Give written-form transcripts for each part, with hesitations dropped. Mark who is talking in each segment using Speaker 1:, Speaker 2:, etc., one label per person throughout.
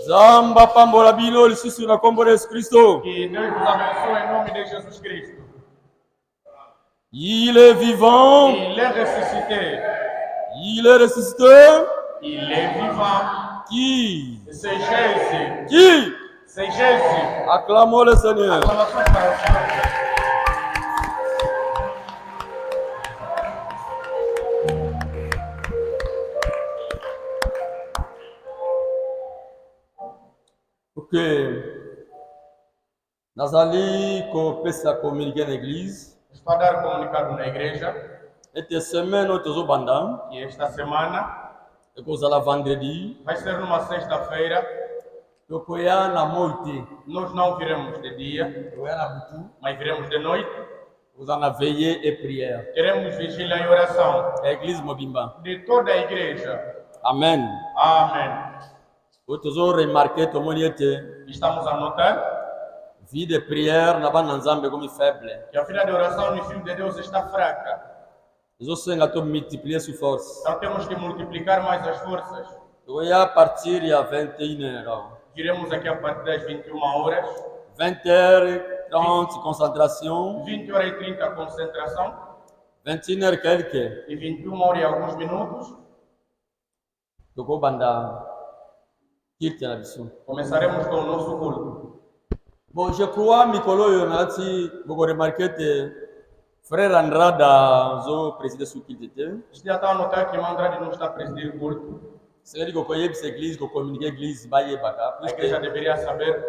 Speaker 1: Zamba pambola bino lisusu na kombo la Yesu Kristo.
Speaker 2: Que Deus nos abençoe em nome de Jesus Cristo.
Speaker 1: Il est vivant.
Speaker 2: Il est ressuscité.
Speaker 1: Il est ressuscité.
Speaker 2: Il est vivant.
Speaker 1: Qui?
Speaker 2: C'est Jésus.
Speaker 1: Qui?
Speaker 2: C'est Jésus.
Speaker 1: Acclamons le Seigneur.
Speaker 2: Acclamation para o Senhor.
Speaker 1: Ok. Nazali kopesa communiquer na église.
Speaker 2: Estou a dar comunicado na igreja.
Speaker 1: Esta semana tozo banda.
Speaker 2: E esta semana
Speaker 1: É coisa lá vendredi.
Speaker 2: vai ser numa sexta-feira.
Speaker 1: Tokoya na moite.
Speaker 2: Nós não viremos de dia,
Speaker 1: Tokoya na butu.
Speaker 2: mas viremos de noite.
Speaker 1: Usana veillée et prière.
Speaker 2: Teremos vigília e oração
Speaker 1: Église Mobimba.
Speaker 2: de toda a igreja.
Speaker 1: Amen.
Speaker 2: Amém.
Speaker 1: Tozo remarquer tout le monde était.
Speaker 2: Estamos a notar
Speaker 1: Vie de prière na bana nzambe comme faible.
Speaker 2: que a vida de oração no Filho de Deus está fraca.
Speaker 1: Nous senga to multiplier sous force.
Speaker 2: Então temos que multiplicar mais as forças.
Speaker 1: Tokoya partir à 21h.
Speaker 2: Viremos aqui a partir das 21 horas.
Speaker 1: 20h30 concentration.
Speaker 2: 20 horas e 30 concentração.
Speaker 1: 21h quelque.
Speaker 2: E 21 horas e alguns minutos.
Speaker 1: Toko banda. Kirti na biso.
Speaker 2: Começaremos com o nosso culto.
Speaker 1: Bon, je crois Mikolo Yonati, vous remarquez que frère Andrada zo président sous qu'il était.
Speaker 2: Isto já está a notar que o irmão Andrade não está a presidir o culto.
Speaker 1: C'est dire que quand il y a église, que communiquer église, baie baka.
Speaker 2: A igreja deveria saber,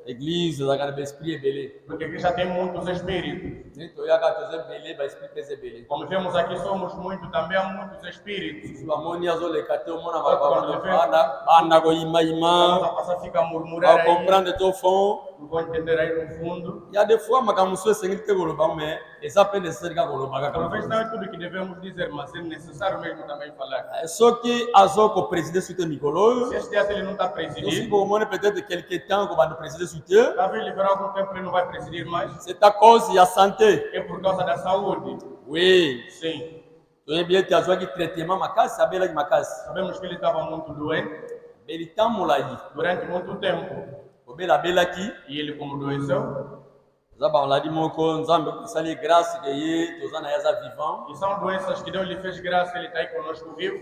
Speaker 1: Église, ça a l'esprit est belé.
Speaker 2: porque a igreja tem muitos espíritos.
Speaker 1: Nito ya ka toze belé, ba esprit pese belé.
Speaker 2: Como vemos aqui, somos muito, também há muitos espíritos.
Speaker 1: Ba moni azo le kate o mona ba
Speaker 2: Quando
Speaker 1: ba banda ko ima
Speaker 2: Vamos
Speaker 1: ima.
Speaker 2: a passar, fica a murmurar
Speaker 1: Ba
Speaker 2: aí.
Speaker 1: comprendre au fond.
Speaker 2: Não vou entender aí no fundo.
Speaker 1: Il y a des fois makamuso sengil te goloba mais les appels de serga goloba ka
Speaker 2: Talvez
Speaker 1: kama.
Speaker 2: não é tudo que devemos dizer, mas é necessário mesmo também falar.
Speaker 1: Soki azo ko président sous Mikolo.
Speaker 2: Se este dia ele não está a
Speaker 1: Aussi,
Speaker 2: presidir,
Speaker 1: pour moi, peut-être quelque temps qu'on va nous présider sous Dieu.
Speaker 2: talvez ele verá algum tempo ele não vai presidir mais.
Speaker 1: C'est à cause de la santé.
Speaker 2: É por causa da saúde.
Speaker 1: Oui.
Speaker 2: Sim.
Speaker 1: Tu es bien, tu as joué qui traitement ma casse, ça belle ma casse.
Speaker 2: Sabemos que ele estava muito doente
Speaker 1: Mais il t'a moulai.
Speaker 2: durante muito tempo.
Speaker 1: Au bel belle qui.
Speaker 2: E ele, como adoeceu,
Speaker 1: Zaba on l'a dit mon con, Zambe pour salir grâce que yé, tous en ayasa vivant.
Speaker 2: e são doenças que Deus lhe fez graça, ele está aí conosco vivo.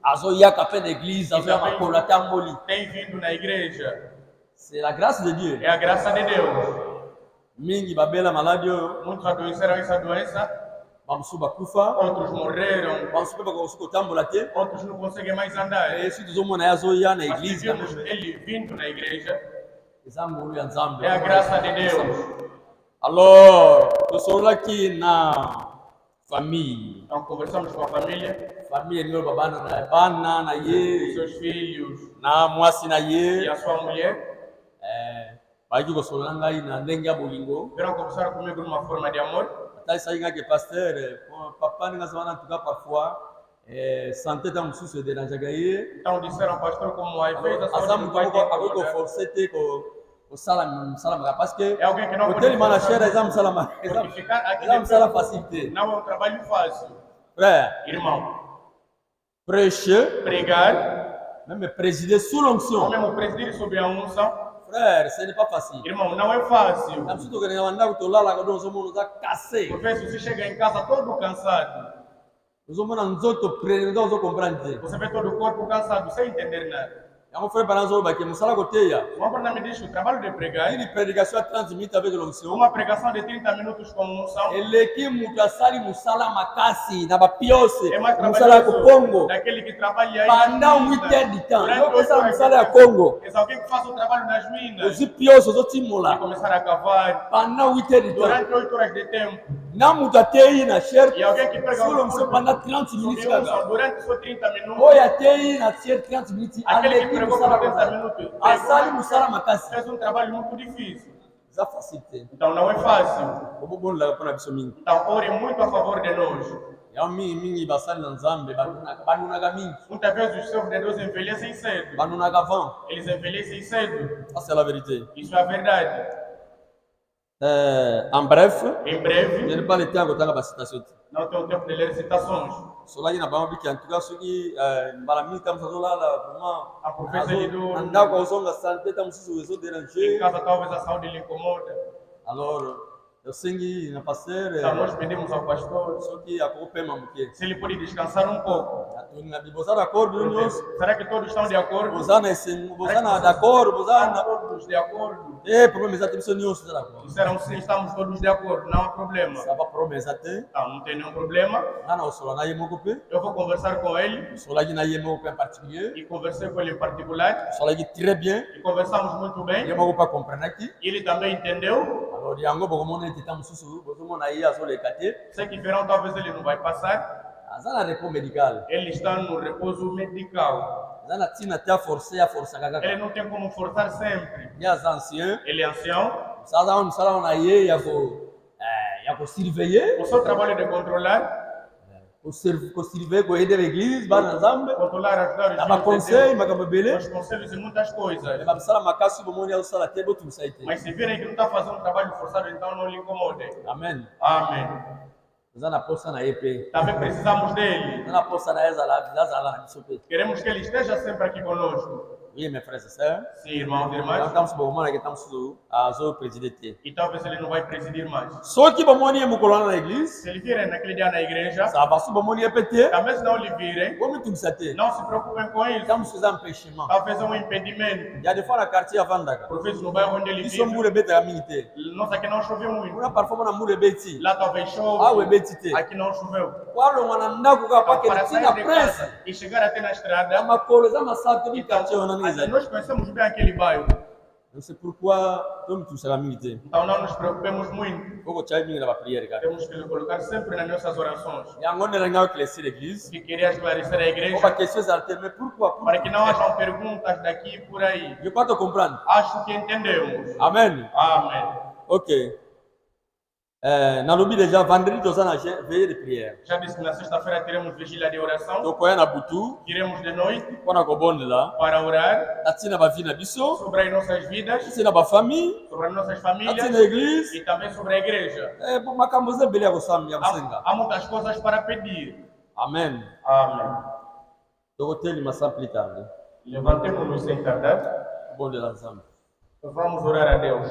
Speaker 1: Azo ya café d'église, azo ya makola tamoli.
Speaker 2: Tem vindo na igreja.
Speaker 1: C'est la grâce de Dieu.
Speaker 2: É a graça de Deus.
Speaker 1: Mingi babela maladie,
Speaker 2: Muitos adoeceram essa doença,
Speaker 1: bamsuba kufa.
Speaker 2: outros morreram,
Speaker 1: Bamsuba ba ko tambola te.
Speaker 2: outros não conseguem mais andar.
Speaker 1: Et si tous on azo ya na
Speaker 2: Mas
Speaker 1: église,
Speaker 2: vimos ele vindo na igreja,
Speaker 1: Zambo ya Zambe.
Speaker 2: é a graça de Deus.
Speaker 1: Alors, nous sommes là qui na famille.
Speaker 2: Então conversamos com a família,
Speaker 1: Famille ndio baba na bana na ye,
Speaker 2: seus filhos
Speaker 1: na mwasi na
Speaker 2: e
Speaker 1: ye.
Speaker 2: a sua mulher.
Speaker 1: Baki ko solanga ina ndenga bolingo.
Speaker 2: Vieram conversar comigo de uma forma de amor.
Speaker 1: Ata sainga que pasteur, papa ninga sawana en tout cas parfois santé ta mususu de na jagaye.
Speaker 2: Então disseram, pastor, como a fez a saúde
Speaker 1: Asamu
Speaker 2: do pai
Speaker 1: ko
Speaker 2: tem
Speaker 1: ko
Speaker 2: que
Speaker 1: forcer te ko salama parce que
Speaker 2: É alguém que não pode
Speaker 1: hotel mana
Speaker 2: forçar,
Speaker 1: cher exam salama.
Speaker 2: porque ficar aqui
Speaker 1: Exam
Speaker 2: dentro
Speaker 1: sala facilité.
Speaker 2: não é um trabalho fácil.
Speaker 1: Frère,
Speaker 2: Irmão,
Speaker 1: prêcher,
Speaker 2: pregar,
Speaker 1: même présider sous l'onction.
Speaker 2: ou mesmo presidir sob a unção,
Speaker 1: Frère, ce n'est pas facile.
Speaker 2: irmão, não é fácil.
Speaker 1: Na msuto kwenye wanda kutolala kwa dozo mono za kase.
Speaker 2: Por vezes você chega em casa todo cansado.
Speaker 1: Dozo mona nzoto prene dozo comprendre.
Speaker 2: Você vê todo o corpo cansado, sem entender nada.
Speaker 1: Yango frère bananzo ba ke musala koteya.
Speaker 2: Uma para me diz o trabalho de pregar,
Speaker 1: Une prédication à 30 minutes avec l'onction.
Speaker 2: uma pregação de 30 minutos com unção,
Speaker 1: Eleki mutu asali musala makasi na ba piose.
Speaker 2: é mais
Speaker 1: Musala ko Congo.
Speaker 2: daquele que trabalha aí.
Speaker 1: Pendant 8 heures de temps. Yo pesa musala ya Congo.
Speaker 2: É alguém que faz o trabalho nas minas.
Speaker 1: Ozi piose ozo
Speaker 2: E
Speaker 1: timola.
Speaker 2: começar a cavar
Speaker 1: Pendant 8 heures de temps.
Speaker 2: durante 8 horas de tempo.
Speaker 1: Na mutu atei na cher.
Speaker 2: E alguém que prega
Speaker 1: Sur l'onction pendant 30 minutes
Speaker 2: sobre
Speaker 1: kaka.
Speaker 2: unção durante só 30 minutos.
Speaker 1: Oya atei na cher 30 minutes.
Speaker 2: Aquele que
Speaker 1: Aleki
Speaker 2: pregou
Speaker 1: musala
Speaker 2: por 30
Speaker 1: ko.
Speaker 2: minutos
Speaker 1: Asali musala makasi.
Speaker 2: fez um trabalho muito difícil.
Speaker 1: Za facilité.
Speaker 2: Então não é fácil.
Speaker 1: Bobo la pona biso mingi.
Speaker 2: Então ore muito a favor de nós.
Speaker 1: Ya mingi basali na Nzambe banunaka mingi.
Speaker 2: Muitas vezes os servos de Deus envelhecem cedo.
Speaker 1: Banunaka vent.
Speaker 2: Eles envelhecem cedo.
Speaker 1: Ça c'est la vérité.
Speaker 2: Isso é a verdade.
Speaker 1: En bref,
Speaker 2: Em breve,
Speaker 1: je n'ai pas le temps de la citation.
Speaker 2: não tenho tempo de ler citações.
Speaker 1: Cela qui n'a pas envie en tout cas ceux qui malami comme ça là vraiment
Speaker 2: A profecia lhe do
Speaker 1: anda com som da santé tam sous réseau
Speaker 2: em
Speaker 1: déranger.
Speaker 2: casa talvez a saúde lhe incomoda.
Speaker 1: Alors eu singi na pasteur
Speaker 2: Então nós pedimos ao pastor
Speaker 1: ceux qui a coupé mambuke.
Speaker 2: se ele pode descansar um pouco.
Speaker 1: Na bibosa d'accord nós
Speaker 2: Será que todos estão de acordo?
Speaker 1: bozana sim bozana d'accord bozana
Speaker 2: Todos de acordo.
Speaker 1: problème exato isso nós d'accord.
Speaker 2: Disseram sim, estamos todos de acordo, não há problema.
Speaker 1: Ça va problème exato.
Speaker 2: Então não tem nenhum problema.
Speaker 1: Ana o sola na yemo coupé.
Speaker 2: Eu vou conversar com ele
Speaker 1: Sola qui na yemo coupé en particulier.
Speaker 2: e conversei com ele em particular
Speaker 1: Sola qui très bien.
Speaker 2: e conversamos muito bem.
Speaker 1: Yemo pas comprendre aqui.
Speaker 2: Ele também entendeu.
Speaker 1: Alors yango bokomona ete tam susu bozomona ye azoleka te.
Speaker 2: Sei que verão talvez ele não vai passar.
Speaker 1: aza na repos médical
Speaker 2: Ele está no repouso medical.
Speaker 1: aza na ntina te aforçaka kaka
Speaker 2: Ele não tem como forçar sempre.
Speaker 1: ye aza ancien
Speaker 2: Ele é ancião.
Speaker 1: mosala na ye ya kosurveille
Speaker 2: O seu trabalho é de controlar,
Speaker 1: kosurveille koyede l'église bana nzambe
Speaker 2: controlar, ajudar
Speaker 1: na
Speaker 2: os
Speaker 1: baconseil
Speaker 2: filhos de
Speaker 1: makambo
Speaker 2: Deus,
Speaker 1: ebele
Speaker 2: os conselhos e muitas coisas.
Speaker 1: bamisala makasi bomoni azosala te botumisa ye te.
Speaker 2: Mas se virem que não está fazendo um trabalho forçado, então não lhe incomodem.
Speaker 1: Amen.
Speaker 2: Amém.
Speaker 1: Aza na posa na ye mpe
Speaker 2: Também precisamos dele.
Speaker 1: aza na posa na ye azala na biso mpe.
Speaker 2: Queremos que ele esteja sempre aqui conosco.
Speaker 1: Oui, mes frères et sœurs.
Speaker 2: Sim, irmãos e irmãs.
Speaker 1: Estamos bomona que estamos azopresider te.
Speaker 2: E talvez ele não vai presidir mais.
Speaker 1: Soki bomoni ye mokolo wana na église
Speaker 2: Se ele virem naquele dia na igreja,
Speaker 1: sabasu bomoni ye mpe te
Speaker 2: talvez não lhe virem.
Speaker 1: bomitumisa te.
Speaker 2: Não se preocupem com isso.
Speaker 1: Estamos faisant empêchement.
Speaker 2: Talvez é um impedimento.
Speaker 1: Il y a des fois na quartier avandaka.
Speaker 2: Por vezes no bairro onde ele
Speaker 1: Biso
Speaker 2: vive,
Speaker 1: mbula ebetaka mingi te.
Speaker 2: nós aqui não choveu muito.
Speaker 1: Kuna parfois na mbula ebeti.
Speaker 2: Lá talvez
Speaker 1: Awa
Speaker 2: chove.
Speaker 1: ebeti te.
Speaker 2: Aqui não choveu.
Speaker 1: Walonga na ndako kaka
Speaker 2: Para
Speaker 1: pakele
Speaker 2: sair
Speaker 1: tina
Speaker 2: de
Speaker 1: presse.
Speaker 2: casa e chegar até na estrada,
Speaker 1: Ya makolo eza masato tobi quartier wana nini ezali.
Speaker 2: nós conhecemos bem aquele bairro.
Speaker 1: Donc c'est pourquoi tomitumisaka mingi te.
Speaker 2: Então não nos preocupemos muito.
Speaker 1: Oko tyayi mingi na bapriere kaka.
Speaker 2: Temos que lhe colocar sempre nas nossas orações.
Speaker 1: Yango ndenge nga oclaircir l'église.
Speaker 2: Que queria esclarecer a
Speaker 1: O
Speaker 2: igreja
Speaker 1: baquestion ezala te, mais pourquoi?
Speaker 2: para que não hajam perguntas daqui e por aí.
Speaker 1: Je crois te comprendre.
Speaker 2: Acho que entendemos.
Speaker 1: Amen.
Speaker 2: Amém.
Speaker 1: Ok. Nalobi déjà vendredi toza na veille de prière.
Speaker 2: Já disse que na sexta-feira teremos vigília de oração.
Speaker 1: Tokoya na butu
Speaker 2: Iremos de noite
Speaker 1: mpona kobondela
Speaker 2: para orar
Speaker 1: na ntina bavi na biso,
Speaker 2: sobre as nossas vidas,
Speaker 1: ntina bafamille,
Speaker 2: sobre as nossas
Speaker 1: na
Speaker 2: famílias
Speaker 1: ntina église.
Speaker 2: e também sobre a igreja.
Speaker 1: Makambo eza ebele ya kosenga.
Speaker 2: Há muitas coisas para pedir.
Speaker 1: Amen.
Speaker 2: Amém.
Speaker 1: Tokotelema sans plus tarder.
Speaker 2: Levantemos-nos sem tardar.
Speaker 1: Bondela nzambe.
Speaker 2: Vamos orar a Deus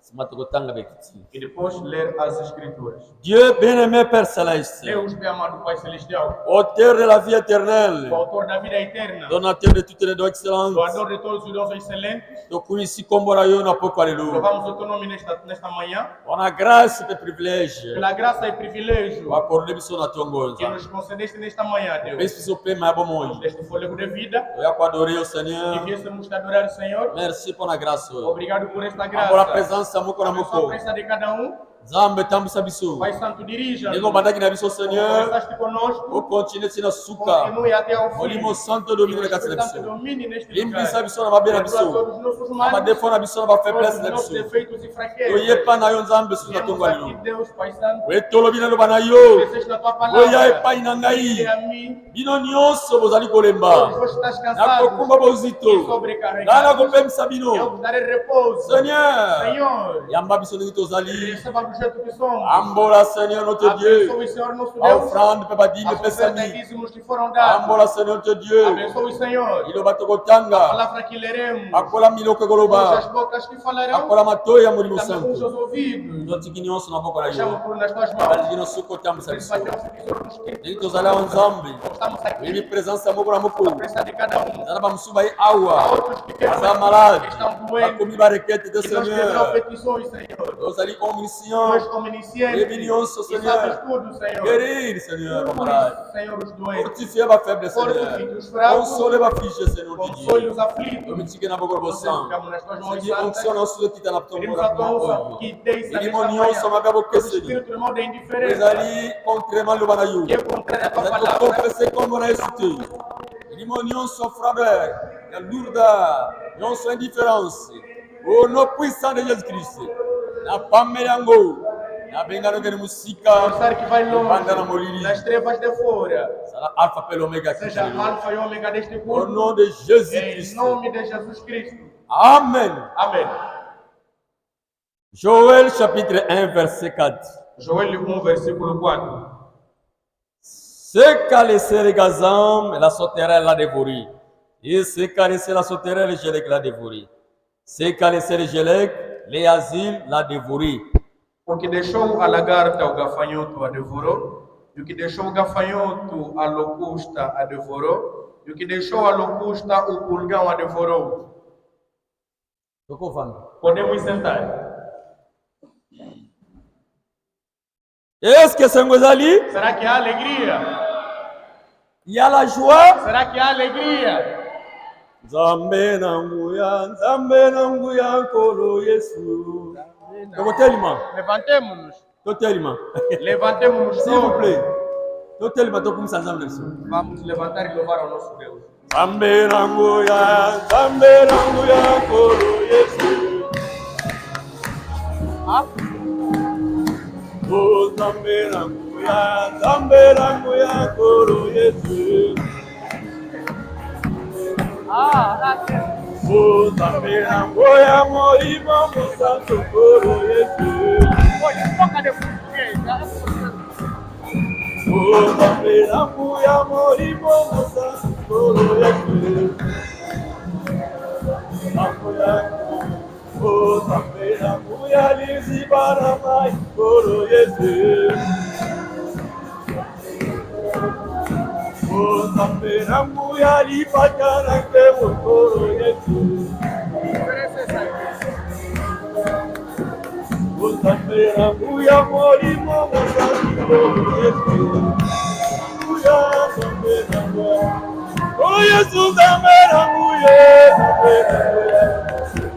Speaker 1: Sima tokotanga bekiti.
Speaker 2: e depois ler as Escrituras.
Speaker 1: Dieu bien-aimé Père Céleste,
Speaker 2: Deus, bem amado Pai Celestial,
Speaker 1: auteur de la vie éternelle,
Speaker 2: o autor da vida eterna,
Speaker 1: donateur de toutes les dons excellentes,
Speaker 2: doador de todos os dons excelentes,
Speaker 1: tokunisi kombo na yo na poko alléluia.
Speaker 2: louvamos o teu nome nesta manhã,
Speaker 1: Wana grâce e privilège
Speaker 2: pela graça e privilégio
Speaker 1: wakorde biso na tongo
Speaker 2: que nos concedeste nesta manhã, Deus.
Speaker 1: pesi biso pema ya bomoi.
Speaker 2: Deste fôlego de vida,
Speaker 1: Oya kuadorer o
Speaker 2: e
Speaker 1: Seigneur.
Speaker 2: viéssemos te adorar, Senhor.
Speaker 1: Merci pour la grâce oyo.
Speaker 2: Obrigado por esta
Speaker 1: Pour la
Speaker 2: graça.
Speaker 1: présence ya moko na
Speaker 2: A
Speaker 1: moko.
Speaker 2: presença de cada um.
Speaker 1: Nzambe tambwisa biso.
Speaker 2: Pai Santo, dirija-nos.
Speaker 1: Ndenge obandaki na biso Seigneur,
Speaker 2: Conversaste conosco.
Speaker 1: okontinue tina suka.
Speaker 2: Continue até ao fim.
Speaker 1: Molimo santo domine na kati na
Speaker 2: Santo
Speaker 1: biso.
Speaker 2: domine neste
Speaker 1: Limbisa
Speaker 2: lugar.
Speaker 1: biso na mabe na
Speaker 2: Perdoa
Speaker 1: biso.
Speaker 2: todos os nossos
Speaker 1: Na
Speaker 2: males,
Speaker 1: badefo na biso na
Speaker 2: todos
Speaker 1: bafaiblesse
Speaker 2: os
Speaker 1: na
Speaker 2: nossos
Speaker 1: biso.
Speaker 2: defeitos e fraquezas.
Speaker 1: Oyepa na yo Nzambe susu na
Speaker 2: Viemos
Speaker 1: tongo
Speaker 2: aqui,
Speaker 1: alelo.
Speaker 2: Deus, Pai Santo.
Speaker 1: Oyetolobi na loba na yo.
Speaker 2: Desejo na tua
Speaker 1: Oya
Speaker 2: palavra.
Speaker 1: epai na
Speaker 2: E
Speaker 1: ngai.
Speaker 2: a mim,
Speaker 1: Bino nyonso bozali kolemba.
Speaker 2: todos vós estás cansados
Speaker 1: Nakokumba
Speaker 2: e
Speaker 1: bozito. Ngai
Speaker 2: sobrecarregados.
Speaker 1: nakopemisa
Speaker 2: Eu
Speaker 1: bino.
Speaker 2: vos darei repouso.
Speaker 1: Seigneur,
Speaker 2: Senhor,
Speaker 1: yamba biso ndenge tozali.
Speaker 2: receba do jeito que somos.
Speaker 1: Ambola Seigneur notre Dieu.
Speaker 2: Abençoe, Senhor, nosso
Speaker 1: A
Speaker 2: Deus.
Speaker 1: offrande pe badime
Speaker 2: As
Speaker 1: pesa
Speaker 2: ofertas e
Speaker 1: mi.
Speaker 2: dízimos que foram dados.
Speaker 1: Ambola Seigneur notre Dieu.
Speaker 2: Abençoe, Senhor.
Speaker 1: Iloba
Speaker 2: A
Speaker 1: tokotanga.
Speaker 2: palavra que leremos.
Speaker 1: Akola miloko
Speaker 2: Cujas
Speaker 1: ekoloba.
Speaker 2: bocas que falarão.
Speaker 1: Akola matoyi ya molimo
Speaker 2: Também com os seus
Speaker 1: santo.
Speaker 2: ouvidos.
Speaker 1: Totiki nyonso na moko na
Speaker 2: Deixamos
Speaker 1: yo.
Speaker 2: por nas tuas mãos.
Speaker 1: Baliki nyonso kotambwisa biso.
Speaker 2: Fazemos o que o Senhor nos quer.
Speaker 1: Ndenge tozali awa Nzambe.
Speaker 2: Estamos aqui.
Speaker 1: Oyebi présence ya moko na moko.
Speaker 2: A presença de cada um.
Speaker 1: Zala bamosusu baye
Speaker 2: Há
Speaker 1: awa.
Speaker 2: outros pequenos
Speaker 1: Baza malade.
Speaker 2: que estão doentes.
Speaker 1: Bakomi barequete de
Speaker 2: E nós quebramos
Speaker 1: Seigneur.
Speaker 2: petições, Senhor.
Speaker 1: Ozali
Speaker 2: Nós,
Speaker 1: omniscient.
Speaker 2: como iniciantes,
Speaker 1: Oyebi nyonso
Speaker 2: e sabes
Speaker 1: Seigneur.
Speaker 2: tudo, Senhor.
Speaker 1: Guérir Seigneur
Speaker 2: Por
Speaker 1: malade.
Speaker 2: isso, Senhor, os doentes.
Speaker 1: Fortifier ba faiblesse
Speaker 2: Fortifie
Speaker 1: Seigneur.
Speaker 2: os fracos.
Speaker 1: Console ba fiche Seigneur de
Speaker 2: Console
Speaker 1: Dieu.
Speaker 2: os aflitos.
Speaker 1: Omitike na boko
Speaker 2: Nós
Speaker 1: bosan.
Speaker 2: ficamos nas tuas mãos
Speaker 1: Sidi
Speaker 2: santas.
Speaker 1: onction na suyo kita na
Speaker 2: Pedimos
Speaker 1: tongo
Speaker 2: a
Speaker 1: na
Speaker 2: tua
Speaker 1: oyo.
Speaker 2: unção que desça
Speaker 1: Elimo
Speaker 2: nesta
Speaker 1: nyonso
Speaker 2: manhã.
Speaker 1: mabe
Speaker 2: Todo
Speaker 1: bokeseli.
Speaker 2: espírito, irmão, da indiferença.
Speaker 1: Ezali contrairement loba na yo.
Speaker 2: Que é contrário à tua
Speaker 1: Ezali
Speaker 2: palavra.
Speaker 1: kokonfese kombo na Yesu te. Elimo nyonso frère ya lourda nyonso indifférence. Au nom puissant de Jésus Christ. Na pamela yango. Na bengano kene musika.
Speaker 2: Pensar que vai
Speaker 1: Banda na
Speaker 2: longe,
Speaker 1: molili.
Speaker 2: nas trevas de fora.
Speaker 1: Sala alpha pelo omega.
Speaker 2: Seja alfa e ômega deste
Speaker 1: Au
Speaker 2: culto.
Speaker 1: nom de Jésus
Speaker 2: Em
Speaker 1: Christ.
Speaker 2: nome de Jesus Cristo.
Speaker 1: Amen.
Speaker 2: Amém.
Speaker 1: Joël chapitre 1 verset 4.
Speaker 2: Joel 1, versículo 4.
Speaker 1: Ce qu'a laissé les gazans, la sauterelle l'a dévoré. Et ce qu'a laissé la sauterelle, le gélec l'a dévoré. Ce qu'a laissé le gélec, les asiles l'a dévoré.
Speaker 2: O que deixou a lagarta, o gafanhoto, a devorou. E o que deixou o gafanhoto, a locusta, a devorou. E o que deixou a locusta, o pulgão, a devorou. Podemos sentar.
Speaker 1: Est-ce que c'est Ngozali?
Speaker 2: Será que há alegria?
Speaker 1: Il y a la joie.
Speaker 2: Será que há alegria?
Speaker 1: Nzambe nanguya kolo Yesu. Totelima.
Speaker 2: Levantemos-nos.
Speaker 1: Totelima.
Speaker 2: Levantemos-nos
Speaker 1: S'il vous
Speaker 2: todos.
Speaker 1: plaît. Totelima tokumsa nzambe Yesu.
Speaker 2: Vamos levantar e louvar ao nosso Deus.
Speaker 1: Nzambe nanguya kolo Yesu. Oh, Nzambe nanguya kolo Yesu. Oh, Nzambe nanguya molimo musantu kolo Yesu. Oh, Nzambe nanguya molimo musantu kolo Yesu. Oh, Nzambe nanguya lizibana mai kolo Yesu. Oh, Nzambe nanguya lipatana ke kolo Yesu. Oh, Nzambe nanguya molimo musantu kolo Yesu. Oh, Yesu, Nzambe nanguya, Nzambe nanguya.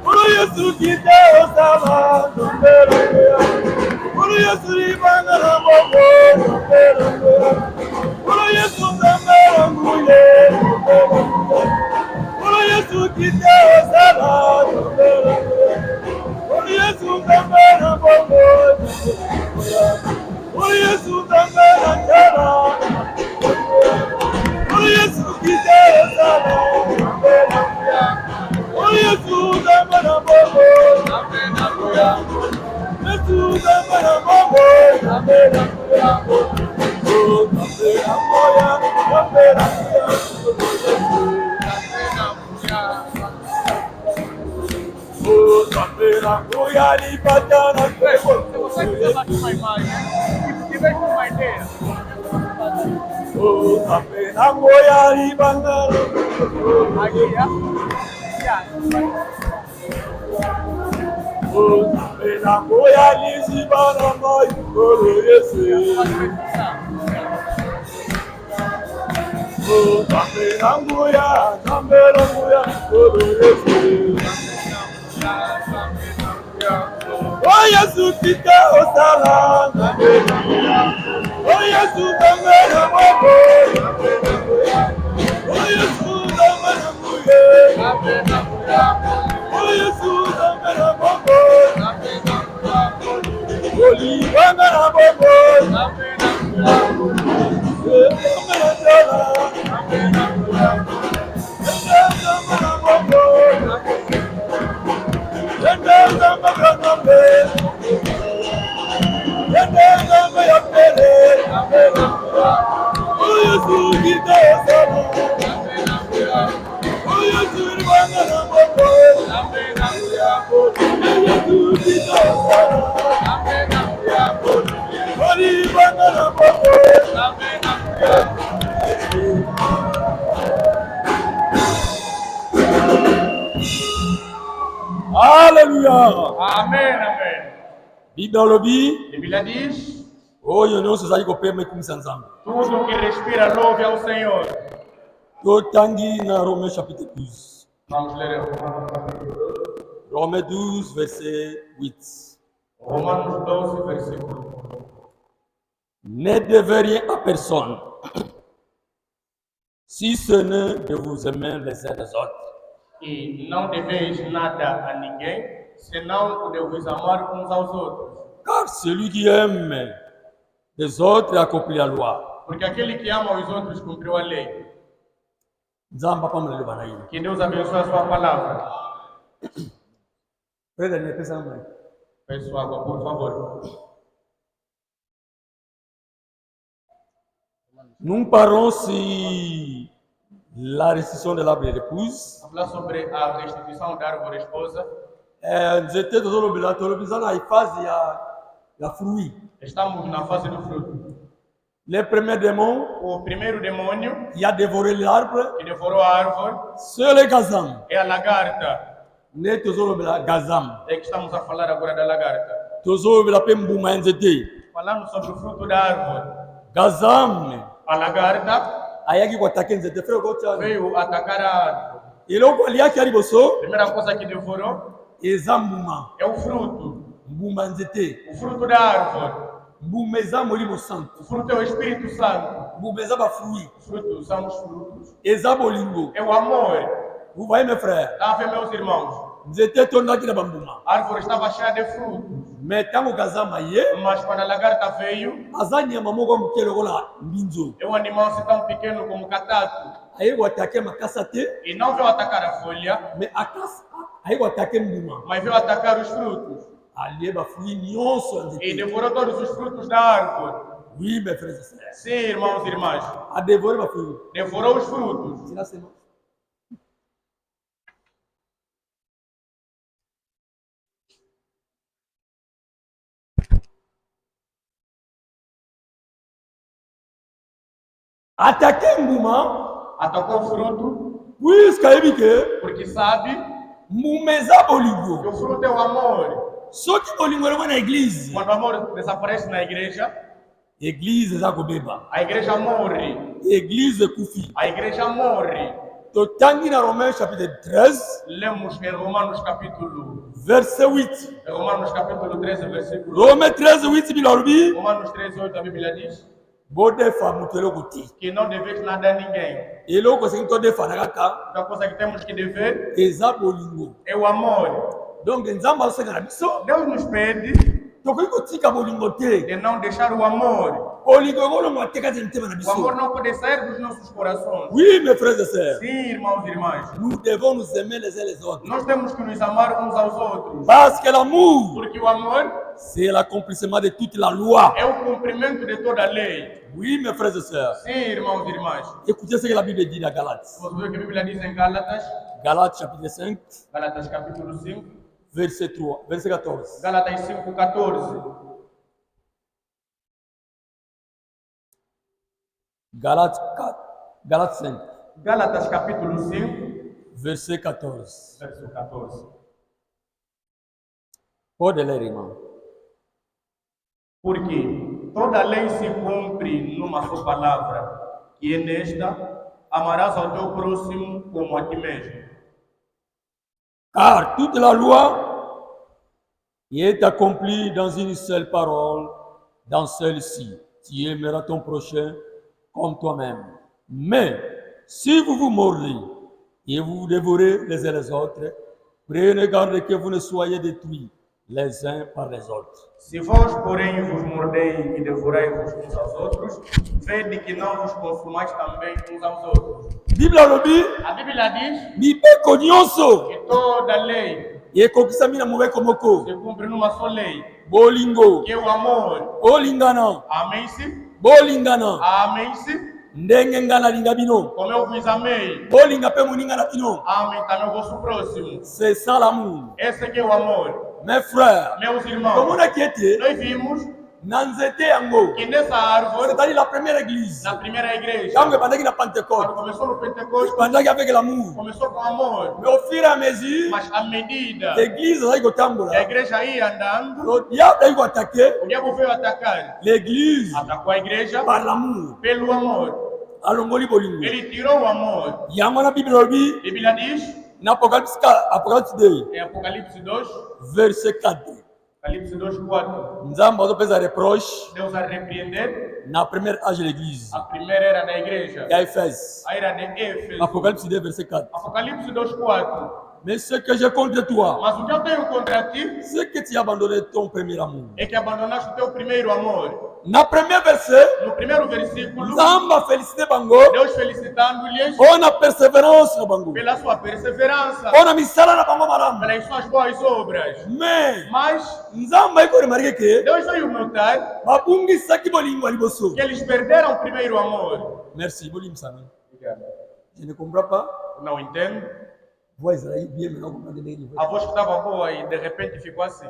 Speaker 1: Oh, Yesu, kite osama, Nzambe nanguya. Oh, Yesu, libanga na bobo, Nzambe nanguya. Oh, Yesu, Nzambe nanguya, Nzambe nanguya. Oh, Yesu, kite osama, Nzambe nanguya. Oh, Yesu, Nzambe na bobo, Nzambe nanguya. Oh, Yesu, Nzambe nanguya. Oh, Yesu, kite osama, Nzambe nanguya. Oh, Yesu, Nzambe na bobo, Nzambe nanguya. Yesu, Nzambe na bobo, Nzambe nanguya. Oh, Nzambe nanguya, Nzambe nanguya. Oh, Nzambe nanguya, lipatana ke kolo Yesu. Oh, Nzambe nanguya, libanga na oh, Nzambe nanguya lizibana mai kolo Yesu. Oh, Nzambe nanguya kolo Yesu. Oh, Yesu kite osala, Nzambe nanguya. Oh, Yesu, Nzambe na bobo, Nzambe nanguya. Oh, Yesu, Nzambe nanguya, Nzambe nanguya. Oh, Yesu, Nzambe na bobo, Nzambe nanguya. Oh, libanga na bobo, Nzambe nanguya. Nzambe na jala, Nzambe nanguya. Nzambe na bobo, Nzambe Nzambe na Nzambe. Nzambe ya pele, Nzambe nanguya. Oh, Yesu, kite osala, Nzambe nanguya. Oh, Yesu, libanga na bobo, Nzambe nanguya. Oh, Yesu, kite osala, Nzambe nanguya. Oh, libanga na bobo, Nzambe nanguya. Alléluia.
Speaker 2: Amen, amen.
Speaker 1: Bible lobi.
Speaker 2: A Bíblia diz:
Speaker 1: Oyo nyonso ezali kopema ekumisa Nzambe.
Speaker 2: tudo que respira louve ao Senhor.
Speaker 1: Totangi na Romains chapitre 12.
Speaker 2: Vamos ler
Speaker 1: Romains 12 verset 8.
Speaker 2: Romanos 12, versículo 1.
Speaker 1: Ne devez rien à personne, si ce n'est de vous aimer les uns les autres.
Speaker 2: E não deveis nada a ninguém, senão o de vos amar uns aos outros.
Speaker 1: Car celui qui aime les autres accomplit la loi.
Speaker 2: Porque aquele que ama os outros cumpriu a lei.
Speaker 1: Nzamba pamela le bana yini.
Speaker 2: Que Deus abençoe a sua palavra.
Speaker 1: Brother, ni pesa mwe.
Speaker 2: Peço água, por favor.
Speaker 1: Nous parlons sur la restitution de l'arbre de l'épouse.
Speaker 2: Vamos falar sobre a restituição da árvore esposa.
Speaker 1: J'étais dans la phase il y a fruit.
Speaker 2: Estamos na fase do fruto.
Speaker 1: Le premier démon,
Speaker 2: O primeiro demônio
Speaker 1: il a dévoré l'arbre.
Speaker 2: que devorou a árvore
Speaker 1: C'est le gazam.
Speaker 2: é a lagarta.
Speaker 1: Ne tozolo bela gazam.
Speaker 2: É que estamos a falar agora da lagarta.
Speaker 1: Tozolo bela pe mbuma nzete.
Speaker 2: Falando sobre o fruto da árvore.
Speaker 1: Gazam.
Speaker 2: A lagarta
Speaker 1: Ayaki kwa take nzete. Frère Gocha.
Speaker 2: veio atacar a árvore.
Speaker 1: Iloko liaki ariboso.
Speaker 2: Primeira coisa que devorou
Speaker 1: Eza mbuma.
Speaker 2: é o fruto.
Speaker 1: Mbuma nzete.
Speaker 2: O fruto da árvore.
Speaker 1: Mbuma eza molimo santo.
Speaker 2: O fruto é o Espírito Santo.
Speaker 1: Mbuma eza ba fruit.
Speaker 2: Os frutos são os frutos.
Speaker 1: Eza bolingo.
Speaker 2: É o amor.
Speaker 1: Vous voyez mes frères?
Speaker 2: Está a ver, meus irmãos?
Speaker 1: Nzete tondaki na bambuma.
Speaker 2: A árvore estava cheia de frutos.
Speaker 1: Mais tango gazama ye.
Speaker 2: Mas quando a lagarta veio,
Speaker 1: Aza nyama moko moke lokola mbinzo.
Speaker 2: é um animal assim tão pequeno como o catato.
Speaker 1: Ayeko atake makasa te.
Speaker 2: E não veio atacar a folha,
Speaker 1: Mais akasa. Ayeko atake mbuma.
Speaker 2: mas veio atacar os frutos.
Speaker 1: Alie ba fruit nyonso
Speaker 2: E
Speaker 1: nzete.
Speaker 2: devorou todos os frutos da árvore.
Speaker 1: Oui, mes frères et sœurs.
Speaker 2: Sim, irmãos e irmãs.
Speaker 1: A dévorer ma fruit.
Speaker 2: Devorou os frutos.
Speaker 1: C'est là, c'est bon. Attaquer mbuma,
Speaker 2: Atacou o fruto,
Speaker 1: puisque que
Speaker 2: porque sabe
Speaker 1: mbuma eza
Speaker 2: que
Speaker 1: bolingo.
Speaker 2: o fruto é o amor.
Speaker 1: Soki bolingo elongo na église,
Speaker 2: Quando o amor desaparece na igreja,
Speaker 1: église eza kobeba.
Speaker 2: a igreja morre.
Speaker 1: Église ekufi.
Speaker 2: A igreja morre.
Speaker 1: Totangi na Romains chapitre 13,
Speaker 2: Lemos em Romanos capítulo,
Speaker 1: verset 8.
Speaker 2: Romanos capítulo 13, versículo.
Speaker 1: Romains 13, 8 bilobi.
Speaker 2: Romanos 13, 8, a Bíblia diz
Speaker 1: Bodefa mutu eloko te.
Speaker 2: que não deveis nada a ninguém.
Speaker 1: Eloko sengi todefa na kaka,
Speaker 2: A coisa que temos que dever
Speaker 1: eza bolingo.
Speaker 2: é o amor.
Speaker 1: Donc nzambe azosenga na biso,
Speaker 2: Deus nos pede
Speaker 1: tokoki kotika bolingo te.
Speaker 2: de não deixar o amor.
Speaker 1: Bolingo ekolongo te kati ya mitema na
Speaker 2: O
Speaker 1: biso.
Speaker 2: amor não pode sair dos nossos corações.
Speaker 1: Oui, mes frères et sœurs,
Speaker 2: Sim, irmãos e irmãs.
Speaker 1: nous devons nous aimer les uns les autres.
Speaker 2: Nós temos que nos amar uns aos outros.
Speaker 1: Parce que l'amour,
Speaker 2: Porque o amor
Speaker 1: c'est l'accomplissement de toute la loi.
Speaker 2: é o cumprimento de toda a lei.
Speaker 1: Oui, mes frères et sœurs.
Speaker 2: Sim, irmãos e irmãs.
Speaker 1: Écoutez ce que la Bible dit dans Galates.
Speaker 2: Vamos ver o que a Bíblia diz em Gálatas.
Speaker 1: Galates chapitre 5,
Speaker 2: Gálatas capítulo 5.
Speaker 1: verset 3, verset 14.
Speaker 2: Gálatas 5, 14.
Speaker 1: Galates 4, Galates 5,
Speaker 2: Gálatas capítulo 5,
Speaker 1: verset 14.
Speaker 2: verso 14.
Speaker 1: Pode ler, irmão.
Speaker 2: Porque toda a lei se cumpre numa só palavra, que é nesta: amarás ao teu próximo como a ti mesmo.
Speaker 1: Car toute la loi est accomplie dans une seule parole, dans celle-ci. Tu aimeras ton prochain comme toi-même. Mais si vous vous mordez et vous vous dévorez les uns les autres, prenez garde que vous ne soyez détruits les uns par les autres.
Speaker 2: Se vós, porém, vos mordeis e devorai-vos uns aos outros, vede que não vos consumais também uns aos outros.
Speaker 1: Bible alobi,
Speaker 2: A Bíblia diz
Speaker 1: mibeko nyonso
Speaker 2: que toda lei
Speaker 1: ekokisami na mobeko moko.
Speaker 2: se cumpre numa só lei,
Speaker 1: Bolingo,
Speaker 2: que é o amor.
Speaker 1: bolingana,
Speaker 2: Amém-se?
Speaker 1: bolingana,
Speaker 2: Amém-se?
Speaker 1: ndenge nga nalinga bino,
Speaker 2: Como eu vos amei,
Speaker 1: bolinga mpe moninga na bino.
Speaker 2: amem também o vosso próximo.
Speaker 1: C'est ça l'amour.
Speaker 2: Esse aqui é o amor.
Speaker 1: Mes frères,
Speaker 2: Meus irmãos,
Speaker 1: tomonaki ete
Speaker 2: nós vimos
Speaker 1: na nzete yango,
Speaker 2: que nessa árvore,
Speaker 1: c'est-à-dire la première église,
Speaker 2: na primeira igreja,
Speaker 1: ntango ebandaki na
Speaker 2: quando
Speaker 1: Pentecôte,
Speaker 2: começou no Pentecostes,
Speaker 1: ebandaki avec l'amour.
Speaker 2: começou com amor.
Speaker 1: Mais au fur et à mesure,
Speaker 2: Mas à medida
Speaker 1: l'église azali
Speaker 2: que a
Speaker 1: kotambola,
Speaker 2: igreja ia andando,
Speaker 1: le diable azali koatake
Speaker 2: o diabo veio atacar.
Speaker 1: l'église
Speaker 2: Atacou a igreja
Speaker 1: par l'amour.
Speaker 2: pelo amor.
Speaker 1: Alongoli bolingo.
Speaker 2: Ele tirou o amor.
Speaker 1: Yango na Bible olobi,
Speaker 2: A Bíblia diz,
Speaker 1: na Apocalypse 2,
Speaker 2: em Apocalipse 2,
Speaker 1: verset 4.
Speaker 2: Apocalipse 2, 4,
Speaker 1: Nzambe azopesa reproche
Speaker 2: Deus a repreender
Speaker 1: na première âge de l'église.
Speaker 2: a primeira era da igreja,
Speaker 1: Ya Éphèse.
Speaker 2: a era de Éfeso.
Speaker 1: Apocalypse 2, verset 4.
Speaker 2: Apocalipse 2, 4,
Speaker 1: Mais ce que j'ai contre toi,
Speaker 2: Mas o que eu tenho contra ti
Speaker 1: c'est que tu as abandonné ton premier amour.
Speaker 2: é que abandonaste o teu primeiro amor.
Speaker 1: Na premier verset,
Speaker 2: No primeiro versículo,
Speaker 1: Nzamba félicité bango,
Speaker 2: Deus felicitando-lhes
Speaker 1: on a persévérance na bango.
Speaker 2: pela sua perseverança,
Speaker 1: On a misala na bango malamu.
Speaker 2: pelas suas boas obras.
Speaker 1: Mais,
Speaker 2: Mas
Speaker 1: Nzamba iko remarqué que,
Speaker 2: Deus veio notar
Speaker 1: babungisaki bolingo ya liboso.
Speaker 2: que eles perderam o primeiro amor.
Speaker 1: Merci, bolim sana. Je ne comprends pas.
Speaker 2: Não entendo.
Speaker 1: Voix Israël bien maintenant comprendre les niveaux.
Speaker 2: A voz que estava boa e de repente ficou assim.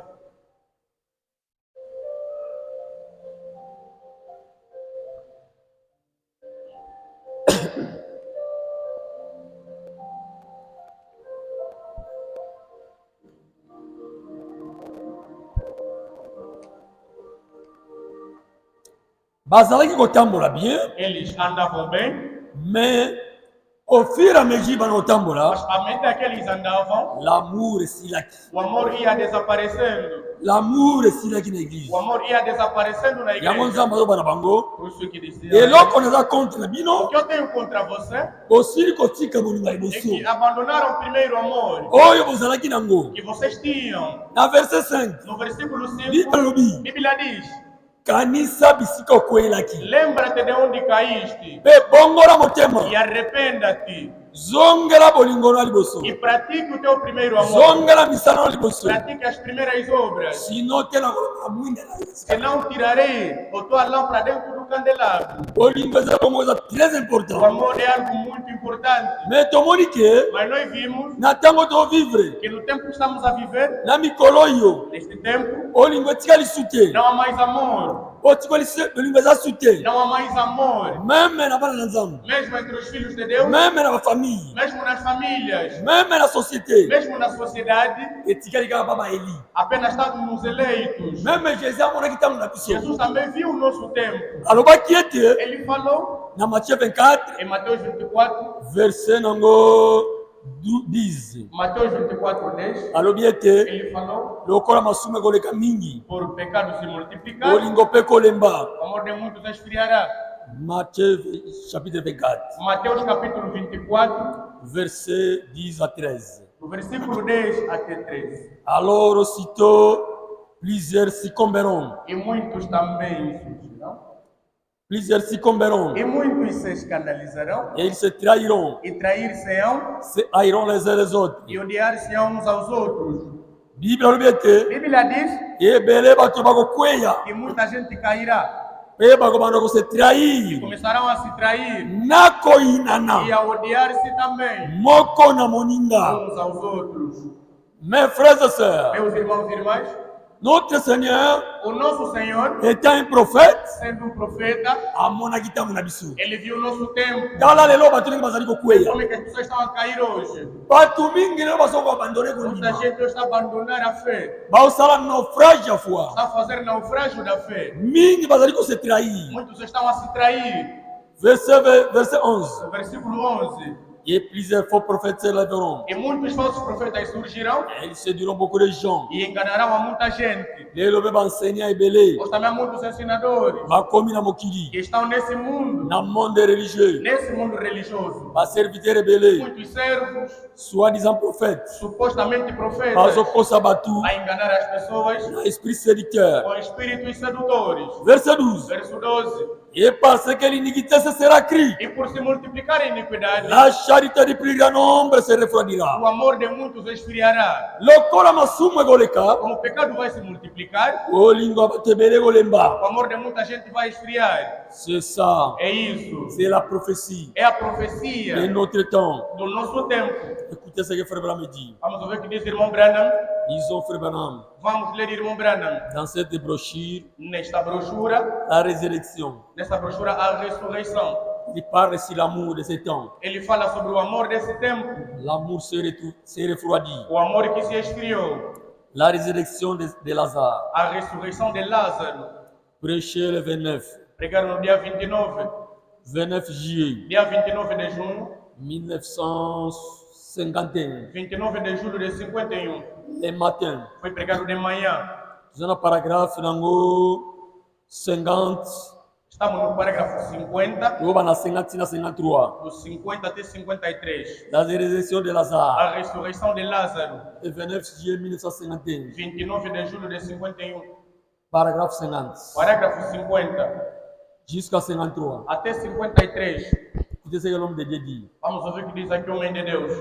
Speaker 1: Bazalaki kotambola bien,
Speaker 2: Eles andavam bem,
Speaker 1: mais au fur et à mesure bana kotambola,
Speaker 2: mas à medida que eles andavam,
Speaker 1: l'amour esilaki.
Speaker 2: o amor ia desaparecendo.
Speaker 1: L'amour esilaki na église.
Speaker 2: O amor ia desaparecendo na
Speaker 1: Yango
Speaker 2: igreja.
Speaker 1: Nzamba azobana bango.
Speaker 2: Por isso que dizia,
Speaker 1: Eloko naza contre na
Speaker 2: o
Speaker 1: bino,
Speaker 2: que eu tenho contra você
Speaker 1: osili kotika bolingo ya
Speaker 2: é
Speaker 1: liboso.
Speaker 2: que abandonaram o primeiro amor
Speaker 1: Oyo bozalaki nango.
Speaker 2: que vocês tinham.
Speaker 1: Na verset 5,
Speaker 2: No versículo 5,
Speaker 1: Bible lobi,
Speaker 2: a Bíblia diz:
Speaker 1: kanisa bisika okweyelaki.
Speaker 2: lembra-te de onde caíste
Speaker 1: Mpe bongola motema,
Speaker 2: e arrependa-te
Speaker 1: zongela bolingo na liboso.
Speaker 2: e pratique o teu primeiro amor.
Speaker 1: Zongela misala na liboso.
Speaker 2: Pratique as primeiras obras.
Speaker 1: Sino te na kolonga mwinda na yesu.
Speaker 2: Senão tirarei a tua lâmpada dentro do candelabro.
Speaker 1: Bolingo eza bongo eza très
Speaker 2: O
Speaker 1: important.
Speaker 2: amor é algo muito importante.
Speaker 1: Mais tomoni ke,
Speaker 2: Mas nós vimos
Speaker 1: na ntango tovivre,
Speaker 2: que no tempo que estamos a viver,
Speaker 1: na mikolo oyo,
Speaker 2: neste tempo,
Speaker 1: bolingo etika lisu te.
Speaker 2: não há mais amor.
Speaker 1: Otika lisu bolingo eza su te.
Speaker 2: Não há mais amor.
Speaker 1: Meme na bana na nzambe,
Speaker 2: Mesmo entre os filhos de Deus,
Speaker 1: meme na bafamille,
Speaker 2: mesmo nas famílias,
Speaker 1: meme na société,
Speaker 2: mesmo na sociedade,
Speaker 1: etikali kaka baba eli.
Speaker 2: apenas estamos eleitos.
Speaker 1: Meme jésus amonaki ntango na biso,
Speaker 2: Jesus também viu o nosso tempo.
Speaker 1: alobaki ete
Speaker 2: Ele falou
Speaker 1: na Matthieu 24
Speaker 2: em Mateus 24,
Speaker 1: verset nango 10,
Speaker 2: Mateus 24, 10,
Speaker 1: alobi ete
Speaker 2: ele falou:
Speaker 1: lokola masumu ekoleka mingi,
Speaker 2: por pecado se multiplicar,
Speaker 1: bolingo mpe kolemba.
Speaker 2: o amor de muitos esfriará.
Speaker 1: Matthieu chapitre 24
Speaker 2: Mateus capítulo 24,
Speaker 1: verset 10 à 13.
Speaker 2: do versículo 10 até 13.
Speaker 1: Alors aussitôt plusieurs succomberont,
Speaker 2: E muitos também surgirão,
Speaker 1: plusieurs succomberont
Speaker 2: e muitos se escandalizarão,
Speaker 1: et ils se trahiront,
Speaker 2: e trair-se-ão,
Speaker 1: se haïront les uns les autres.
Speaker 2: e odiar-se-ão uns aos outros.
Speaker 1: Bible alobi ete
Speaker 2: A Bíblia diz
Speaker 1: ebele bato bakokweya
Speaker 2: que muita gente cairá,
Speaker 1: mpe bakobanda kose
Speaker 2: e
Speaker 1: trahir
Speaker 2: começarão a se trair,
Speaker 1: na koyinana
Speaker 2: e a odiar-se também,
Speaker 1: moko na moninga.
Speaker 2: uns aos outros.
Speaker 1: Mes frères et sœurs,
Speaker 2: Meus irmãos e irmãs,
Speaker 1: notre Seigneur
Speaker 2: o nosso Senhor,
Speaker 1: étant un prophète
Speaker 2: sendo um profeta,
Speaker 1: amonaki ntango na biso.
Speaker 2: ele viu o nosso tempo.
Speaker 1: Tala lelo bato ndenge bazali kokweya,
Speaker 2: Como é que as pessoas estão a cair hoje?
Speaker 1: bato mingi lelo bazo koabandone
Speaker 2: Muita
Speaker 1: kondima,
Speaker 2: gente hoje está a abandonar a fé,
Speaker 1: baosala naufrage ya foi,
Speaker 2: está a fazer naufrágio da fé.
Speaker 1: mingi bazali kose trahir.
Speaker 2: Muitos estão a se trair.
Speaker 1: Verset 11,
Speaker 2: No versículo 11.
Speaker 1: et plusieurs faux prophètes se lèveront,
Speaker 2: E muitos falsos profetas surgirão
Speaker 1: et ils séduiront beaucoup de gens.
Speaker 2: e enganarão a muita gente.
Speaker 1: Lelo mpe baenseignant ebele
Speaker 2: Hoje também há muitos ensinadores
Speaker 1: bakomi na mokili,
Speaker 2: que estão nesse mundo,
Speaker 1: na monde religieux,
Speaker 2: nesse mundo religioso.
Speaker 1: baserviteur ebele,
Speaker 2: Muitos servos,
Speaker 1: soi-disant prophètes,
Speaker 2: supostamente profetas,
Speaker 1: bazokosa bato
Speaker 2: a enganar as pessoas
Speaker 1: na esprit séducteur.
Speaker 2: com espíritos sedutores.
Speaker 1: Verset 12,
Speaker 2: Verso 12.
Speaker 1: et parce que l'iniquité se sera accrue,
Speaker 2: E por se multiplicar a iniquidade,
Speaker 1: la charité du plus grand nombre se refroidira.
Speaker 2: o amor de muitos esfriará.
Speaker 1: Lokola masumu egoleka,
Speaker 2: Como o pecado vai se multiplicar,
Speaker 1: olingo ya bato ebele ekolemba.
Speaker 2: o amor de muita gente vai esfriar.
Speaker 1: C'est ça,
Speaker 2: É isso.
Speaker 1: c'est la prophétie
Speaker 2: É a
Speaker 1: de
Speaker 2: profecia
Speaker 1: notre temps.
Speaker 2: do nosso tempo.
Speaker 1: Écoutez ce que Frère Branham dit.
Speaker 2: Vamos ouvir o que diz irmão Branham.
Speaker 1: Disons Frère Branham,
Speaker 2: Vamos ler irmão Branham.
Speaker 1: dans cette brochure,
Speaker 2: Nesta brochura,
Speaker 1: la résurrection,
Speaker 2: a ressurreição.
Speaker 1: il parle sur l'amour de ce temps.
Speaker 2: Ele fala sobre o amor desse tempo.
Speaker 1: L'amour se refroidit.
Speaker 2: O amor que se esfriou.
Speaker 1: La résurrection de Lazare,
Speaker 2: A ressurreição de Lázaro.
Speaker 1: prêché le 29,
Speaker 2: Pregaram no dia 29.
Speaker 1: 29 juillet
Speaker 2: Dia 29 de junho.
Speaker 1: 1951,
Speaker 2: 29 de julho de 51.
Speaker 1: le matin.
Speaker 2: Foi pregado de manhã.
Speaker 1: Dans le paragraphe nango 50,
Speaker 2: Estamos no parágrafo 50,
Speaker 1: oyo bana 50 na 53.
Speaker 2: do 50 até 53.
Speaker 1: La résurrection de Lazare,
Speaker 2: A ressurreição de Lázaro,
Speaker 1: le 29 juillet 1951,
Speaker 2: 29 de julho de 51.
Speaker 1: paragraphe 50,
Speaker 2: Parágrafo 50
Speaker 1: jusqu'à 53.
Speaker 2: até 53.
Speaker 1: Écoutez ce que l'homme de Dieu dit.
Speaker 2: Vamos ouvir o que diz aqui o homem de Deus.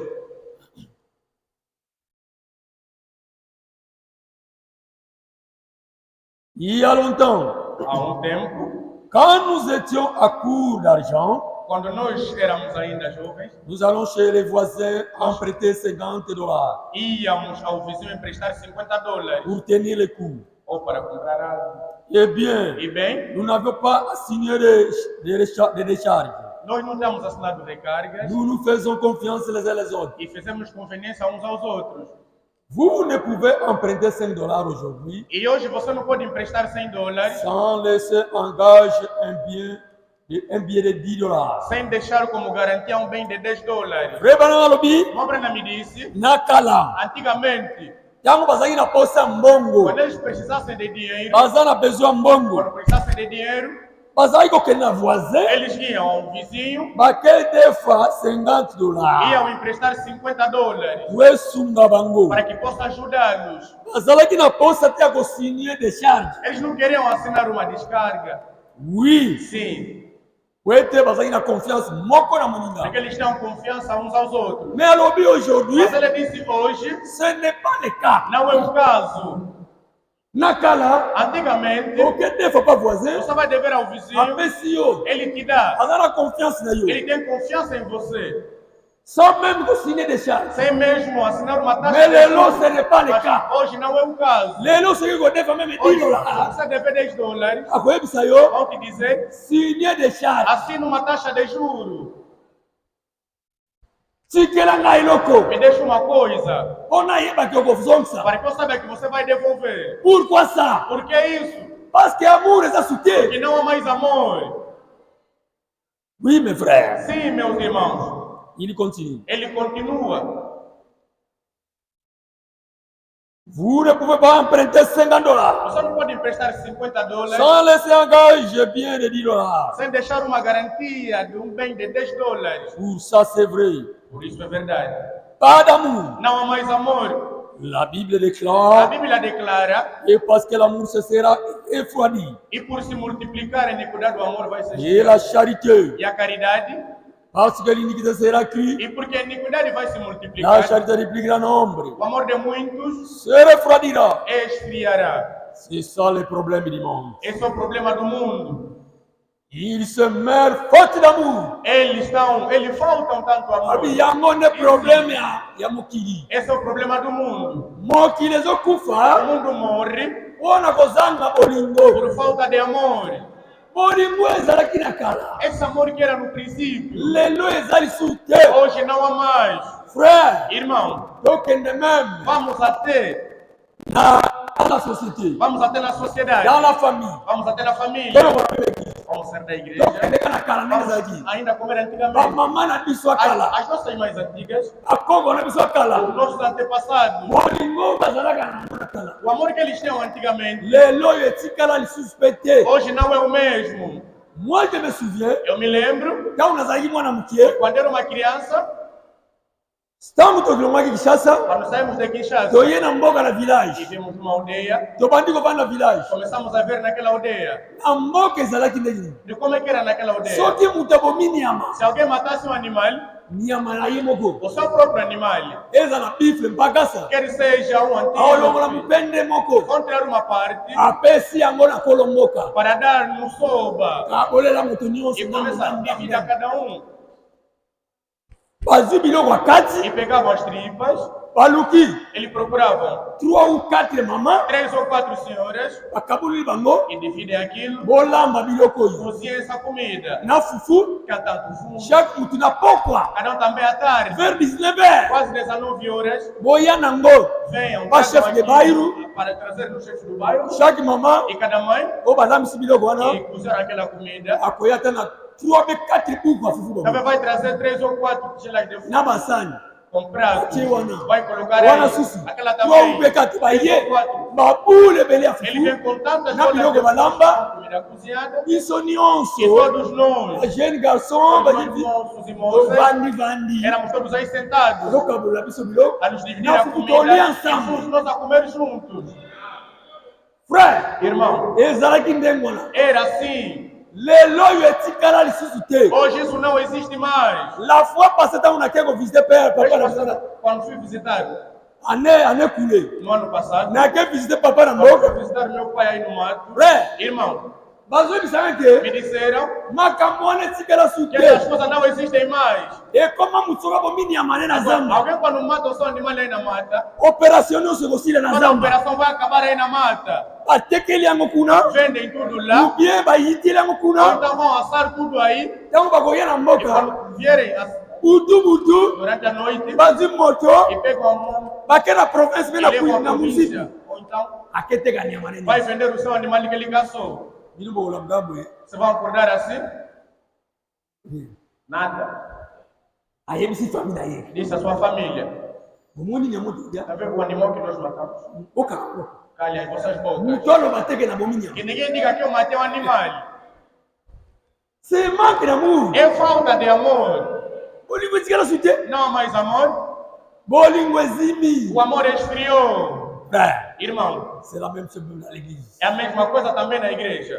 Speaker 1: Il y a longtemps,
Speaker 2: Há tempo,
Speaker 1: quand nous étions à court d'argent,
Speaker 2: quando nós éramos ainda jovens,
Speaker 1: nous allons chez les voisins emprunter $50
Speaker 2: íamos ao vizinho emprestar $50
Speaker 1: pour tenir le coup.
Speaker 2: ou para comprar algo.
Speaker 1: Eh bien,
Speaker 2: E bem,
Speaker 1: nous n'avions pas signé de décharge.
Speaker 2: nós não temos assinado recargas
Speaker 1: Nous nous faisons confiance les uns les autres.
Speaker 2: e fizemos conveniência uns aos outros.
Speaker 1: Vous ne pouvez emprunter $5 aujourd'hui
Speaker 2: E hoje você não pode emprestar $100
Speaker 1: sans laisser en gage un billet de $10.
Speaker 2: sem deixar como garantia um bem de $10.
Speaker 1: Vrai bana lobi
Speaker 2: Uma Brenda me disse,
Speaker 1: nakala.
Speaker 2: antigamente,
Speaker 1: Tango bazaki na posa mbongo.
Speaker 2: quando eles precisassem de dinheiro,
Speaker 1: Baza na besoin mbongo.
Speaker 2: quando precisassem de dinheiro,
Speaker 1: Bazaki kokende na voisin.
Speaker 2: eles iam ao vizinho,
Speaker 1: Bakei defa $50.
Speaker 2: iam emprestar $50
Speaker 1: Wesunga bango.
Speaker 2: para que possa ajudá-los.
Speaker 1: Bazalaki na posa te akosigner décharge.
Speaker 2: Eles não queriam assinar uma descarga.
Speaker 1: Oui.
Speaker 2: Sim,
Speaker 1: Wete bazaki na confiance moko na moninga.
Speaker 2: porque eles tinham confiança uns aos outros.
Speaker 1: Mais alobi aujourd'hui,
Speaker 2: Mas ele disse hoje,
Speaker 1: ce n'est pas le cas.
Speaker 2: não é o caso.
Speaker 1: Nakala,
Speaker 2: Antigamente,
Speaker 1: oke defa pa voisin.
Speaker 2: você vai dever ao vizinho,
Speaker 1: Apesi yo.
Speaker 2: ele te dá.
Speaker 1: Aza na confiance na yo.
Speaker 2: Ele tem confiança em você.
Speaker 1: Sans même kosigner décharge.
Speaker 2: Sem mesmo assinar uma taxa.
Speaker 1: Mais
Speaker 2: de
Speaker 1: lelo,
Speaker 2: juros.
Speaker 1: ce n'est pas le
Speaker 2: Mas
Speaker 1: cas.
Speaker 2: hoje não é o caso.
Speaker 1: Lelo soki kodefa même
Speaker 2: Hoje,
Speaker 1: $10.
Speaker 2: você deve $10.
Speaker 1: Akoyebisa yo,
Speaker 2: Vão te dizer,
Speaker 1: signer décharge.
Speaker 2: assina uma taxa de juros.
Speaker 1: Tikela ngai eloko.
Speaker 2: Me deixa uma coisa,
Speaker 1: Mpona yebaki okozongisa.
Speaker 2: para que eu saiba que você vai devolver.
Speaker 1: Pourquoi ça?
Speaker 2: Por que isso?
Speaker 1: Parce que amour eza
Speaker 2: Porque
Speaker 1: soutien.
Speaker 2: não há mais amor.
Speaker 1: Oui, mes frères.
Speaker 2: Sim, meus irmãos.
Speaker 1: Il continue.
Speaker 2: Ele continua.
Speaker 1: Vous ne pouvez pas emprunter $50
Speaker 2: Você não pode emprestar $50
Speaker 1: sans laisser en gage bien de $10.
Speaker 2: sem deixar uma garantia de um bem de $10.
Speaker 1: Pour ça, c'est vrai.
Speaker 2: Por isso é verdade.
Speaker 1: Pas d'amour.
Speaker 2: Não há mais amor.
Speaker 1: La Bible
Speaker 2: A
Speaker 1: déclare,
Speaker 2: Bíblia declara,
Speaker 1: et parce que l'amour se sera effroidi,
Speaker 2: e por se multiplicar a iniquidade, o amor vai se
Speaker 1: et la charité,
Speaker 2: E a caridade,
Speaker 1: parce que l'iniquité sera crue,
Speaker 2: e porque a iniquidade vai se
Speaker 1: la
Speaker 2: multiplicar,
Speaker 1: charité du plus grand nombre
Speaker 2: o amor de muitos
Speaker 1: se refroidira.
Speaker 2: esfriará.
Speaker 1: C'est ça le problème du monde.
Speaker 2: Esse é o problema do mundo.
Speaker 1: Ils se meurent faute d'amour.
Speaker 2: Eles faltam tanto amor.
Speaker 1: Abi yango ne problème ya mokili.
Speaker 2: Esse é o problema do mundo.
Speaker 1: Mokili
Speaker 2: O
Speaker 1: ezokufa
Speaker 2: mundo morre
Speaker 1: mpona kozanga bolingo.
Speaker 2: por falta de amor.
Speaker 1: Bolingo ezalaki na kala.
Speaker 2: Esse amor que era no princípio,
Speaker 1: Lelo ezali su te.
Speaker 2: hoje não há mais.
Speaker 1: Frère,
Speaker 2: Irmão,
Speaker 1: tokende même
Speaker 2: vamos até
Speaker 1: dans la société,
Speaker 2: na sociedade,
Speaker 1: dans la famille.
Speaker 2: vamos até na família,
Speaker 1: Tono bakabeki.
Speaker 2: vamos ser da igreja,
Speaker 1: Tokende kana kala ndenge
Speaker 2: vamos
Speaker 1: ezalaki.
Speaker 2: ainda comer
Speaker 1: Ba
Speaker 2: antigamente.
Speaker 1: mama na biso akala.
Speaker 2: As nossas mães antigas,
Speaker 1: Akongo na biso
Speaker 2: os
Speaker 1: akala.
Speaker 2: nossos antepassados,
Speaker 1: Bolingo bazalaka na ngo na kala.
Speaker 2: o amor que eles tinham antigamente,
Speaker 1: Lelo oyo etikala lisusu pe te.
Speaker 2: hoje não é o mesmo.
Speaker 1: Moi je me souviens,
Speaker 2: Eu me lembro,
Speaker 1: ntango nazalaki mwana mokie,
Speaker 2: quando era uma criança,
Speaker 1: ntango tokilongwaki Kinshasa,
Speaker 2: quando saímos de Kinshasa
Speaker 1: toye na mboka na
Speaker 2: e
Speaker 1: village.
Speaker 2: vimos uma aldeia,
Speaker 1: Tobandi kovanda na village.
Speaker 2: começamos a ver naquela aldeia,
Speaker 1: Na mboka ezalaki ndenge nini?
Speaker 2: de como é que era naquela aldeia.
Speaker 1: Soki moto abomi nyama,
Speaker 2: Se alguém matasse um animal,
Speaker 1: nyama na ye moko
Speaker 2: o seu próprio animal,
Speaker 1: eza na bifle mpakasa,
Speaker 2: quer seja um
Speaker 1: aolongola
Speaker 2: antigo,
Speaker 1: mopende moko,
Speaker 2: vão tirar uma parte
Speaker 1: apesi yango na kolo mboka,
Speaker 2: para dar no soba
Speaker 1: abolela moto nyonso
Speaker 2: e começar a dividir a cada um.
Speaker 1: bazwi biloko ya
Speaker 2: E
Speaker 1: kati,
Speaker 2: pegavam as tripas,
Speaker 1: baluki
Speaker 2: eles procuravam
Speaker 1: 3 ou 4 mama,
Speaker 2: 3 ou 4 senhoras
Speaker 1: bakabulili bango,
Speaker 2: e dividem aquilo,
Speaker 1: bolamba biloko oyo
Speaker 2: cozinham essa comida,
Speaker 1: na fufu,
Speaker 2: cantando fumo.
Speaker 1: chaque motu na pokwa,
Speaker 2: Cada também à tarde,
Speaker 1: vers 19h,
Speaker 2: quase 19 horas,
Speaker 1: boya nango,
Speaker 2: venham
Speaker 1: Ba chefe de bairro.
Speaker 2: para trazer no chefe do bairro.
Speaker 1: chaque mama,
Speaker 2: E cada mãe
Speaker 1: oyo balambisi biloko wana,
Speaker 2: e cozinhar aquela comida.
Speaker 1: akoya ata na 3 ou 4 buku ya fufu bango,
Speaker 2: Também vai trazer 3 ou 4 tigelas de fumo
Speaker 1: na basani.
Speaker 2: comprado.
Speaker 1: Ati wana.
Speaker 2: Vai colocar
Speaker 1: Wana
Speaker 2: aí.
Speaker 1: susu.
Speaker 2: Aquela
Speaker 1: Kwa
Speaker 2: também.
Speaker 1: ubekati ba
Speaker 2: Ele
Speaker 1: ye.
Speaker 2: tem 4.
Speaker 1: Babule bele ya
Speaker 2: Ele vem
Speaker 1: fufu.
Speaker 2: com tantas
Speaker 1: Na biloko balamba.
Speaker 2: comida cozinhada.
Speaker 1: Isso
Speaker 2: E
Speaker 1: nyonso.
Speaker 2: todos nós,
Speaker 1: A jeune garçon
Speaker 2: todos
Speaker 1: ba
Speaker 2: nós
Speaker 1: jiti.
Speaker 2: moços e moças,
Speaker 1: Vandi.
Speaker 2: éramos todos aí sentados
Speaker 1: Azokabula biso biloko.
Speaker 2: a nos dividir
Speaker 1: Na
Speaker 2: a
Speaker 1: fufu
Speaker 2: comida
Speaker 1: toli
Speaker 2: e
Speaker 1: ensemble.
Speaker 2: fomos nós a comer juntos.
Speaker 1: Frère.
Speaker 2: Irmão,
Speaker 1: Ezalaki ndenge wana.
Speaker 2: era assim.
Speaker 1: Lelo oyo etikala lisusu te.
Speaker 2: Hoje isso não existe mais.
Speaker 1: La fois passée ntango nakei kovisite père papa na biso
Speaker 2: Quando fui visitar
Speaker 1: année coulée
Speaker 2: no ano passado,
Speaker 1: nakei visite papa na
Speaker 2: quando fui
Speaker 1: mboka
Speaker 2: visitar meu pai aí no mato,
Speaker 1: frère
Speaker 2: irmão,
Speaker 1: bazoyebisaka
Speaker 2: me
Speaker 1: ke
Speaker 2: disseram
Speaker 1: makambo wana etikala su
Speaker 2: que essas
Speaker 1: te
Speaker 2: coisas não existem mais.
Speaker 1: ekoma motoka bominiamane na
Speaker 2: Agora,
Speaker 1: zamba
Speaker 2: alguém quando mata o seu animal aí na mata,
Speaker 1: opération nyonso ekosila na
Speaker 2: toda a
Speaker 1: zamba
Speaker 2: operação vai acabar aí na mata.
Speaker 1: batekeli yango kuna
Speaker 2: Vendem tudo lá,
Speaker 1: ou bien bayiteli yango
Speaker 2: ou
Speaker 1: kuna
Speaker 2: então vão assar tudo aí.
Speaker 1: ntango bakoya na
Speaker 2: E
Speaker 1: mboka
Speaker 2: quando vierem
Speaker 1: butu
Speaker 2: durante a noite,
Speaker 1: bazwi moto
Speaker 2: e pegam a mão
Speaker 1: bake na province mpe
Speaker 2: e
Speaker 1: na
Speaker 2: levam a
Speaker 1: na muzipi
Speaker 2: província. Ou então
Speaker 1: aketeka niamane
Speaker 2: vai vender o seu animal que ele caçou.
Speaker 1: bino bokola mgambo
Speaker 2: Vocês vão acordar assim? Nada.
Speaker 1: ayebisi famille na ye
Speaker 2: Disse a sua família.
Speaker 1: omoni nyamo todia
Speaker 2: Está vendo o animal que nós matamos?
Speaker 1: okaka
Speaker 2: Calha aí, vossas bocas.
Speaker 1: moto aloba teke na bomi nyamo
Speaker 2: Que ninguém diga que eu matei um animal.
Speaker 1: c'est manque d'amour
Speaker 2: É falta de amor.
Speaker 1: bolingo etikala su te
Speaker 2: Não há mais amor.
Speaker 1: bolingo ezimi
Speaker 2: O amor esfriou.
Speaker 1: frère
Speaker 2: Irmão,
Speaker 1: c'est la même chose même dans l'église
Speaker 2: é a mesma coisa também na igreja.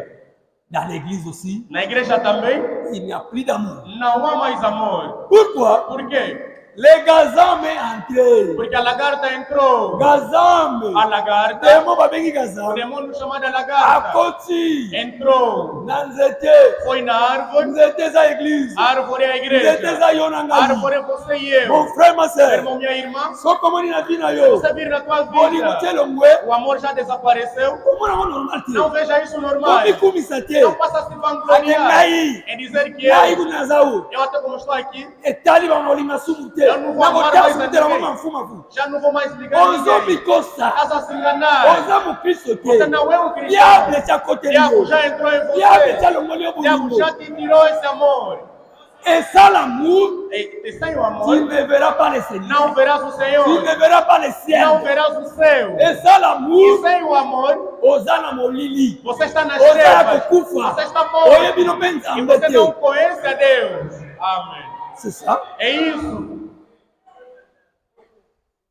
Speaker 1: dans l'église aussi
Speaker 2: Na igreja também
Speaker 1: il n'y a plus d'amour
Speaker 2: não há mais amor.
Speaker 1: pourquoi
Speaker 2: Por quê?
Speaker 1: les gazambe entré
Speaker 2: Porque a lagarta entrou.
Speaker 1: gazambe
Speaker 2: A lagarta,
Speaker 1: demo babengi
Speaker 2: o
Speaker 1: gazambe
Speaker 2: demônio chamado lagarta,
Speaker 1: akoti
Speaker 2: entrou.
Speaker 1: na nzete
Speaker 2: Foi na árvore.
Speaker 1: nzete eza église
Speaker 2: A árvore é a
Speaker 1: nzete
Speaker 2: igreja.
Speaker 1: eza yo na
Speaker 2: A
Speaker 1: ngai
Speaker 2: árvore é você e
Speaker 1: mon
Speaker 2: eu.
Speaker 1: frère ma
Speaker 2: Meu
Speaker 1: sœur
Speaker 2: irmão, minha irmã,
Speaker 1: soko omoni na vi na
Speaker 2: se
Speaker 1: yo
Speaker 2: você vir na tua
Speaker 1: bolingo
Speaker 2: vida,
Speaker 1: tie longwe
Speaker 2: o amor já desapareceu.
Speaker 1: omona ngo normal te
Speaker 2: Não veja isso normal.
Speaker 1: omikumisa te
Speaker 2: Não passa a se vangloriar.
Speaker 1: ngai
Speaker 2: É dizer que
Speaker 1: ngai
Speaker 2: eu,
Speaker 1: kuna naza o
Speaker 2: eu até como estou aqui,
Speaker 1: etali bamolinga sumu te
Speaker 2: Eu não vou amar
Speaker 1: nakotala
Speaker 2: mais
Speaker 1: sumu
Speaker 2: a
Speaker 1: te nango
Speaker 2: ninguém.
Speaker 1: mafumafu
Speaker 2: já não vou mais ligar a ninguém.
Speaker 1: ozomikosa
Speaker 2: Estás a se enganar.
Speaker 1: oza mokristo
Speaker 2: Você
Speaker 1: te
Speaker 2: não é um cristão.
Speaker 1: diable etyakoteli
Speaker 2: Diabo
Speaker 1: yo
Speaker 2: já entrou em
Speaker 1: diable
Speaker 2: você.
Speaker 1: etyalongoli yo
Speaker 2: Diabo
Speaker 1: bolingo
Speaker 2: já te tirou esse amor.
Speaker 1: eza l'amour
Speaker 2: E sem o
Speaker 1: tu
Speaker 2: amor,
Speaker 1: ne verras pas le Seigneur
Speaker 2: não verás o
Speaker 1: tu
Speaker 2: Senhor.
Speaker 1: ne verras pas le ciel
Speaker 2: Não verás o céu.
Speaker 1: eza
Speaker 2: E
Speaker 1: l'amour
Speaker 2: sem o amor,
Speaker 1: oza na molili
Speaker 2: você está nas
Speaker 1: oza ya
Speaker 2: trevas.
Speaker 1: kokufa
Speaker 2: Você está morto.
Speaker 1: oyebi no mpe
Speaker 2: E
Speaker 1: nzambe
Speaker 2: você não
Speaker 1: te
Speaker 2: conhece a Deus. Amém.
Speaker 1: c'est ça
Speaker 2: É isso.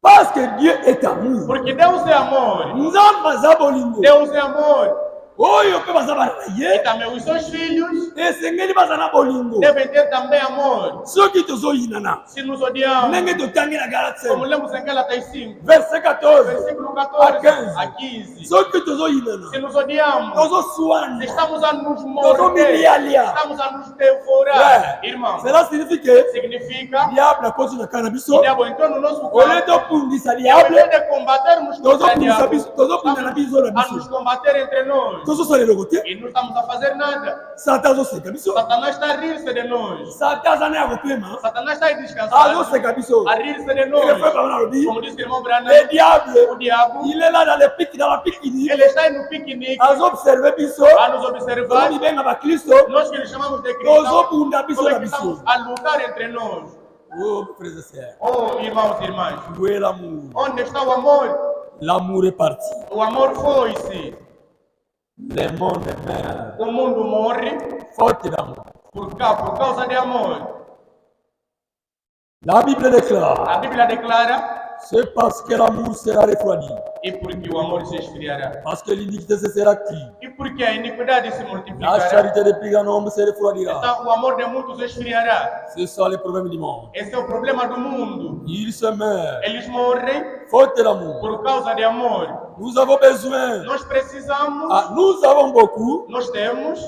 Speaker 1: parce que Dieu est amour
Speaker 2: Porque Deus é amor.
Speaker 1: nzambe aza bolingo
Speaker 2: Deus é amor.
Speaker 1: oyo mpe baza bana na
Speaker 2: E
Speaker 1: ye
Speaker 2: também os seus filhos
Speaker 1: esengeli baza na bolingo
Speaker 2: devem ter também amor.
Speaker 1: soki tozoyinana
Speaker 2: Se nos odiamos,
Speaker 1: ndenge totangi na galate
Speaker 2: como lemos em Gálatas 5,
Speaker 1: verset 14
Speaker 2: versículo 14 a 15.
Speaker 1: soki tozoyinana
Speaker 2: Se nos odiamos,
Speaker 1: tozoswana
Speaker 2: estamos a nos morder,
Speaker 1: tozomilialia
Speaker 2: estamos a nos devorar. Irmão,
Speaker 1: cela signifie que
Speaker 2: significa
Speaker 1: diable akoti na kaka na
Speaker 2: que o
Speaker 1: biso
Speaker 2: diabo entrou no nosso
Speaker 1: olie
Speaker 2: corpo.
Speaker 1: topundisa
Speaker 2: E ao
Speaker 1: diable
Speaker 2: invés de combatermos contra o
Speaker 1: tozopundisa
Speaker 2: diabo,
Speaker 1: biso tozopundana biso na
Speaker 2: a nos
Speaker 1: biso
Speaker 2: combater entre nós.
Speaker 1: tozosala eloko te
Speaker 2: E não estamos a fazer nada.
Speaker 1: satan azoseka biso
Speaker 2: Satanás está a rir-se de nós.
Speaker 1: satan aza na ya kopema
Speaker 2: Satanás está a descansar,
Speaker 1: azoseka biso
Speaker 2: a rir-se de
Speaker 1: ele foi
Speaker 2: nós.
Speaker 1: bana alobi
Speaker 2: Como disse o irmão Branham,
Speaker 1: le diable
Speaker 2: o diabo,
Speaker 1: il est là dans le pic dans la pique-nique
Speaker 2: ele está aí no piquenique
Speaker 1: azobserve biso
Speaker 2: a nos observar.
Speaker 1: tozomibenga bakristo
Speaker 2: Nós que lhe chamamos de cristãos,
Speaker 1: tozobunda biso
Speaker 2: como é
Speaker 1: na
Speaker 2: que
Speaker 1: biso
Speaker 2: estamos a lutar entre nós.
Speaker 1: oh frères et sœurs
Speaker 2: Oh, irmãos e irmãs,
Speaker 1: où est l'amour
Speaker 2: onde está o amor?
Speaker 1: l'amour est parti
Speaker 2: O amor foi-se.
Speaker 1: le monde meurt
Speaker 2: O mundo morre
Speaker 1: faute d'amour
Speaker 2: por causa de amor.
Speaker 1: la Bible déclare
Speaker 2: A Bíblia declara,
Speaker 1: c'est parce que l'amour sera refroidi
Speaker 2: e porque o amor se esfriará.
Speaker 1: parce que l'iniquité se sera qui
Speaker 2: E porque a iniquidade se
Speaker 1: la
Speaker 2: multiplicará.
Speaker 1: charité des plus grand nombre se refroidira
Speaker 2: Então o amor de muitos esfriará.
Speaker 1: c'est ça le problème du monde
Speaker 2: Esse é o problema do mundo.
Speaker 1: il se meurt
Speaker 2: Eles morrem
Speaker 1: faute d'amour
Speaker 2: por causa de amor.
Speaker 1: nous avons besoin
Speaker 2: Nós precisamos,
Speaker 1: nous avons beaucoup
Speaker 2: nós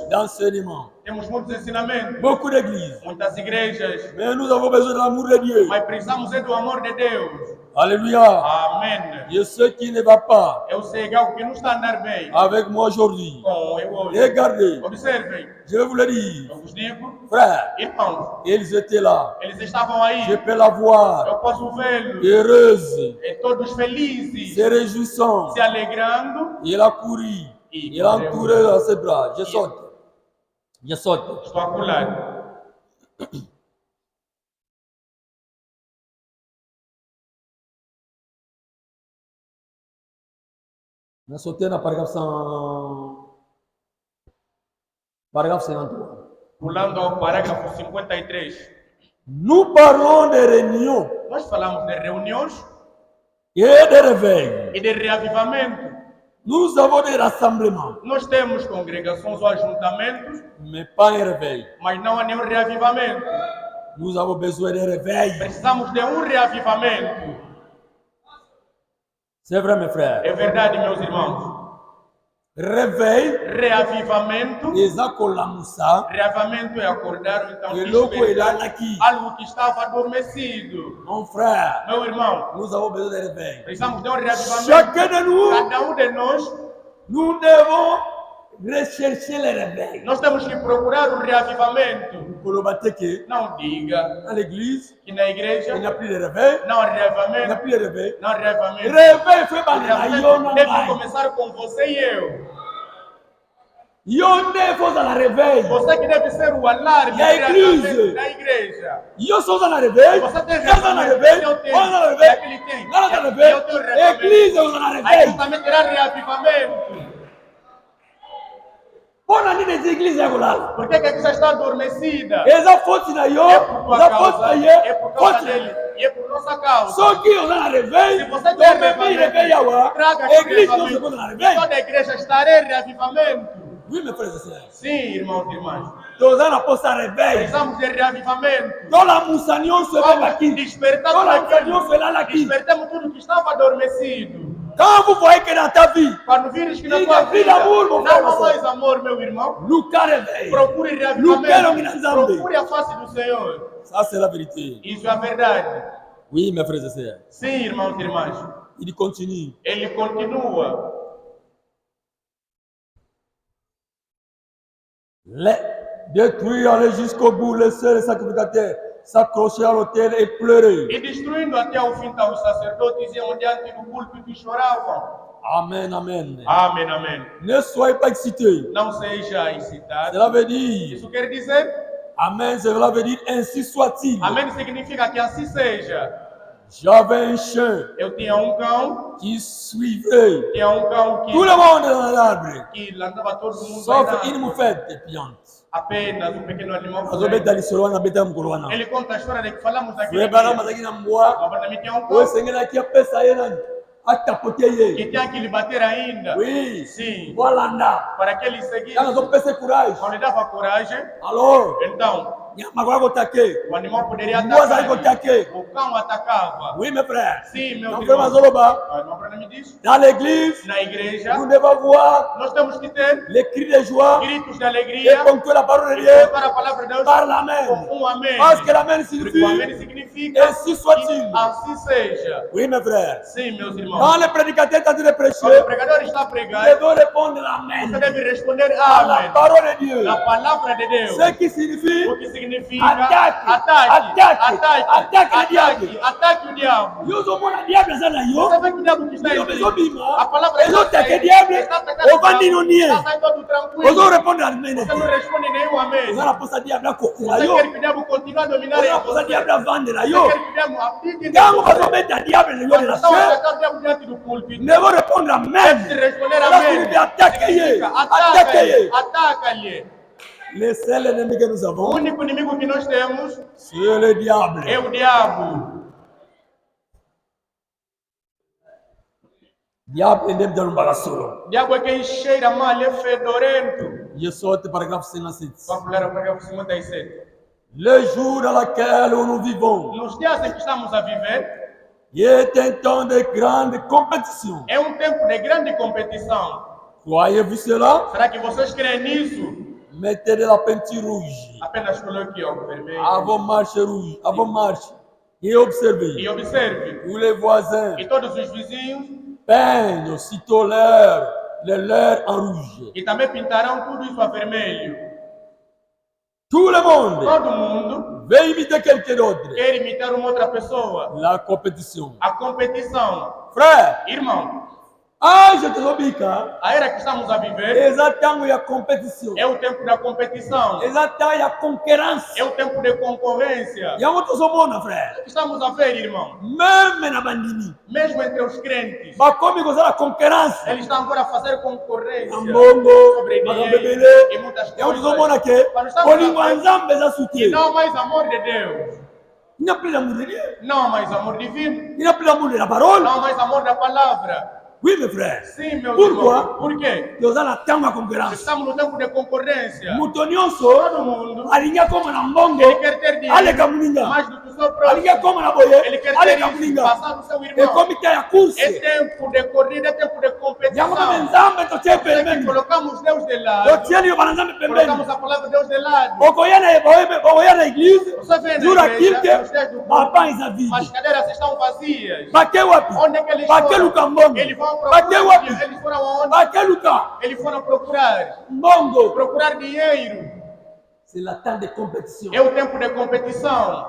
Speaker 1: d'enseignement
Speaker 2: temos muitos ensinamentos,
Speaker 1: beaucoup d'églises
Speaker 2: muitas igrejas,
Speaker 1: mais nous avons besoin de l'amour de Dieu
Speaker 2: mas precisamos é do amor de Deus.
Speaker 1: alléluia
Speaker 2: Amém.
Speaker 1: et ce qui ne va pas
Speaker 2: Eu sei que algo que não está a andar bem
Speaker 1: avec moi aujourd'hui
Speaker 2: com eu hoje.
Speaker 1: regardez
Speaker 2: Observem,
Speaker 1: je vais vous le dire
Speaker 2: eu vos digo,
Speaker 1: frère
Speaker 2: irmãos,
Speaker 1: ils étaient là
Speaker 2: eles estavam aí,
Speaker 1: je peux la voir
Speaker 2: eu posso vê-los,
Speaker 1: heureuse
Speaker 2: e todos felizes,
Speaker 1: se réjouissant
Speaker 2: se alegrando.
Speaker 1: il a couru il a entouré à ses bras je saute
Speaker 2: Estou a pular.
Speaker 1: Nós só temos parágrafo 53.
Speaker 2: Pulando ao parágrafo 53.
Speaker 1: Nous parlons de réunions
Speaker 2: Nós falamos de reuniões
Speaker 1: et de réveils.
Speaker 2: e de reavivamento.
Speaker 1: Nous avons des rassemblements,
Speaker 2: Nós temos congregações ou ajuntamentos,
Speaker 1: mais pas un réveil.
Speaker 2: mas não há nenhum reavivamento.
Speaker 1: Nous avons besoin de réveil.
Speaker 2: Precisamos de um reavivamento.
Speaker 1: C'est vrai, mes frères.
Speaker 2: É verdade, meus irmãos.
Speaker 1: Réveil,
Speaker 2: Reavivamento.
Speaker 1: Ezakolamoussa,
Speaker 2: Reavivamento é acordar, então
Speaker 1: e louco
Speaker 2: despertar
Speaker 1: ele aqui.
Speaker 2: algo que estava adormecido.
Speaker 1: Mon frère,
Speaker 2: Meu irmão,
Speaker 1: nous avons besoin de réveil.
Speaker 2: precisamos de um reavivamento.
Speaker 1: Chacun de nous,
Speaker 2: Cada de nós,
Speaker 1: nous devons rechercher le réveil.
Speaker 2: nós temos que procurar o reavivamento.
Speaker 1: Kolobateke,
Speaker 2: Não diga
Speaker 1: dans l'église,
Speaker 2: que na
Speaker 1: il n'y
Speaker 2: igreja
Speaker 1: a plus de réveil.
Speaker 2: não há
Speaker 1: Il n'y a
Speaker 2: reavivamento.
Speaker 1: plus de réveil.
Speaker 2: Não há reavivamento.
Speaker 1: Réveil fait
Speaker 2: O
Speaker 1: parler de
Speaker 2: reavivamento deve
Speaker 1: Yon.
Speaker 2: começar com você e eu.
Speaker 1: Yon faut dans la réveil.
Speaker 2: Você que deve ser o alarme
Speaker 1: E a igreja?
Speaker 2: da igreja.
Speaker 1: Yon sont dans la réveil.
Speaker 2: Você tem
Speaker 1: Yon sont dans la
Speaker 2: reavivamento,
Speaker 1: réveil.
Speaker 2: eu
Speaker 1: On
Speaker 2: tenho.
Speaker 1: est dans la
Speaker 2: E
Speaker 1: réveil.
Speaker 2: aquele tem.
Speaker 1: On est dans la
Speaker 2: Eu
Speaker 1: réveil.
Speaker 2: tenho reavivamento.
Speaker 1: Église, on est dans la
Speaker 2: A
Speaker 1: réveil.
Speaker 2: igreja também terá reavivamento.
Speaker 1: On a dit des églises à Golal.
Speaker 2: Por que que a igreja está adormecida?
Speaker 1: Et ça faut na yo,
Speaker 2: É por tua
Speaker 1: ça faut
Speaker 2: causa.
Speaker 1: na
Speaker 2: É
Speaker 1: ye,
Speaker 2: por causa
Speaker 1: faut
Speaker 2: dele. E é por nossa causa.
Speaker 1: Ceux qui ont la réveil,
Speaker 2: Se você
Speaker 1: donc
Speaker 2: tem
Speaker 1: réveil, réveil à wa.
Speaker 2: traga
Speaker 1: Église, on se
Speaker 2: reavivamento.
Speaker 1: pose dans la réveil.
Speaker 2: Toda a igreja estará em reavivamento.
Speaker 1: Oui, mes frères et sœurs.
Speaker 2: Sim, irmãos e irmãs.
Speaker 1: Dans un apôtre à réveil.
Speaker 2: Precisamos de reavivamento.
Speaker 1: Dans la moussagnon se met
Speaker 2: Vamos
Speaker 1: aqui.
Speaker 2: despertar
Speaker 1: Dans
Speaker 2: tudo
Speaker 1: la moussagnon
Speaker 2: aquilo.
Speaker 1: se là aqui.
Speaker 2: Despertamos tudo que estava adormecido.
Speaker 1: Quand vous voyez que dans ta vie,
Speaker 2: Quando vires que na
Speaker 1: E
Speaker 2: tua
Speaker 1: de
Speaker 2: vida
Speaker 1: amor, meu
Speaker 2: não há
Speaker 1: filho.
Speaker 2: mais amor, meu irmão,
Speaker 1: Lucas réveil.
Speaker 2: procure
Speaker 1: Lucas
Speaker 2: reavivamento.
Speaker 1: Minazambe.
Speaker 2: Procure a face do Senhor.
Speaker 1: Ça, c'est la vérité.
Speaker 2: Isso é a verdade.
Speaker 1: Oui, mes frères et sœurs.
Speaker 2: Sim, irmãos e irmãs.
Speaker 1: Il continue.
Speaker 2: Ele continua.
Speaker 1: Détruire, aller jusqu'au bout, laisser les sacrificateurs s'accrocher à l'autel et pleurer.
Speaker 2: E destruindo até o fim os sacerdotes iam diante do púlpito e choravam.
Speaker 1: Amen, amen.
Speaker 2: Amém, amém.
Speaker 1: Ne soyez pas excités.
Speaker 2: Não seja excitado.
Speaker 1: Cela veut dire,
Speaker 2: Isso quer dizer?
Speaker 1: amen, cela veut dire, ainsi soit-il.
Speaker 2: Amém significa que assim seja.
Speaker 1: J'avais un chien
Speaker 2: Eu tinha cão,
Speaker 1: qui suivait
Speaker 2: tinha cão
Speaker 1: tout le monde dans l'arbre,
Speaker 2: que lançava todo mundo
Speaker 1: sauf
Speaker 2: aí
Speaker 1: une
Speaker 2: na-
Speaker 1: moufette piante.
Speaker 2: apenas pequeno animal.
Speaker 1: Azobeta lisolo na beta mukolo wana.
Speaker 2: Ele conta a história de que falamos aqui.
Speaker 1: Webana mazaki na mbwa,
Speaker 2: Também tinha
Speaker 1: o
Speaker 2: cão
Speaker 1: sengela ki apesa ye nani? Atapote ye.
Speaker 2: que tinha que lhe bater ainda.
Speaker 1: Oui.
Speaker 2: Sim.
Speaker 1: Walanda.
Speaker 2: Para que ele seguisse.
Speaker 1: Kana zopesa courage.
Speaker 2: Quando ele dava coragem,
Speaker 1: Alors,
Speaker 2: então
Speaker 1: nyama kwa kotake.
Speaker 2: o animal poderia
Speaker 1: Mbwa zali
Speaker 2: atacar.
Speaker 1: kotake.
Speaker 2: O cão atacava.
Speaker 1: Oui, mes frères.
Speaker 2: Sim, meu
Speaker 1: Donc,
Speaker 2: irmão.
Speaker 1: vraiment, Zoloba,
Speaker 2: A irmã Bruna me diz.
Speaker 1: dans l'église,
Speaker 2: Na igreja,
Speaker 1: nous devons voir
Speaker 2: nós temos que ter
Speaker 1: les cris de joie
Speaker 2: gritos de
Speaker 1: et
Speaker 2: alegria
Speaker 1: ponctuer la parole de
Speaker 2: e
Speaker 1: Dieu
Speaker 2: para a palavra de Deus
Speaker 1: par l'amen.
Speaker 2: com amém.
Speaker 1: Parce que l'amen
Speaker 2: Porque o
Speaker 1: signifie
Speaker 2: amém significa
Speaker 1: ainsi soit-il.
Speaker 2: que assim seja.
Speaker 1: Oui, mes frères.
Speaker 2: Sim, meus irmãos.
Speaker 1: Quand le prédicateur est en train de
Speaker 2: Quando
Speaker 1: prêcher,
Speaker 2: o pregador está a
Speaker 1: nous
Speaker 2: pregar,
Speaker 1: devons répondre
Speaker 2: você
Speaker 1: l'amen
Speaker 2: deve responder
Speaker 1: à la
Speaker 2: amém.
Speaker 1: parole de Dieu.
Speaker 2: Na palavra de Deus.
Speaker 1: Ce qui signifie
Speaker 2: O que significa
Speaker 1: Ataque,
Speaker 2: ataque,
Speaker 1: ataque o diabo.
Speaker 2: ataque o diabo.
Speaker 1: yo ozomona diable aza na yo,
Speaker 2: Você vê que o diabo que está
Speaker 1: yo
Speaker 2: em ti,
Speaker 1: ezobima,
Speaker 2: a palavra
Speaker 1: ezotake diable, ovandi no nie,
Speaker 2: está saindo do tranquilo.
Speaker 1: ozorépondre amene
Speaker 2: Você não
Speaker 1: te.
Speaker 2: responde nenhum amém.
Speaker 1: oza na posa diable akokula
Speaker 2: Você
Speaker 1: yo,
Speaker 2: quer que o diabo continue a dominar
Speaker 1: oza
Speaker 2: em
Speaker 1: na posa
Speaker 2: você.
Speaker 1: diable avandela
Speaker 2: Você
Speaker 1: yo.
Speaker 2: quer que o diabo apite em
Speaker 1: Ntango
Speaker 2: você.
Speaker 1: bazobeta diable lelo de la
Speaker 2: Então,
Speaker 1: chair,
Speaker 2: atacar o diabo diante do púlpito.
Speaker 1: devo répondre amen.
Speaker 2: Se responder
Speaker 1: Cela
Speaker 2: amém.
Speaker 1: signifie attaque ye,
Speaker 2: Significa,
Speaker 1: attaque ye.
Speaker 2: ataca-lhe.
Speaker 1: Le seul ennemi que nous
Speaker 2: O
Speaker 1: avons,
Speaker 2: único inimigo que nós temos
Speaker 1: c'est le diable.
Speaker 2: é o diabo.
Speaker 1: Diable ende mdalo mbala solo.
Speaker 2: O diabo é quem cheira mal, é fedorento.
Speaker 1: Je saute paragraphe 57.
Speaker 2: Vamos pular o parágrafo 57.
Speaker 1: Le jour dans lequel nous vivons
Speaker 2: Nos dias em que estamos a viver,
Speaker 1: est un temps de grande compétition.
Speaker 2: é um tempo de grande competição.
Speaker 1: Croyez-vous cela?
Speaker 2: Será que vocês creem nisso?
Speaker 1: Mettez de la peinture rouge
Speaker 2: Apenas coloque algo vermelho
Speaker 1: avant marche rouge, avant marche. Et observez.
Speaker 2: e observe.
Speaker 1: Tous les voisins
Speaker 2: E todos os vizinhos
Speaker 1: peignent aussitôt les leurs en rouge.
Speaker 2: que também pintarão tudo isso a vermelho.
Speaker 1: Tout le monde
Speaker 2: Todo mundo
Speaker 1: veut imiter quelqu'un d'autre.
Speaker 2: quer imitar uma outra pessoa.
Speaker 1: La compétition.
Speaker 2: A competição.
Speaker 1: Frère,
Speaker 2: Irmão,
Speaker 1: age tozobika
Speaker 2: A era que estamos a viver
Speaker 1: eza ntango ya compétition,
Speaker 2: é o tempo da competição,
Speaker 1: eza ntango ya concurrence.
Speaker 2: é o tempo de concorrência.
Speaker 1: Yango tozomona frère,
Speaker 2: Estamos a ver, irmão,
Speaker 1: meme na bandimi
Speaker 2: mesmo entre os crentes,
Speaker 1: bakomi kozala concurrence
Speaker 2: eles estão agora a fazer
Speaker 1: na
Speaker 2: concorrência
Speaker 1: mbongo
Speaker 2: sobre
Speaker 1: makambo
Speaker 2: dinheiro
Speaker 1: ebele.
Speaker 2: e muitas
Speaker 1: Yango
Speaker 2: coisas.
Speaker 1: tozomona ke
Speaker 2: Quando estamos
Speaker 1: bolingo
Speaker 2: a
Speaker 1: ya
Speaker 2: ver
Speaker 1: nzambe eza
Speaker 2: que
Speaker 1: soutien.
Speaker 2: não há mais amor de Deus,
Speaker 1: Il n'y a plus l'amour de Dieu,
Speaker 2: não há mais amor divino,
Speaker 1: il n'y a plus l'amour de la parole.
Speaker 2: não há mais amor da palavra.
Speaker 1: Oui mes frères,
Speaker 2: Sim, meus
Speaker 1: Pourquoi?
Speaker 2: irmãos. Por quê?
Speaker 1: toza na ntango ya concurrence.
Speaker 2: Estamos no tempo de concorrência.
Speaker 1: Moto nyonso
Speaker 2: Todo mundo
Speaker 1: alingi akoma na mbongo
Speaker 2: ele quer ter dinheiro
Speaker 1: aleka moninga,
Speaker 2: mais do que o seu
Speaker 1: alingi
Speaker 2: próximo.
Speaker 1: akoma na boye
Speaker 2: Ele quer ter
Speaker 1: aleka
Speaker 2: isso,
Speaker 1: moninga.
Speaker 2: passar do seu irmão.
Speaker 1: Ekomi te ya
Speaker 2: É
Speaker 1: course.
Speaker 2: tempo de corrida, é tempo de
Speaker 1: Yango
Speaker 2: competição.
Speaker 1: meme nzambe totie
Speaker 2: É que
Speaker 1: pembeni,
Speaker 2: colocamos Deus de lado,
Speaker 1: totieli yo bana nzambe pembeni.
Speaker 2: colocamos a palavra de Deus de lado.
Speaker 1: Okoya na église
Speaker 2: Você vê
Speaker 1: jour
Speaker 2: na
Speaker 1: ya
Speaker 2: igreja,
Speaker 1: kilke
Speaker 2: os dias do
Speaker 1: bapans eza
Speaker 2: as
Speaker 1: vide.
Speaker 2: cadeiras estão vazias.
Speaker 1: Bake wapi?
Speaker 2: Onde é que eles
Speaker 1: Bake
Speaker 2: foram?
Speaker 1: luka mbongo.
Speaker 2: Eles vão
Speaker 1: Bake
Speaker 2: procurar.
Speaker 1: wapi?
Speaker 2: Eles foram aonde?
Speaker 1: Bake luka
Speaker 2: Eles foram procurar.
Speaker 1: mbongo.
Speaker 2: Procurar dinheiro.
Speaker 1: C'est la temps de compétition.
Speaker 2: É o tempo de competição.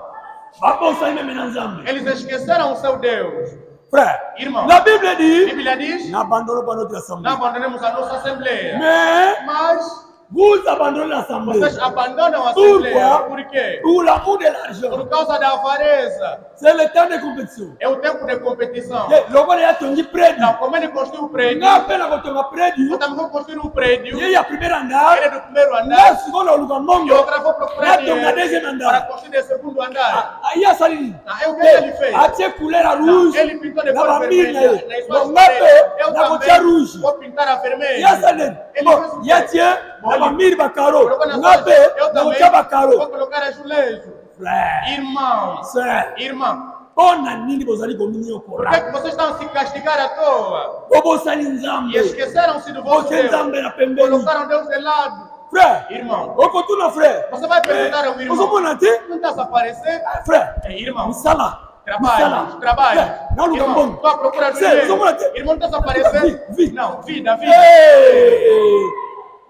Speaker 1: Babosani meme na nzambe.
Speaker 2: Eles esqueceram o seu Deus.
Speaker 1: Frère,
Speaker 2: Irmão,
Speaker 1: la Bible
Speaker 2: a
Speaker 1: dit
Speaker 2: Bíblia diz:
Speaker 1: n'abandonnons pas notre
Speaker 2: não
Speaker 1: assemblée.
Speaker 2: abandonemos a nossa assembleia.
Speaker 1: Mais
Speaker 2: Mas
Speaker 1: vous abandonnez l'assemblée
Speaker 2: vocês abandonam a assembleia.
Speaker 1: Pourquoi?
Speaker 2: Por quê?
Speaker 1: pour l'amour de l'argent.
Speaker 2: Por causa da avareza.
Speaker 1: C'est le temps de compétition.
Speaker 2: É o tempo de competição.
Speaker 1: Lokola yatongi prédio.
Speaker 2: Não, como ele construiu o prédio,
Speaker 1: Nga mpe na kotonga prédio.
Speaker 2: eu também vou construir um prédio.
Speaker 1: Ye ya premier andar.
Speaker 2: Ele é do primeiro
Speaker 1: Nga
Speaker 2: andar.
Speaker 1: sikoyo na oluka
Speaker 2: E
Speaker 1: mbongo.
Speaker 2: outra vou procurar
Speaker 1: Natonga deuxième
Speaker 2: dinheiro para
Speaker 1: andar.
Speaker 2: construir o segundo andar.
Speaker 1: Ye asali nini?
Speaker 2: Ah, é o que ele fez.
Speaker 1: Atie couleur ya
Speaker 2: Não,
Speaker 1: rouge.
Speaker 2: ele pintou de
Speaker 1: Na
Speaker 2: cor
Speaker 1: bamiri na
Speaker 2: vermelha.
Speaker 1: ye.
Speaker 2: Nas suas
Speaker 1: Bon, nga
Speaker 2: paredes.
Speaker 1: mpe
Speaker 2: Eu
Speaker 1: na kotia
Speaker 2: também
Speaker 1: rouge.
Speaker 2: vou pintar a vermelha.
Speaker 1: Ye asali nini?
Speaker 2: Ele
Speaker 1: Bon,
Speaker 2: fez o
Speaker 1: ye
Speaker 2: quê?
Speaker 1: atie
Speaker 2: Bon,
Speaker 1: na
Speaker 2: ele
Speaker 1: bamiri bakaro.
Speaker 2: colocou nas
Speaker 1: Nga
Speaker 2: suas-
Speaker 1: mpe
Speaker 2: eu
Speaker 1: na
Speaker 2: também
Speaker 1: kotia bakaro.
Speaker 2: vou colocar azulejo.
Speaker 1: Frère,
Speaker 2: Irmão,
Speaker 1: sœur,
Speaker 2: irmã,
Speaker 1: mpona nini bozali komini
Speaker 2: por que
Speaker 1: okora?
Speaker 2: que vocês estão a se castigar à toa?
Speaker 1: Bobosani
Speaker 2: E
Speaker 1: nzambe.
Speaker 2: esqueceram-se do vosso
Speaker 1: Botie
Speaker 2: Deus.
Speaker 1: nzambe na pembeni.
Speaker 2: Colocaram Deus de lado.
Speaker 1: Frère,
Speaker 2: Irmão,
Speaker 1: okotuna frère.
Speaker 2: você vai perguntar ao irmão.
Speaker 1: Ozomona te?
Speaker 2: Não está a aparecer?
Speaker 1: Frère,
Speaker 2: É, irmão,
Speaker 1: misala.
Speaker 2: trabalho, trabalho.
Speaker 1: Não luka
Speaker 2: Irmão,
Speaker 1: mbongo.
Speaker 2: estou à procura do
Speaker 1: Cê, ozomona
Speaker 2: dinheiro.
Speaker 1: te?
Speaker 2: Irmão, não está a aparecer?
Speaker 1: Vi.
Speaker 2: Não, vida, vida.
Speaker 1: Hey!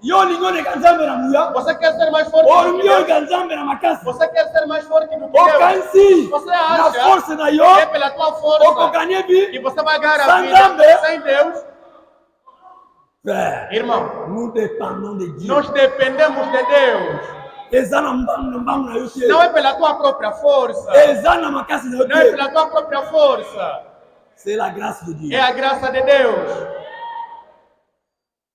Speaker 1: Yo olingi oleka nzambe na nguya.
Speaker 2: Você quer ser mais forte do que
Speaker 1: Olingi
Speaker 2: Deus?
Speaker 1: oleka nzambe na makasi.
Speaker 2: Você quer ser mais forte do que Deus?
Speaker 1: Okanisi
Speaker 2: Você
Speaker 1: na
Speaker 2: acha
Speaker 1: force na yo.
Speaker 2: que é pela tua força
Speaker 1: Okokanye
Speaker 2: que
Speaker 1: bi.
Speaker 2: você vai ganhar a
Speaker 1: Sem
Speaker 2: vida
Speaker 1: Deus.
Speaker 2: sem Deus?
Speaker 1: Frère,
Speaker 2: Irmão,
Speaker 1: nous dépendons de Dieu.
Speaker 2: nós dependemos de Deus.
Speaker 1: Eza na mbangu na yo te.
Speaker 2: Não é pela tua própria força.
Speaker 1: Eza na makasi na yo
Speaker 2: Não é
Speaker 1: te.
Speaker 2: pela tua própria força.
Speaker 1: C'est la grâce de Dieu.
Speaker 2: É a graça de Deus.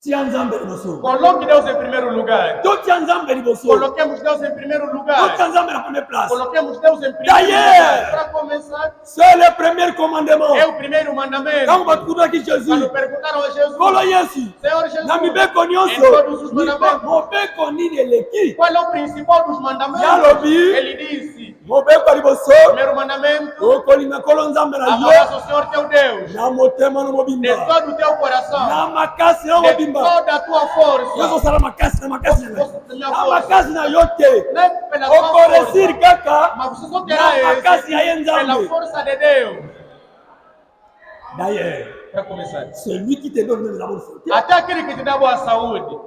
Speaker 1: Tia nzambe liboso.
Speaker 2: Coloque Deus em primeiro lugar.
Speaker 1: Totia nzambe liboso.
Speaker 2: Coloquemos Deus em primeiro
Speaker 1: Totia
Speaker 2: lugar.
Speaker 1: nzambe na première place.
Speaker 2: Coloquemos Deus em primeiro
Speaker 1: D'ailleurs,
Speaker 2: lugar. Para começar,
Speaker 1: c'est le premier commandement.
Speaker 2: é o primeiro mandamento.
Speaker 1: Quand batukudaki Jésus,
Speaker 2: Quando perguntaram a Jesus,
Speaker 1: kolo Yesu,
Speaker 2: Senhor Jesus,
Speaker 1: na mibeko
Speaker 2: em
Speaker 1: nyonso,
Speaker 2: todos os mandamentos,
Speaker 1: mobeko nini eleki?
Speaker 2: qual é o principal dos mandamentos?
Speaker 1: Yalobi.
Speaker 2: Ele disse,
Speaker 1: Mobeko ya liboso,
Speaker 2: primeiro mandamento,
Speaker 1: okolinga kolo nzambe na
Speaker 2: amarás
Speaker 1: yo,
Speaker 2: o Senhor teu Deus
Speaker 1: na motema na
Speaker 2: de
Speaker 1: mobimba,
Speaker 2: todo o teu coração,
Speaker 1: na makasi na
Speaker 2: de
Speaker 1: mobimba.
Speaker 2: toda a tua força.
Speaker 1: Yozosala makasi na makasi na yo.
Speaker 2: Minha
Speaker 1: Na
Speaker 2: força.
Speaker 1: makasi na yo te.
Speaker 2: Não é pela tua
Speaker 1: Okoresir
Speaker 2: força,
Speaker 1: kaka
Speaker 2: mas você só
Speaker 1: na
Speaker 2: terá
Speaker 1: makasi ya ye
Speaker 2: esse pela
Speaker 1: nzambe.
Speaker 2: força de Deus.
Speaker 1: D'ailleurs,
Speaker 2: Para começar.
Speaker 1: c'est lui qui te donne même la bonne santé.
Speaker 2: Até aquele que te dá boa saúde.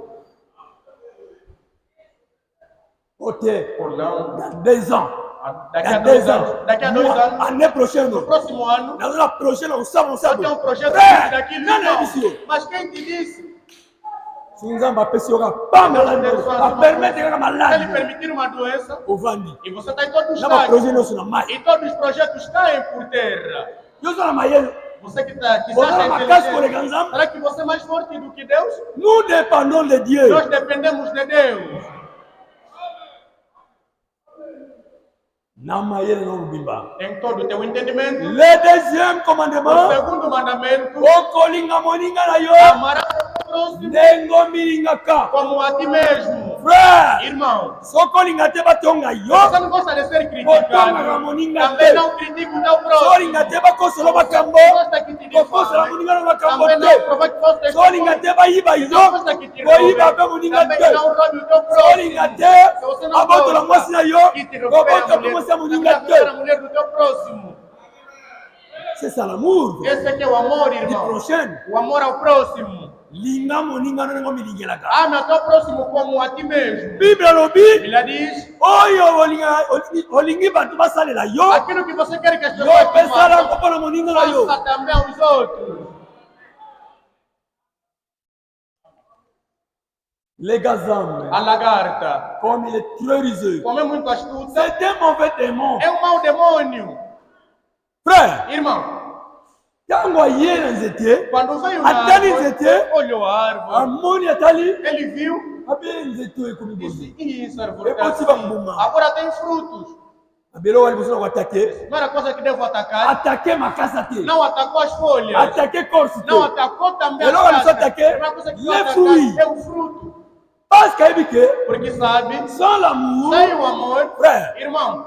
Speaker 1: Ok,
Speaker 2: Ou não.
Speaker 1: il y a 2 ans.
Speaker 2: Daqui
Speaker 1: Il y
Speaker 2: a
Speaker 1: a
Speaker 2: 2
Speaker 1: 2
Speaker 2: anos.
Speaker 1: ans.
Speaker 2: Daqui a 2 anos.
Speaker 1: Année prochaine.
Speaker 2: No próximo ano,
Speaker 1: Dans la prochaine, on sait, on sait.
Speaker 2: eu tenho um projeto
Speaker 1: Frère,
Speaker 2: daquilo.
Speaker 1: não é
Speaker 2: Não.
Speaker 1: isso.
Speaker 2: Mas quem te disse?
Speaker 1: Se nzambe apesi yo kaka malade, apermettre kaka
Speaker 2: Se ele
Speaker 1: malade
Speaker 2: permitir uma doença,
Speaker 1: ovandi.
Speaker 2: e você está em todos os
Speaker 1: Na baprojet
Speaker 2: estágios,
Speaker 1: nyonso na mai.
Speaker 2: e todos os projetos caem por terra.
Speaker 1: Yo oza na mayele.
Speaker 2: Você que está aqui,
Speaker 1: Ozala makasi koleka nzambe.
Speaker 2: será que você é mais forte do que Deus?
Speaker 1: Nous dépendons de Dieu.
Speaker 2: Nós dependemos de Deus.
Speaker 1: Na mayele na obimba.
Speaker 2: Em todo o teu entendimento.
Speaker 1: Le deuxième
Speaker 2: O
Speaker 1: commandement,
Speaker 2: segundo mandamento,
Speaker 1: okolinga moninga na yo,
Speaker 2: amarás o próximo
Speaker 1: ndenge omilingaka.
Speaker 2: como a ti mesmo.
Speaker 1: Frère,
Speaker 2: Irmão,
Speaker 1: sokolinga te batonga yo,
Speaker 2: você não gosta de ser criticado.
Speaker 1: Otongaka moninga
Speaker 2: Também
Speaker 1: te.
Speaker 2: não critique o teu
Speaker 1: solinga
Speaker 2: próximo.
Speaker 1: te bakosola makambo,
Speaker 2: Gosta que te
Speaker 1: kokosela
Speaker 2: difame.
Speaker 1: moninga na makambo
Speaker 2: Também não
Speaker 1: te.
Speaker 2: provoque falsas
Speaker 1: solinga te bayiba
Speaker 2: Não
Speaker 1: yo,
Speaker 2: gosta que te
Speaker 1: koyiba
Speaker 2: roube.
Speaker 1: pe moninga
Speaker 2: Também
Speaker 1: te.
Speaker 2: não roube o teu
Speaker 1: solinga
Speaker 2: próximo.
Speaker 1: te,
Speaker 2: Se você não
Speaker 1: abotola
Speaker 2: gosta
Speaker 1: mwasi na yo,
Speaker 2: que te roube a
Speaker 1: kobota pe
Speaker 2: mulher,
Speaker 1: mwasi ya
Speaker 2: também
Speaker 1: moninga
Speaker 2: não roube a
Speaker 1: te.
Speaker 2: mulher do teu próximo.
Speaker 1: C'est ça l'amour.
Speaker 2: Esse aqui é o amor,
Speaker 1: Du
Speaker 2: irmão.
Speaker 1: prochain.
Speaker 2: O amor ao próximo.
Speaker 1: Linga moninga no milingelaka.
Speaker 2: Ama teu próximo como a ti mesmo.
Speaker 1: Bible lobi,
Speaker 2: Bíblia diz,
Speaker 1: oyo olingi bato basalela yo,
Speaker 2: aquilo que você quer que as
Speaker 1: yo
Speaker 2: pessoas te
Speaker 1: pesala
Speaker 2: façam,
Speaker 1: mpona moninga na yo.
Speaker 2: faça também aos outros.
Speaker 1: les gazans,
Speaker 2: a lagarta,
Speaker 1: comme il est très rusé.
Speaker 2: como é muito astuta,
Speaker 1: C'est un mauvais démon.
Speaker 2: é um mau demônio.
Speaker 1: Frère,
Speaker 2: Irmão,
Speaker 1: tango aye na nzete,
Speaker 2: quando veio na
Speaker 1: atali
Speaker 2: árvore,
Speaker 1: nzete,
Speaker 2: olhou a árvore,
Speaker 1: amoni atali,
Speaker 2: ele viu
Speaker 1: abe nzete oyo ekomi
Speaker 2: e
Speaker 1: boye.
Speaker 2: disse, isso, árvore
Speaker 1: Eu
Speaker 2: tá
Speaker 1: vou te
Speaker 2: assim.
Speaker 1: bambuma.
Speaker 2: Agora tem frutos.
Speaker 1: Abelo wali boso na attaquer.
Speaker 2: Primeira coisa que devo atacar,
Speaker 1: Attaquer makasa te.
Speaker 2: não atacou as folhas,
Speaker 1: Attaquer corse te.
Speaker 2: não atacou também
Speaker 1: E logo
Speaker 2: as
Speaker 1: ele só
Speaker 2: cascas. A
Speaker 1: ataquer
Speaker 2: primeira coisa que
Speaker 1: les
Speaker 2: vai atacar
Speaker 1: fruits.
Speaker 2: é o fruto.
Speaker 1: Parce qu'il que
Speaker 2: Porque sabe,
Speaker 1: sans l'amour,
Speaker 2: sem o amor,
Speaker 1: frère,
Speaker 2: irmão,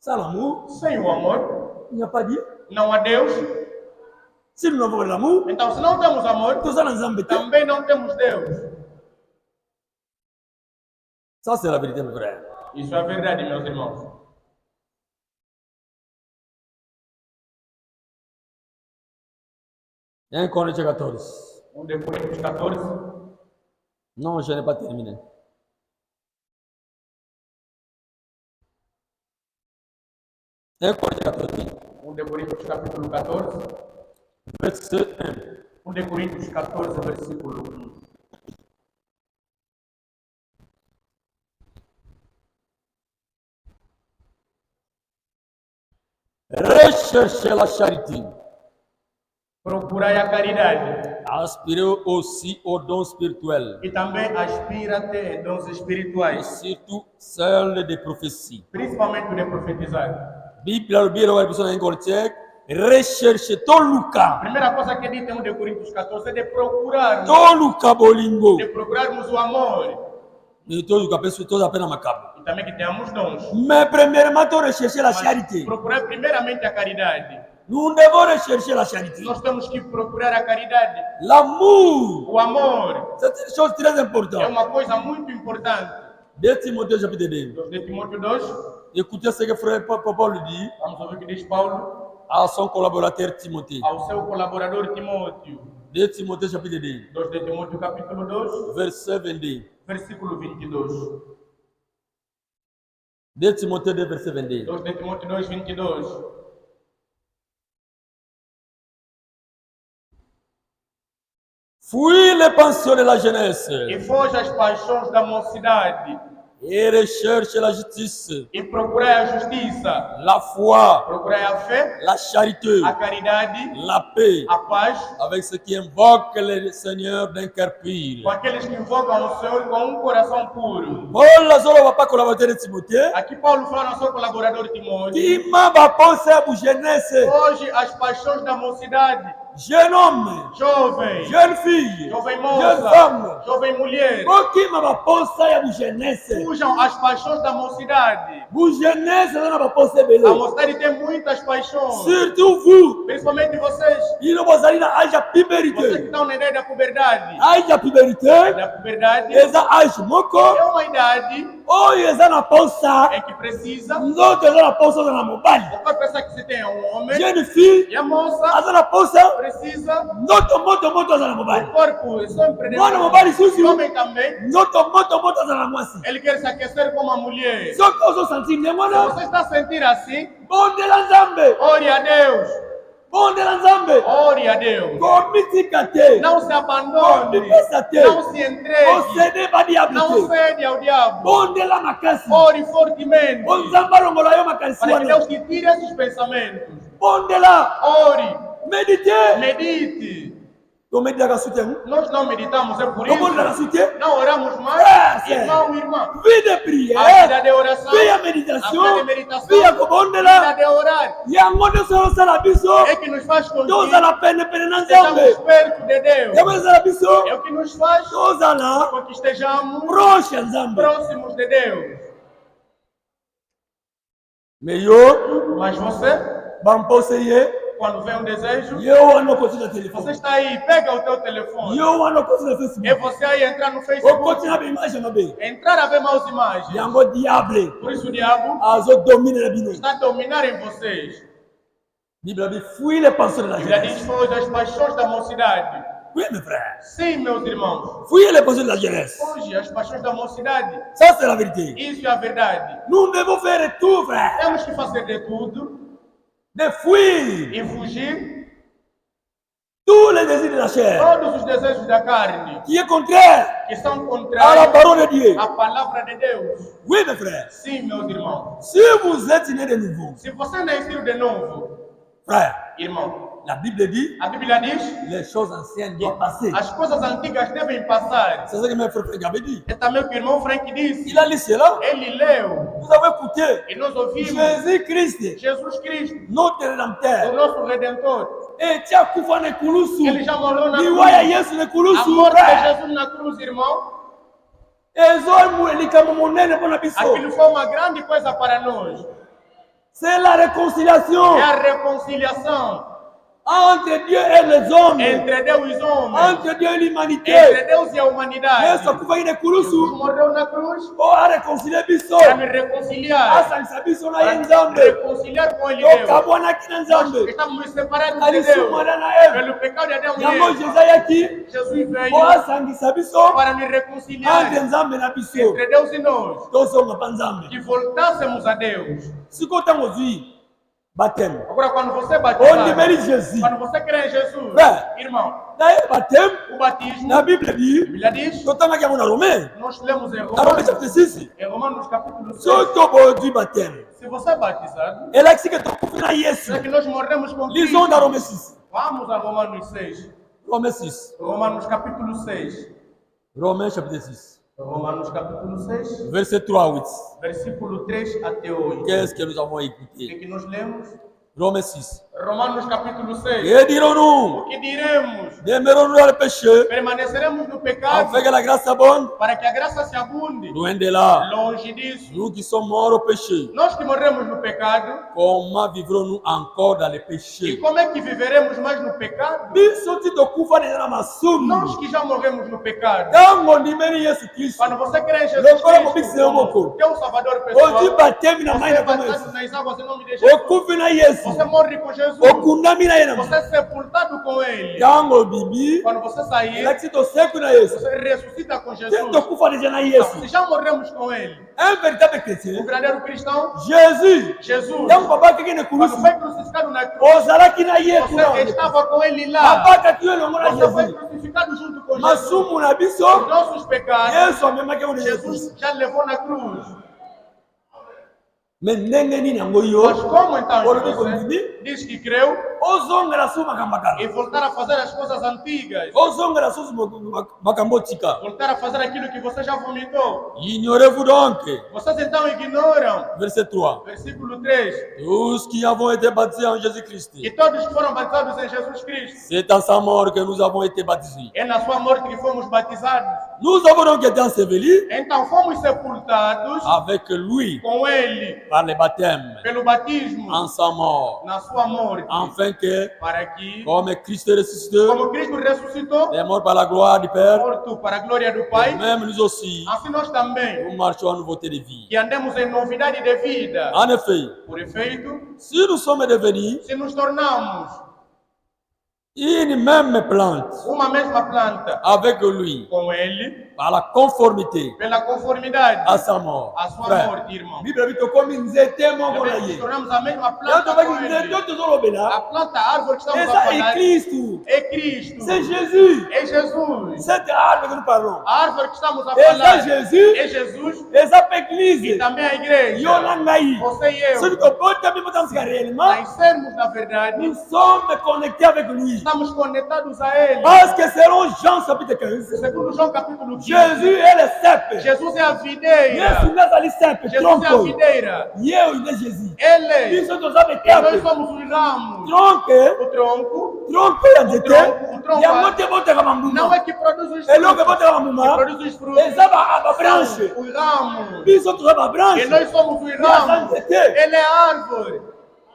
Speaker 1: sans l'amour,
Speaker 2: sem o amor,
Speaker 1: il n'y a pas Dieu.
Speaker 2: não há Deus.
Speaker 1: Si nous n'avons pas l'amour,
Speaker 2: Então, se não temos amor,
Speaker 1: tout ça nous embête.
Speaker 2: também não temos Deus.
Speaker 1: Ça c'est la vérité, mes frères.
Speaker 2: Isso é a verdade, meus irmãos.
Speaker 1: 1 Corinthiens 14.
Speaker 2: 1 Coríntios 14.
Speaker 1: Non, je n'ai pas terminé. Un Corinthiens 14,
Speaker 2: 1 Coríntios capítulo 14.
Speaker 1: verset 1.
Speaker 2: 1 Coríntios 14, versículo 1.
Speaker 1: Recherchez la charité.
Speaker 2: Procurai a caridade
Speaker 1: Aspirez aussi aux dons spirituels.
Speaker 2: e também aspira a ter dons
Speaker 1: Et
Speaker 2: espirituais,
Speaker 1: surtout celles des prophéties.
Speaker 2: principalmente o de profetizar.
Speaker 1: Bible, la Bible, la Bible, 1 Corinthiens. Recherchez ton
Speaker 2: A
Speaker 1: Luca.
Speaker 2: primeira coisa que diz em 1 Coríntios 14 é de procurar,
Speaker 1: Ton Luca bolingo.
Speaker 2: de procurarmos o amor
Speaker 1: Et ton Luca, parce que tout à peine à ma cabo.
Speaker 2: e também que tenhamos dons.
Speaker 1: Mais premièrement, tu rechercher la
Speaker 2: Mas
Speaker 1: charité.
Speaker 2: procurar primeiramente a caridade.
Speaker 1: Nous devons rechercher la charité.
Speaker 2: Nós temos que procurar a caridade.
Speaker 1: L'amour,
Speaker 2: O amor
Speaker 1: c'est une chose très
Speaker 2: é
Speaker 1: importante.
Speaker 2: uma coisa muito importante.
Speaker 1: 2 Timothée chapitre 2.
Speaker 2: 2 de Timóteo 2,
Speaker 1: Écoutez ce que frère Paul dit
Speaker 2: vamos ouvir o que diz Paulo
Speaker 1: à son collaborateur Timothée.
Speaker 2: ao seu colaborador Timóteo.
Speaker 1: 2 Timothée chapitre 2,
Speaker 2: 2 de Timóteo capítulo 2,
Speaker 1: verset 22.
Speaker 2: versículo 22.
Speaker 1: 2 Timothée 2, verset 22.
Speaker 2: 2 de Timóteo 2, 22.
Speaker 1: Fuis les passions de la jeunesse
Speaker 2: E foge as paixões da mocidade
Speaker 1: et recherche la justice,
Speaker 2: e procurai a justiça.
Speaker 1: la foi,
Speaker 2: Procurai a fé,
Speaker 1: la charité,
Speaker 2: a caridade,
Speaker 1: la paix
Speaker 2: a paz
Speaker 1: avec ceux qui invoquent le Seigneur d'un cœur pur.
Speaker 2: com aqueles que invocam o Senhor com um coração puro.
Speaker 1: Paul Lazaro va pas collaborateur de Timothée.
Speaker 2: Aqui Paulo fala ao seu colaborador Timóteo.
Speaker 1: Qui m'a pas pensé à jeunesse,
Speaker 2: Foge as paixões da mocidade.
Speaker 1: jeune homme,
Speaker 2: Jovem,
Speaker 1: jeune fille,
Speaker 2: jovem
Speaker 1: jeune
Speaker 2: moça,
Speaker 1: femme.
Speaker 2: jovem mulher.
Speaker 1: Qui m'a pas pensé à jeunesse.
Speaker 2: Fujam as paixões da mocidade.
Speaker 1: Vous jeunesse, on n'a pas pensé
Speaker 2: A
Speaker 1: belé.
Speaker 2: mocidade tem muitas paixões.
Speaker 1: Surtout vous,
Speaker 2: Principalmente vocês.
Speaker 1: il ne vous allez à âge
Speaker 2: Vocês que
Speaker 1: puberté.
Speaker 2: estão na ideia da puberdade.
Speaker 1: Âge puberté,
Speaker 2: Da puberdade
Speaker 1: les âge moko,
Speaker 2: é uma idade
Speaker 1: oh, ils en a pensé.
Speaker 2: em que precisa.
Speaker 1: Nous autres, ils en a pensé dans la mobile.
Speaker 2: O corpo pensa que se tem um homem
Speaker 1: Jeune fille,
Speaker 2: e a moça
Speaker 1: ils en a pensé.
Speaker 2: precisa.
Speaker 1: Notre moto dans la
Speaker 2: O
Speaker 1: mobile.
Speaker 2: corpo sempre deve.
Speaker 1: Mwana mobile, susi.
Speaker 2: O homem também.
Speaker 1: Notre moto dans la moisi.
Speaker 2: Ele quer se aquecer como a mulher.
Speaker 1: Ce qu'on se sentit,
Speaker 2: Se
Speaker 1: moi,
Speaker 2: você está a sentir assim,
Speaker 1: bon de l'ensemble,
Speaker 2: ore a Deus.
Speaker 1: bon de l'ensemble.
Speaker 2: Ore a Deus.
Speaker 1: Comiticate,
Speaker 2: Não se abandone.
Speaker 1: comiticate,
Speaker 2: Não se
Speaker 1: on
Speaker 2: entregue.
Speaker 1: se débat diable.
Speaker 2: Não cede ao diabo.
Speaker 1: Bon de la makasi,
Speaker 2: Ore fortemente.
Speaker 1: on zambarongola yo makasi
Speaker 2: Para que Deus
Speaker 1: wana.
Speaker 2: te tire esses pensamentos.
Speaker 1: Bon de la,
Speaker 2: Ore.
Speaker 1: méditez.
Speaker 2: Medite.
Speaker 1: To méditer à soutien.
Speaker 2: Nós não meditamos, é por
Speaker 1: To bon de la
Speaker 2: isso.
Speaker 1: soutien.
Speaker 2: Não oramos mais.
Speaker 1: Frère,
Speaker 2: Irmão, irmã.
Speaker 1: vie de
Speaker 2: A vida
Speaker 1: prière,
Speaker 2: de oração.
Speaker 1: vie à
Speaker 2: A vida de
Speaker 1: méditation,
Speaker 2: meditação.
Speaker 1: vie à bon de
Speaker 2: A
Speaker 1: la.
Speaker 2: vida de orar.
Speaker 1: Yango de solo sala biso.
Speaker 2: É que nos faz
Speaker 1: Toza
Speaker 2: conseguir.
Speaker 1: la pene pene na
Speaker 2: Estamos
Speaker 1: nzambe.
Speaker 2: perto de Deus.
Speaker 1: Yango sala biso.
Speaker 2: É o que nos faz
Speaker 1: Toza la
Speaker 2: com que estejamos
Speaker 1: proche ya nzambe.
Speaker 2: próximos de Deus.
Speaker 1: Mais yo,
Speaker 2: Mas você,
Speaker 1: bampose ye,
Speaker 2: quando vem um desejo,
Speaker 1: yo wana continue na
Speaker 2: você
Speaker 1: telefone.
Speaker 2: está aí, pega o teu telefone.
Speaker 1: Yo wana continue na
Speaker 2: É
Speaker 1: Facebook.
Speaker 2: você aí entrar no
Speaker 1: O
Speaker 2: Facebook.
Speaker 1: continue na image mabe.
Speaker 2: Entrar a ver maus imagens.
Speaker 1: Yango diable.
Speaker 2: Por isso o diabo
Speaker 1: Azo domine na bino.
Speaker 2: está a dominar em vocês.
Speaker 1: Bible dit fuis les pensées de la
Speaker 2: Bíblia diz
Speaker 1: jeunesse.
Speaker 2: foge as paixões da mocidade.
Speaker 1: Oui mes frères.
Speaker 2: Sim, meus irmãos.
Speaker 1: Fuis les pensées de la jeunesse.
Speaker 2: Foge as paixões da mocidade.
Speaker 1: Ça c'est la vérité.
Speaker 2: Isso é a verdade.
Speaker 1: Nous devons faire tout frère.
Speaker 2: Temos que fazer de tudo
Speaker 1: De fuir
Speaker 2: e fugir
Speaker 1: tous les désirs de la chair,
Speaker 2: todos os desejos da carne,
Speaker 1: qui est contraire
Speaker 2: que são
Speaker 1: à la
Speaker 2: contrários
Speaker 1: parole de Dieu.
Speaker 2: à palavra de Deus.
Speaker 1: Oui, mes frères,
Speaker 2: Sim, meus irmãos.
Speaker 1: si vous êtes nés de nouveau,
Speaker 2: Se você nasceu de novo,
Speaker 1: frère,
Speaker 2: irmão,
Speaker 1: la Bible dit,
Speaker 2: a Bíblia diz
Speaker 1: les choses anciennes doivent passer.
Speaker 2: as coisas antigas devem passar.
Speaker 1: C'est ce que mon frère Franck avait dit.
Speaker 2: É também o que o irmão Frank disse.
Speaker 1: Il a lu cela.
Speaker 2: Ele leu
Speaker 1: Vous avez écouté
Speaker 2: e nós ouvimos
Speaker 1: Jésus-Christ,
Speaker 2: Jesus Cristo,
Speaker 1: notre
Speaker 2: o
Speaker 1: Rédempteur.
Speaker 2: nosso Redentor.
Speaker 1: Et tu as kufa ne kulusu.
Speaker 2: Ele já morreu na
Speaker 1: Liwaya
Speaker 2: cruz.
Speaker 1: Yesu ne
Speaker 2: A
Speaker 1: kulusu.
Speaker 2: morte de Jesus na cruz, irmão,
Speaker 1: Ezomu elikamu monene pona biso.
Speaker 2: aquilo foi uma grande coisa para nós.
Speaker 1: C'est la réconciliation
Speaker 2: É a reconciliação
Speaker 1: entre Dieu et les hommes,
Speaker 2: entre Deus e os homens,
Speaker 1: entre Dieu et l'humanité.
Speaker 2: entre Deus e a humanidade.
Speaker 1: Yesu kufa ne
Speaker 2: Jesus
Speaker 1: kulusu.
Speaker 2: morreu na cruz
Speaker 1: Oh, a réconcilier biso.
Speaker 2: para me reconciliar,
Speaker 1: Asangisa biso na
Speaker 2: para
Speaker 1: ye
Speaker 2: me
Speaker 1: Nzambe.
Speaker 2: reconciliar com Ele, Deus.
Speaker 1: Tokabwana kina
Speaker 2: Nós
Speaker 1: Nzambe.
Speaker 2: estamos separados de
Speaker 1: Alisu
Speaker 2: Deus
Speaker 1: mwana na Eve.
Speaker 2: pelo pecado de Adão e
Speaker 1: Yango
Speaker 2: Eva.
Speaker 1: Jésus ayaki.
Speaker 2: Jesus veio
Speaker 1: Oh, asangisa biso.
Speaker 2: para me reconciliar
Speaker 1: Entre Nzambe na biso.
Speaker 2: entre Deus e nós,
Speaker 1: Tozonga pa Nzambe.
Speaker 2: que voltássemos a Deus.
Speaker 1: Siko ntango ozwi bateme
Speaker 2: Agora, quando você batizar,
Speaker 1: ondimeli Jésus
Speaker 2: quando você crê em Jesus,
Speaker 1: É.
Speaker 2: irmão,
Speaker 1: na ye bateme
Speaker 2: o batismo,
Speaker 1: na
Speaker 2: a
Speaker 1: Bible di
Speaker 2: Bíblia diz,
Speaker 1: totangaki yango na Romain
Speaker 2: nós lemos
Speaker 1: na Romain chapitre 6
Speaker 2: em Romanos capítulo 6,
Speaker 1: soki bozwi bateme
Speaker 2: se você é batizado,
Speaker 1: elakisi ke tokufi na Yesu
Speaker 2: é que nós morremos com
Speaker 1: lisons na
Speaker 2: Cristo.
Speaker 1: Romain 6
Speaker 2: Vamos a Romanos 6,
Speaker 1: Romain 6
Speaker 2: Romanos capítulo 6,
Speaker 1: Romain chapitre 6
Speaker 2: Romanos capítulo 6,
Speaker 1: verset 3 à 8
Speaker 2: versículo 3 até 8.
Speaker 1: qu'est-ce que nous avons
Speaker 2: O
Speaker 1: écouté
Speaker 2: que nós lemos?
Speaker 1: Romain 6
Speaker 2: Romanos capítulo 6.
Speaker 1: que dirons-nous
Speaker 2: O que diremos?
Speaker 1: demeurons-nous dans le péché
Speaker 2: Permaneceremos no pecado
Speaker 1: afin que la grâce abonde
Speaker 2: para que a graça se abunde.
Speaker 1: loin de là
Speaker 2: Longe disso.
Speaker 1: nous qui sommes morts au péché
Speaker 2: Nós que morremos no pecado,
Speaker 1: comment vivrons-nous encore dans le
Speaker 2: e
Speaker 1: péché?
Speaker 2: como é que viveremos mais no pecado?
Speaker 1: Biso ti tokufa deja na masumu.
Speaker 2: Nós que já morremos no pecado.
Speaker 1: Ntango ndimeli Yesu Kristo.
Speaker 2: Quando você crê em Jesus
Speaker 1: Lokola mobikisi
Speaker 2: Cristo
Speaker 1: moko.
Speaker 2: como teu Salvador
Speaker 1: Ozwi
Speaker 2: pessoal,
Speaker 1: batemi na mai
Speaker 2: você é
Speaker 1: na kama
Speaker 2: batizado
Speaker 1: Yesu.
Speaker 2: nas águas em nome de Jesus.
Speaker 1: Okufi na Yesu.
Speaker 2: Você morre com Jesus.
Speaker 1: Okundami na ye na
Speaker 2: Você
Speaker 1: mai.
Speaker 2: é sepultado com Ele.
Speaker 1: Ntango bibi.
Speaker 2: Quando você sair,
Speaker 1: Elakisi toseku na Yesu.
Speaker 2: você ressuscita com
Speaker 1: Ti
Speaker 2: Jesus.
Speaker 1: tokufa deja na
Speaker 2: Se
Speaker 1: Yesu.
Speaker 2: já morremos com Ele,
Speaker 1: Un véritable
Speaker 2: o
Speaker 1: chrétien.
Speaker 2: verdadeiro cristão,
Speaker 1: Jésus.
Speaker 2: Jesus,
Speaker 1: Ntango papa akeki ne
Speaker 2: quando
Speaker 1: kulusu.
Speaker 2: foi crucificado na cruz,
Speaker 1: Ozalaki na ye kuna.
Speaker 2: você estava com Ele lá.
Speaker 1: Papa akati elongo na
Speaker 2: Você foi
Speaker 1: Jésus.
Speaker 2: crucificado junto com Jesus.
Speaker 1: Masumu na
Speaker 2: Os
Speaker 1: biso.
Speaker 2: nossos pecados,
Speaker 1: Yesu amemaki yango na Yesu.
Speaker 2: Jesus já levou na cruz.
Speaker 1: Mais ndenge nini yango
Speaker 2: Mas
Speaker 1: yo?
Speaker 2: como então
Speaker 1: Olobi
Speaker 2: você
Speaker 1: kondimi.
Speaker 2: diz que creu
Speaker 1: Ozongela su makambo kala.
Speaker 2: e voltar a fazer as coisas antigas,
Speaker 1: Ozongela susu makambo otika.
Speaker 2: voltar a fazer aquilo que você já vomitou?
Speaker 1: Ignorez-vous donc.
Speaker 2: Vocês então ignoram,
Speaker 1: Verset 3.
Speaker 2: versículo 3,
Speaker 1: Tous qui avons été baptisés en Jésus-Christ,
Speaker 2: que todos que foram batizados em Jesus Cristo,
Speaker 1: c'est à sa mort que nous avons été baptisés.
Speaker 2: é na sua morte que fomos batizados.
Speaker 1: Nous avons donc été ensevelis
Speaker 2: Então fomos sepultados
Speaker 1: avec lui
Speaker 2: com Ele
Speaker 1: par le baptême
Speaker 2: pelo batismo
Speaker 1: en sa mort,
Speaker 2: na sua morte,
Speaker 1: afin que,
Speaker 2: para que,
Speaker 1: comme Christ est ressuscité,
Speaker 2: como Cristo ressuscitou,
Speaker 1: est mort par la gloire du Père,
Speaker 2: morto para a glória do Pai,
Speaker 1: même nous aussi,
Speaker 2: assim nós também,
Speaker 1: nous marchons en nouveauté de vie.
Speaker 2: que andemos em novidade de vida.
Speaker 1: En effet,
Speaker 2: Por efeito,
Speaker 1: si nous sommes devenus
Speaker 2: se nos tornamos
Speaker 1: une même plante
Speaker 2: uma mesma planta
Speaker 1: avec lui,
Speaker 2: com Ele,
Speaker 1: par la conformité
Speaker 2: pela conformidade
Speaker 1: à sa mort.
Speaker 2: à sua
Speaker 1: Frère,
Speaker 2: morte, irmão,
Speaker 1: Bible dit komi nzete moko na
Speaker 2: nos
Speaker 1: ye.
Speaker 2: tornamos a mesma
Speaker 1: Yango
Speaker 2: planta
Speaker 1: tobaki
Speaker 2: com
Speaker 1: nzete
Speaker 2: Ele.
Speaker 1: oyo tozolobela
Speaker 2: A planta, a árvore que estamos a
Speaker 1: eza
Speaker 2: falar,
Speaker 1: Kristu.
Speaker 2: é Cristo,
Speaker 1: C'est Jésus.
Speaker 2: é Jesus.
Speaker 1: Cette arbre que nous parlons.
Speaker 2: A árvore que estamos a
Speaker 1: Eza
Speaker 2: falar
Speaker 1: Jésus.
Speaker 2: é Jesus
Speaker 1: Eza pe
Speaker 2: e
Speaker 1: Église.
Speaker 2: também a igreja.
Speaker 1: Yo na ngai.
Speaker 2: Você e
Speaker 1: Soki
Speaker 2: eu,
Speaker 1: tobotami botamsika réellement,
Speaker 2: nascermos na verdade,
Speaker 1: nous sommes connectés avec lui.
Speaker 2: estamos conectados a Ele.
Speaker 1: Parce que selon Jean chapitre 15,
Speaker 2: Segundo João capítulo 15,
Speaker 1: Jésus est le cep.
Speaker 2: Jesus é a
Speaker 1: Yesu
Speaker 2: videira.
Speaker 1: nazali cep.
Speaker 2: Jesus é a
Speaker 1: Tronc.
Speaker 2: videira.
Speaker 1: Ye oyo nde Jésus.
Speaker 2: Ele,
Speaker 1: Biso toza
Speaker 2: nós
Speaker 1: betepe.
Speaker 2: somos os ramos.
Speaker 1: Tronc.
Speaker 2: O tronco
Speaker 1: Tronc ya nzete. Yango te boteka
Speaker 2: não
Speaker 1: bambuma.
Speaker 2: é que produz os
Speaker 1: Eloko
Speaker 2: frutos,
Speaker 1: eboteka
Speaker 2: que
Speaker 1: bambuma.
Speaker 2: produz os frutos.
Speaker 1: Eza babranche.
Speaker 2: Os ramos.
Speaker 1: Biso toza
Speaker 2: E
Speaker 1: babranche.
Speaker 2: nós somos os
Speaker 1: Yaza
Speaker 2: ramos.
Speaker 1: nzete.
Speaker 2: Ele é a árvore.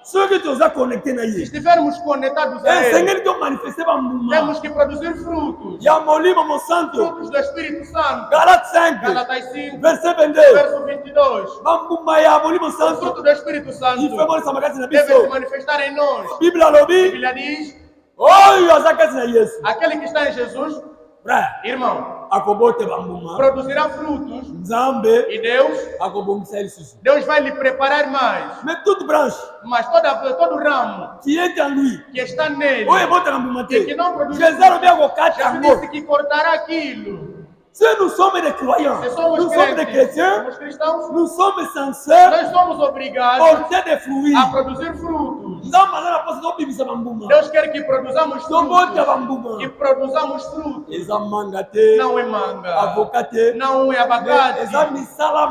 Speaker 1: Soki toza connecté na
Speaker 2: Se
Speaker 1: ye.
Speaker 2: estivermos conectados a Ele,
Speaker 1: esengeli tomanifeste bambuma
Speaker 2: temos que produzir frutos.
Speaker 1: ya molimo mosanto.
Speaker 2: Frutos do Espírito Santo.
Speaker 1: Galate 5
Speaker 2: Galatas 5,
Speaker 1: verset 22.
Speaker 2: verso 22.
Speaker 1: bambuma ya molimo
Speaker 2: O
Speaker 1: santo
Speaker 2: fruto do Espírito Santo
Speaker 1: ifemolisa makati na
Speaker 2: deve se
Speaker 1: biso.
Speaker 2: manifestar em nós.
Speaker 1: Bible
Speaker 2: A
Speaker 1: alobi
Speaker 2: Bíblia diz:
Speaker 1: oyo aza kati na Yesu.
Speaker 2: aquele que está em Jesus,
Speaker 1: Frère,
Speaker 2: irmão,
Speaker 1: akobote bambuma
Speaker 2: produzirá frutos.
Speaker 1: nzambe
Speaker 2: E Deus
Speaker 1: akobongisa lisusu.
Speaker 2: vai lhe preparar mais.
Speaker 1: Mais toute branche
Speaker 2: Mas todo ramo
Speaker 1: qui est en lui
Speaker 2: que está nele,
Speaker 1: oyo ebotaka mbuma
Speaker 2: e que
Speaker 1: te
Speaker 2: não produz
Speaker 1: jésus alobi akokata
Speaker 2: Jesus
Speaker 1: yango.
Speaker 2: disse que cortará aquilo.
Speaker 1: Si nous sommes des croyants,
Speaker 2: Se somos
Speaker 1: nous sommes des
Speaker 2: crentes,
Speaker 1: chrétiens,
Speaker 2: somos cristãos,
Speaker 1: nous sommes censés
Speaker 2: nós somos obrigados
Speaker 1: porter des fruits.
Speaker 2: a produzir frutos.
Speaker 1: nzambe aza na posa tobimisa bambuma
Speaker 2: Deus quer que produzamos
Speaker 1: tobota
Speaker 2: frutos.
Speaker 1: bambuma
Speaker 2: Que produzamos frutos.
Speaker 1: eza manga te
Speaker 2: Não é manga,
Speaker 1: avoka te
Speaker 2: não é abacate,
Speaker 1: eza misala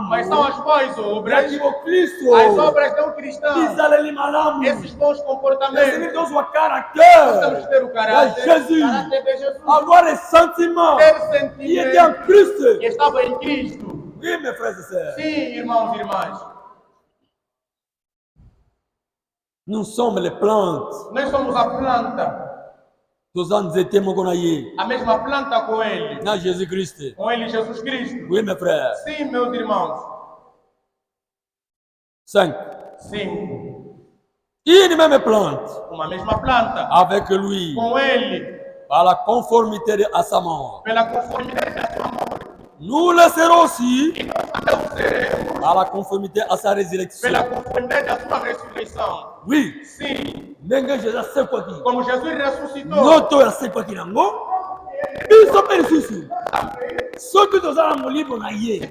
Speaker 2: mas são
Speaker 1: malamu
Speaker 2: as boas
Speaker 1: ya
Speaker 2: obras,
Speaker 1: kibokristo
Speaker 2: as obras de um cristão.
Speaker 1: bizaleli malamu
Speaker 2: Esses bons
Speaker 1: esili
Speaker 2: comportamentos.
Speaker 1: tozwa
Speaker 2: Nós
Speaker 1: caractère
Speaker 2: temos que ter o
Speaker 1: ya
Speaker 2: caráter,
Speaker 1: jésus
Speaker 2: caráter de Jesus,
Speaker 1: avoir le sentiment
Speaker 2: ter
Speaker 1: qui était en
Speaker 2: sentimento
Speaker 1: Christ.
Speaker 2: que estava em Cristo.
Speaker 1: Oui, mes frères et sœurs,
Speaker 2: Sim, irmãos e irmãs,
Speaker 1: nous sommes les plantes.
Speaker 2: nós somos a planta,
Speaker 1: Toza nzete moko na ye
Speaker 2: a mesma planta com Ele,
Speaker 1: na Jésus Christ.
Speaker 2: com Ele Jesus Cristo.
Speaker 1: Oui, mes frères.
Speaker 2: Sim, meus irmãos,
Speaker 1: 5.
Speaker 2: sim,
Speaker 1: Une même plante
Speaker 2: uma mesma planta,
Speaker 1: avec lui
Speaker 2: com Ele,
Speaker 1: par la conformité à sa mort.
Speaker 2: pela conformidade da sua morte,
Speaker 1: Nous le serons aussi par la conformité à sa résurrection.
Speaker 2: pela conformidade da sua ressurreição.
Speaker 1: Oui,
Speaker 2: Sim,
Speaker 1: ndenge Jésus asekwaki
Speaker 2: como Jesus ressuscitou,
Speaker 1: nzoto oyo asekwaki nango biso mpe lisusu soki toza na molimo na ye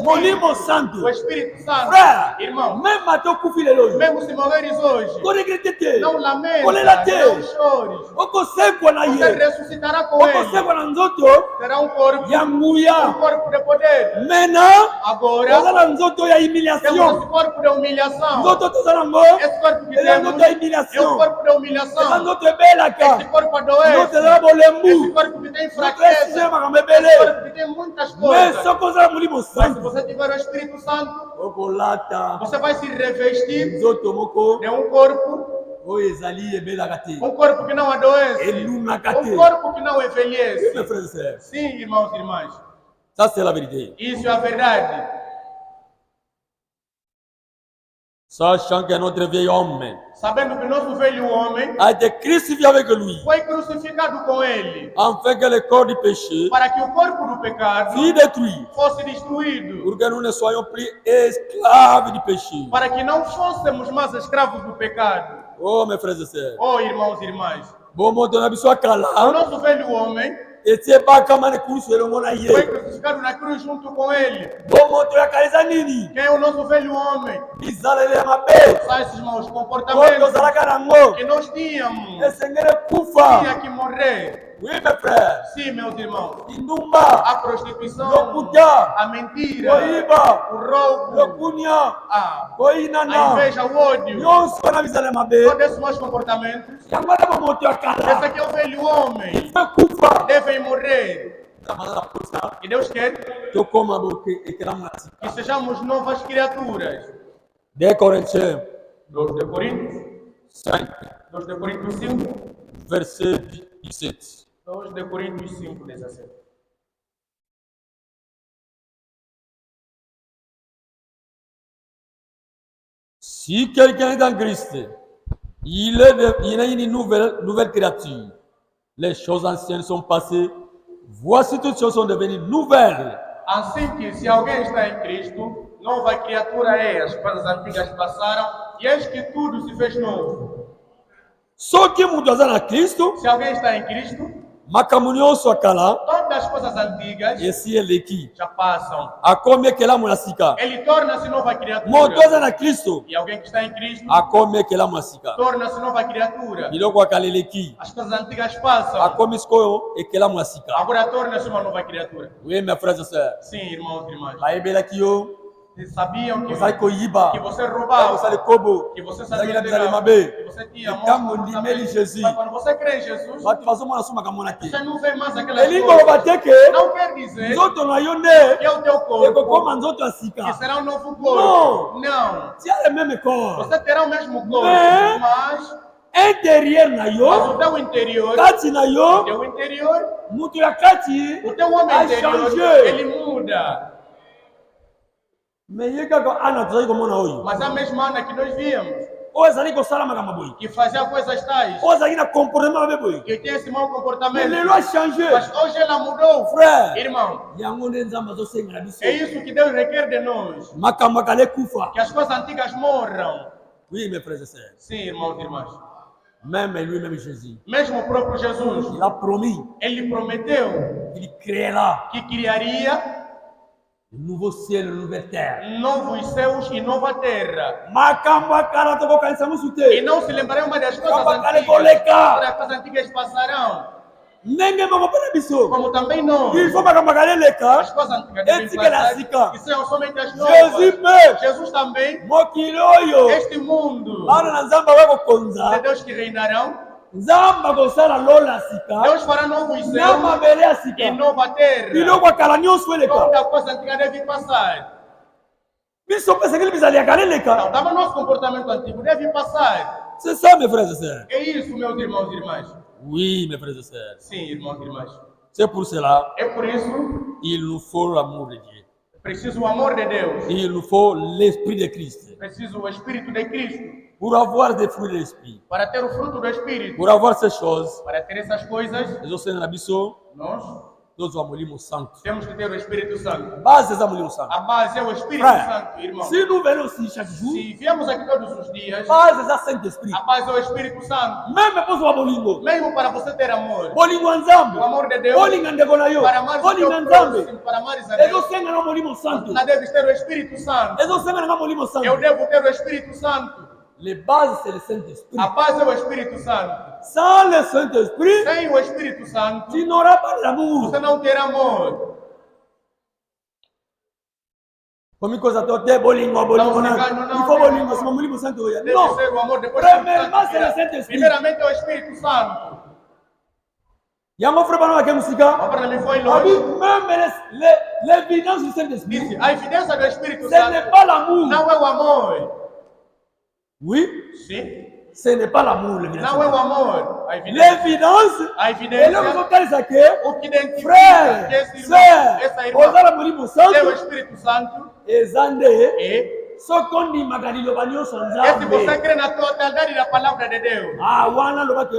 Speaker 1: molimo santo
Speaker 2: o Espírito Santo,
Speaker 1: frère
Speaker 2: irmão,
Speaker 1: même ate okufi lelo oyo
Speaker 2: mesmo se morreres hoje,
Speaker 1: koregrete te
Speaker 2: não lamenta,
Speaker 1: kolela te
Speaker 2: não chores,
Speaker 1: okosekwa na
Speaker 2: você
Speaker 1: ye
Speaker 2: ressuscitará com Ele,
Speaker 1: okosekwa na nzoto
Speaker 2: terá um corpo
Speaker 1: ya nguya
Speaker 2: de poder.
Speaker 1: maintenant
Speaker 2: Agora,
Speaker 1: toza na nzoto ya
Speaker 2: temos
Speaker 1: humiliation
Speaker 2: esse corpo de humilhação.
Speaker 1: nzoto toza nango
Speaker 2: Esse corpo que
Speaker 1: eza
Speaker 2: temos
Speaker 1: nzoto ya
Speaker 2: é um
Speaker 1: humiliation
Speaker 2: corpo de
Speaker 1: eza
Speaker 2: humilhação.
Speaker 1: nzoto ebelaka
Speaker 2: Esse corpo
Speaker 1: nzoto
Speaker 2: adoece.
Speaker 1: eza na bolembu
Speaker 2: Esse corpo que tem
Speaker 1: nzoto
Speaker 2: fraqueza.
Speaker 1: esije makambo
Speaker 2: Esse
Speaker 1: ebele
Speaker 2: corpo que tem muitas
Speaker 1: mais
Speaker 2: coisas.
Speaker 1: soki oza na molimo
Speaker 2: Mas se
Speaker 1: santo
Speaker 2: você tiver o Espírito Santo,
Speaker 1: okolata
Speaker 2: você vai se revestir
Speaker 1: nzoto moko
Speaker 2: de um corpo
Speaker 1: oyo ezali ebelaka te
Speaker 2: que não adoece.
Speaker 1: elumaka te.
Speaker 2: Corpo que não
Speaker 1: Oui, mes
Speaker 2: envelhece.
Speaker 1: frères et sœurs,
Speaker 2: Sim, irmãos e irmãs.
Speaker 1: ça c'est la vérité.
Speaker 2: Isso é a verdade.
Speaker 1: Sachant que notre vieil homme
Speaker 2: Sabendo que nosso velho homem
Speaker 1: a été crucifié avec lui,
Speaker 2: foi crucificado com ele,
Speaker 1: afin que le corps du péché
Speaker 2: para que o corpo do pecado
Speaker 1: fût détruit,
Speaker 2: fosse destruído,
Speaker 1: pour que nous ne soyons plus esclaves du péché.
Speaker 2: para que não fôssemos mais escravos do pecado.
Speaker 1: Oh, mes frères et sœurs,
Speaker 2: Oh, irmãos e irmãs,
Speaker 1: bon moto na biso
Speaker 2: o
Speaker 1: akala
Speaker 2: nosso velho homem
Speaker 1: etie bakama ne kurusu elongo na
Speaker 2: foi
Speaker 1: ye.
Speaker 2: crucificado na cruz junto com ele.
Speaker 1: Bon moto ya kala eza nini?
Speaker 2: Quem é o nosso velho homem?
Speaker 1: bizaleli ya mabe
Speaker 2: São esses maus
Speaker 1: oyo
Speaker 2: comportamentos
Speaker 1: tozalaka nango
Speaker 2: que nós tínhamos.
Speaker 1: esengeli kufa.
Speaker 2: Tinha que morrer.
Speaker 1: Oui, mes frères,
Speaker 2: Sim, meus irmãos.
Speaker 1: indumba,
Speaker 2: A prostituição,
Speaker 1: lokuta,
Speaker 2: a mentira,
Speaker 1: koyiba,
Speaker 2: o roubo,
Speaker 1: lokunya,
Speaker 2: a
Speaker 1: koyinana,
Speaker 2: inveja, o ódio.
Speaker 1: nyonso wana bizala ya mabe
Speaker 2: Todos esses maus comportamentos.
Speaker 1: yango wana bamoto ya
Speaker 2: Esse
Speaker 1: kala
Speaker 2: aqui é o velho homem.
Speaker 1: fe kufa.
Speaker 2: Devem morrer.
Speaker 1: Nzambe aza na posa
Speaker 2: E Deus quer
Speaker 1: tokóma boke ekelamu na sika.
Speaker 2: que sejamos novas criaturas.
Speaker 1: 2 Corinthiens
Speaker 2: 2 de Coríntios,
Speaker 1: 5,
Speaker 2: 2 de Coríntios 5,
Speaker 1: verset 17.
Speaker 2: 2 de Coríntios 5, 17.
Speaker 1: Si quelqu'un est en Christ, il est une nouvelle créature. Les choses anciennes sont passées. Voici toutes choses sont devenues nouvelles.
Speaker 2: Assim que, se alguém está em Cristo, nova criatura é. As coisas antigas passaram e eis que tudo se fez novo.
Speaker 1: Soki mutu aza na Kristo,
Speaker 2: Se alguém está em Cristo,
Speaker 1: makambo nyonso akala
Speaker 2: todas as coisas antigas
Speaker 1: esi eleki.
Speaker 2: já passam.
Speaker 1: Akomi ekelamu na sika.
Speaker 2: Ele torna-se nova
Speaker 1: Moto
Speaker 2: criatura.
Speaker 1: aza na Kristo,
Speaker 2: E alguém que está em Cristo
Speaker 1: akomi ekelamu na sika.
Speaker 2: torna-se nova criatura.
Speaker 1: Biloko akala eleki.
Speaker 2: As coisas antigas passam.
Speaker 1: Akomi sikoyo ekelamu na sika.
Speaker 2: Agora torna-se uma nova criatura.
Speaker 1: Oui, mes frères et sœurs,
Speaker 2: Sim, irmãos e irmãs.
Speaker 1: bayebelaki yo
Speaker 2: Vocês sabiam
Speaker 1: ozali koyiba,
Speaker 2: que você
Speaker 1: ozali
Speaker 2: roubava,
Speaker 1: kosala kobo,
Speaker 2: que você
Speaker 1: ozalaki
Speaker 2: sabia
Speaker 1: na bizala
Speaker 2: que
Speaker 1: mabe.
Speaker 2: você tinha
Speaker 1: Ntango
Speaker 2: morte,
Speaker 1: ndimeli Jésus,
Speaker 2: mas quando você crê em Jesus,
Speaker 1: bato bazomona so makambo wana te.
Speaker 2: você não vê mais aquelas
Speaker 1: Elingi
Speaker 2: coisas.
Speaker 1: koloba te ke
Speaker 2: Não quer dizer
Speaker 1: nzoto na yo nde
Speaker 2: que é o teu corpo
Speaker 1: ekokoma nzoto ya
Speaker 2: que
Speaker 1: sika.
Speaker 2: será um novo corpo. Não.
Speaker 1: Tia le même corps.
Speaker 2: Você terá o mesmo corpo,
Speaker 1: Mais-
Speaker 2: mas
Speaker 1: Intérieur na
Speaker 2: o
Speaker 1: yo,
Speaker 2: teu interior,
Speaker 1: kati na yo,
Speaker 2: teu interior,
Speaker 1: mutu ya kati
Speaker 2: o teu homem
Speaker 1: a
Speaker 2: interior,
Speaker 1: changé.
Speaker 2: ele muda.
Speaker 1: Mais ye kaka ana tozali komona oyo.
Speaker 2: Mas a mesma Ana que nós víamos,
Speaker 1: oyo ezali kosala makambo boye,
Speaker 2: que fazia coisas tais,
Speaker 1: oyo ezalaki na comportement mabe boye,
Speaker 2: que tem esse mau
Speaker 1: mais
Speaker 2: comportamento.
Speaker 1: lelo a changé.
Speaker 2: Mas hoje ela mudou.
Speaker 1: Frère,
Speaker 2: Irmão,
Speaker 1: yango nde nzambe azosenga na biso,
Speaker 2: é isso que Deus requer de nós.
Speaker 1: makambo akale kufa.
Speaker 2: Que as coisas antigas morram.
Speaker 1: Oui, mes frères et sœurs,
Speaker 2: Sim, irmãos e irmãs.
Speaker 1: même lui-même Jésus,
Speaker 2: Mesmo o próprio Jesus,
Speaker 1: il a promis
Speaker 2: ele prometeu
Speaker 1: qu'il créera
Speaker 2: que criaria
Speaker 1: de nouveau ciel, une nouvelle terre.
Speaker 2: novos céus e nova terra.
Speaker 1: Makambo akala tokokanisa musu
Speaker 2: E
Speaker 1: te.
Speaker 2: não se lembrarão mais das coisas
Speaker 1: Kamba kale
Speaker 2: antigas.
Speaker 1: koleka.
Speaker 2: As coisas antigas passarão.
Speaker 1: Ndenge moko mpe na biso.
Speaker 2: Como também nós.
Speaker 1: Il faut makambo akale
Speaker 2: As
Speaker 1: leka.
Speaker 2: coisas antigas devem
Speaker 1: Etika na
Speaker 2: passar.
Speaker 1: sika.
Speaker 2: Que sejam somente as
Speaker 1: Jésus
Speaker 2: novas.
Speaker 1: mpe.
Speaker 2: Jesus também.
Speaker 1: Mokili oyo.
Speaker 2: Este mundo
Speaker 1: Bana na nzambe akoki
Speaker 2: de
Speaker 1: kokonza.
Speaker 2: Deus que reinarão.
Speaker 1: Nzambe akosala lola ya sika.
Speaker 2: Deus fará novos
Speaker 1: Na
Speaker 2: céus
Speaker 1: mabele ya
Speaker 2: e
Speaker 1: sika.
Speaker 2: nova terra.
Speaker 1: Biloko akala nyonso eleka.
Speaker 2: Toda coisa antiga deve passar.
Speaker 1: Biso mpe esengeli bizali akala
Speaker 2: Então,
Speaker 1: eleka.
Speaker 2: também nosso comportamento antigo deve passar.
Speaker 1: C'est ça, mes frères et sœurs.
Speaker 2: É isso, meus irmãos e irmãs.
Speaker 1: Oui, mes frères et sœurs.
Speaker 2: Sim, irmãos e irmãs.
Speaker 1: C'est pour cela
Speaker 2: É por isso
Speaker 1: il nous faut l'amour de Dieu.
Speaker 2: preciso o amor de Deus.
Speaker 1: Il nous faut l'esprit de Christ.
Speaker 2: Preciso o Espírito de Cristo.
Speaker 1: Pour avoir des fruits de l'esprit,
Speaker 2: Para ter o fruto do Espírito.
Speaker 1: pour avoir ces choses,
Speaker 2: Para ter essas coisas,
Speaker 1: ezosenga na biso
Speaker 2: nós
Speaker 1: tozwa molimo santo.
Speaker 2: temos que ter o Espírito Santo.
Speaker 1: Base eza molimo santo.
Speaker 2: A base é o Espírito
Speaker 1: Frère,
Speaker 2: Santo, irmão.
Speaker 1: si nous venons aussi chaque jour,
Speaker 2: Se viemos aqui todos os dias,
Speaker 1: base eza Saint-Esprit.
Speaker 2: a base é o Espírito Santo.
Speaker 1: Même pozwa bolingo.
Speaker 2: Mesmo para você ter amor.
Speaker 1: Bolingo ya Nzambe.
Speaker 2: O amor de Deus.
Speaker 1: Bolinga ndeko na yo.
Speaker 2: Para amar o
Speaker 1: Bolinga
Speaker 2: teu
Speaker 1: Nzambe.
Speaker 2: próximo, para amar a Deus.
Speaker 1: Ezosenga na molimo santo.
Speaker 2: Lá deves ter o Espírito Santo.
Speaker 1: Ezosenga na molimo
Speaker 2: Eu
Speaker 1: santo.
Speaker 2: devo ter o Espírito Santo.
Speaker 1: Les bases, c'est le Saint-Esprit.
Speaker 2: A base é o Espírito Santo.
Speaker 1: Sans le Saint-Esprit,
Speaker 2: Sem o Espírito Santo,
Speaker 1: tu n'auras pas l'amour.
Speaker 2: você não terá amor.
Speaker 1: Comme cosa tote bolingo bolingo na. Il faut bolingo, c'est molimo santo ya.
Speaker 2: Deve
Speaker 1: Non.
Speaker 2: ser o amor depois do Espírito
Speaker 1: Premièrement,
Speaker 2: Santo
Speaker 1: c'est le
Speaker 2: virá.
Speaker 1: Saint-Esprit.
Speaker 2: Primeiramente é o Espírito Santo.
Speaker 1: Yango frère bana ke musika.
Speaker 2: Mas para mim foi
Speaker 1: Abi,
Speaker 2: longe.
Speaker 1: même l'évidence du Saint-Esprit,
Speaker 2: Disse, a evidência do Espírito
Speaker 1: ce n'est
Speaker 2: Santo
Speaker 1: pas l'amour.
Speaker 2: não é o amor.
Speaker 1: Oui,
Speaker 2: Sim.
Speaker 1: ce n'est pas l'amour, l'évidence.
Speaker 2: Não é o amor. A evidência.
Speaker 1: L'évidence,
Speaker 2: A
Speaker 1: et là, vous
Speaker 2: evidência.
Speaker 1: entendez ça que,
Speaker 2: O que identifica
Speaker 1: frère,
Speaker 2: que esse irmão, essa
Speaker 1: sœur,
Speaker 2: irmã,
Speaker 1: ozala molimo
Speaker 2: tem o
Speaker 1: santo,
Speaker 2: Espírito Santo.
Speaker 1: ezande,
Speaker 2: E
Speaker 1: sokondimaka liloba nyonso
Speaker 2: se você
Speaker 1: nzambe.
Speaker 2: crê na totalidade da palavra de Deus,
Speaker 1: Ah, wana loba ke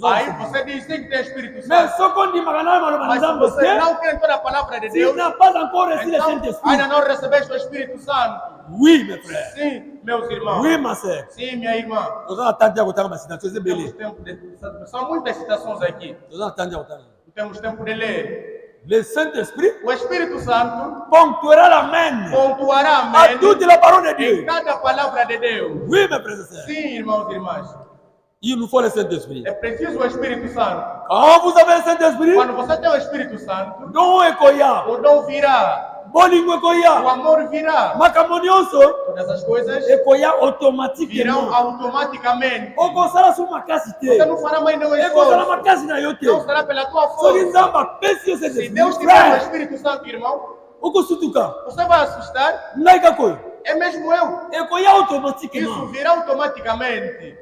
Speaker 2: aí você diz sim que tem Espírito
Speaker 1: mais
Speaker 2: Santo.
Speaker 1: sokondimaka na maloba
Speaker 2: Mas se
Speaker 1: nzambe
Speaker 2: você
Speaker 1: te,
Speaker 2: não crê em toda a palavra de
Speaker 1: tu
Speaker 2: Deus,
Speaker 1: n'as pas encore reçu le
Speaker 2: então
Speaker 1: Saint-Esprit.
Speaker 2: ainda não recebeste o Espírito Santo.
Speaker 1: Oui, mes frères.
Speaker 2: Sim, meus irmãos.
Speaker 1: Oui, ma sœur.
Speaker 2: Sim, minha irmã.
Speaker 1: Ozala tante ya kotanga masitantio
Speaker 2: Temos
Speaker 1: ezebele.
Speaker 2: tempo de... São muitas citações aqui.
Speaker 1: Ozala tante ya kotanga.
Speaker 2: Temos tempo de ler.
Speaker 1: Le Saint-Esprit
Speaker 2: O Espírito Santo
Speaker 1: ponctuera la main
Speaker 2: pontuará,
Speaker 1: à
Speaker 2: amém,
Speaker 1: toute la parole de
Speaker 2: em
Speaker 1: Dieu.
Speaker 2: cada palavra de Deus.
Speaker 1: Oui, mes frères et sœurs.
Speaker 2: Sim, irmãos e irmãs.
Speaker 1: Il nous faut le Saint-Esprit.
Speaker 2: É preciso o Espírito Santo.
Speaker 1: Quand vous avez le Saint-Esprit,
Speaker 2: Quando você tem o Espírito Santo,
Speaker 1: don ekoya,
Speaker 2: o dom virá.
Speaker 1: bolingo
Speaker 2: O
Speaker 1: ekoya,
Speaker 2: amor virá.
Speaker 1: makambo nyonso
Speaker 2: Todas as coisas
Speaker 1: ekoya
Speaker 2: virão
Speaker 1: automatiquement.
Speaker 2: automaticamente.
Speaker 1: Okosala so makasi
Speaker 2: Você
Speaker 1: te.
Speaker 2: não fará mais nenhum
Speaker 1: Ekozala
Speaker 2: esforço.
Speaker 1: makasi na yo te.
Speaker 2: Não será pela tua
Speaker 1: Soki
Speaker 2: força.
Speaker 1: nzambe apesi yo
Speaker 2: Se
Speaker 1: Saint-Esprit,
Speaker 2: Deus te der o
Speaker 1: frère,
Speaker 2: Espírito Santo, irmão,
Speaker 1: okosutuka.
Speaker 2: você vai assustar.
Speaker 1: Ngai kakoyo.
Speaker 2: É mesmo eu.
Speaker 1: Ekoya
Speaker 2: Isso
Speaker 1: automatiquement.
Speaker 2: virá automaticamente.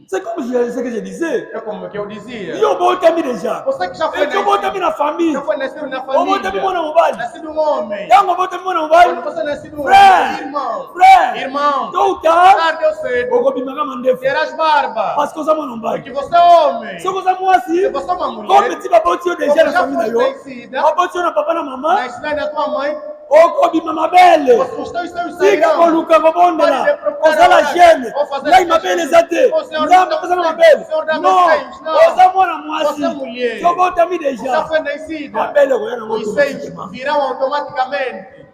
Speaker 1: C'est comme ce que je disais.
Speaker 2: É como que eu dizia.
Speaker 1: Yo botami déjà.
Speaker 2: Você que já foi
Speaker 1: Et tu botami na famille.
Speaker 2: já foi nascido na
Speaker 1: Obotami mwana
Speaker 2: família.
Speaker 1: mobali.
Speaker 2: Nascido um homem.
Speaker 1: Yango botami mwana
Speaker 2: Quando
Speaker 1: mobali.
Speaker 2: você nascido um
Speaker 1: Frère,
Speaker 2: irmão.
Speaker 1: frère,
Speaker 2: Irmão.
Speaker 1: tôt ou tard,
Speaker 2: Tarde ou cedo.
Speaker 1: okobimaka mandefu.
Speaker 2: Terás barba.
Speaker 1: Parce que oza mwana mobali.
Speaker 2: Porque você é homem.
Speaker 1: Soki oza mwasi,
Speaker 2: Se você é uma
Speaker 1: comme
Speaker 2: mulher.
Speaker 1: ti baboti yo déjà
Speaker 2: Como
Speaker 1: na
Speaker 2: já
Speaker 1: famille na
Speaker 2: foi
Speaker 1: yo,
Speaker 2: conhecida.
Speaker 1: baboti yo na papa na mama,
Speaker 2: Na cidade da tua mãe.
Speaker 1: okobima mabele.
Speaker 2: Os teus
Speaker 1: Tika
Speaker 2: sairão.
Speaker 1: koluka kobondela. Ozala jeune. Ngai mabele eza te. Nzambe apesaka mabele. Non, oza mwana mwasi. Soki obotami
Speaker 2: Você
Speaker 1: déjà,
Speaker 2: foi nascida.
Speaker 1: mabele koya nango
Speaker 2: Os seios
Speaker 1: automatiquement.
Speaker 2: virão automaticamente.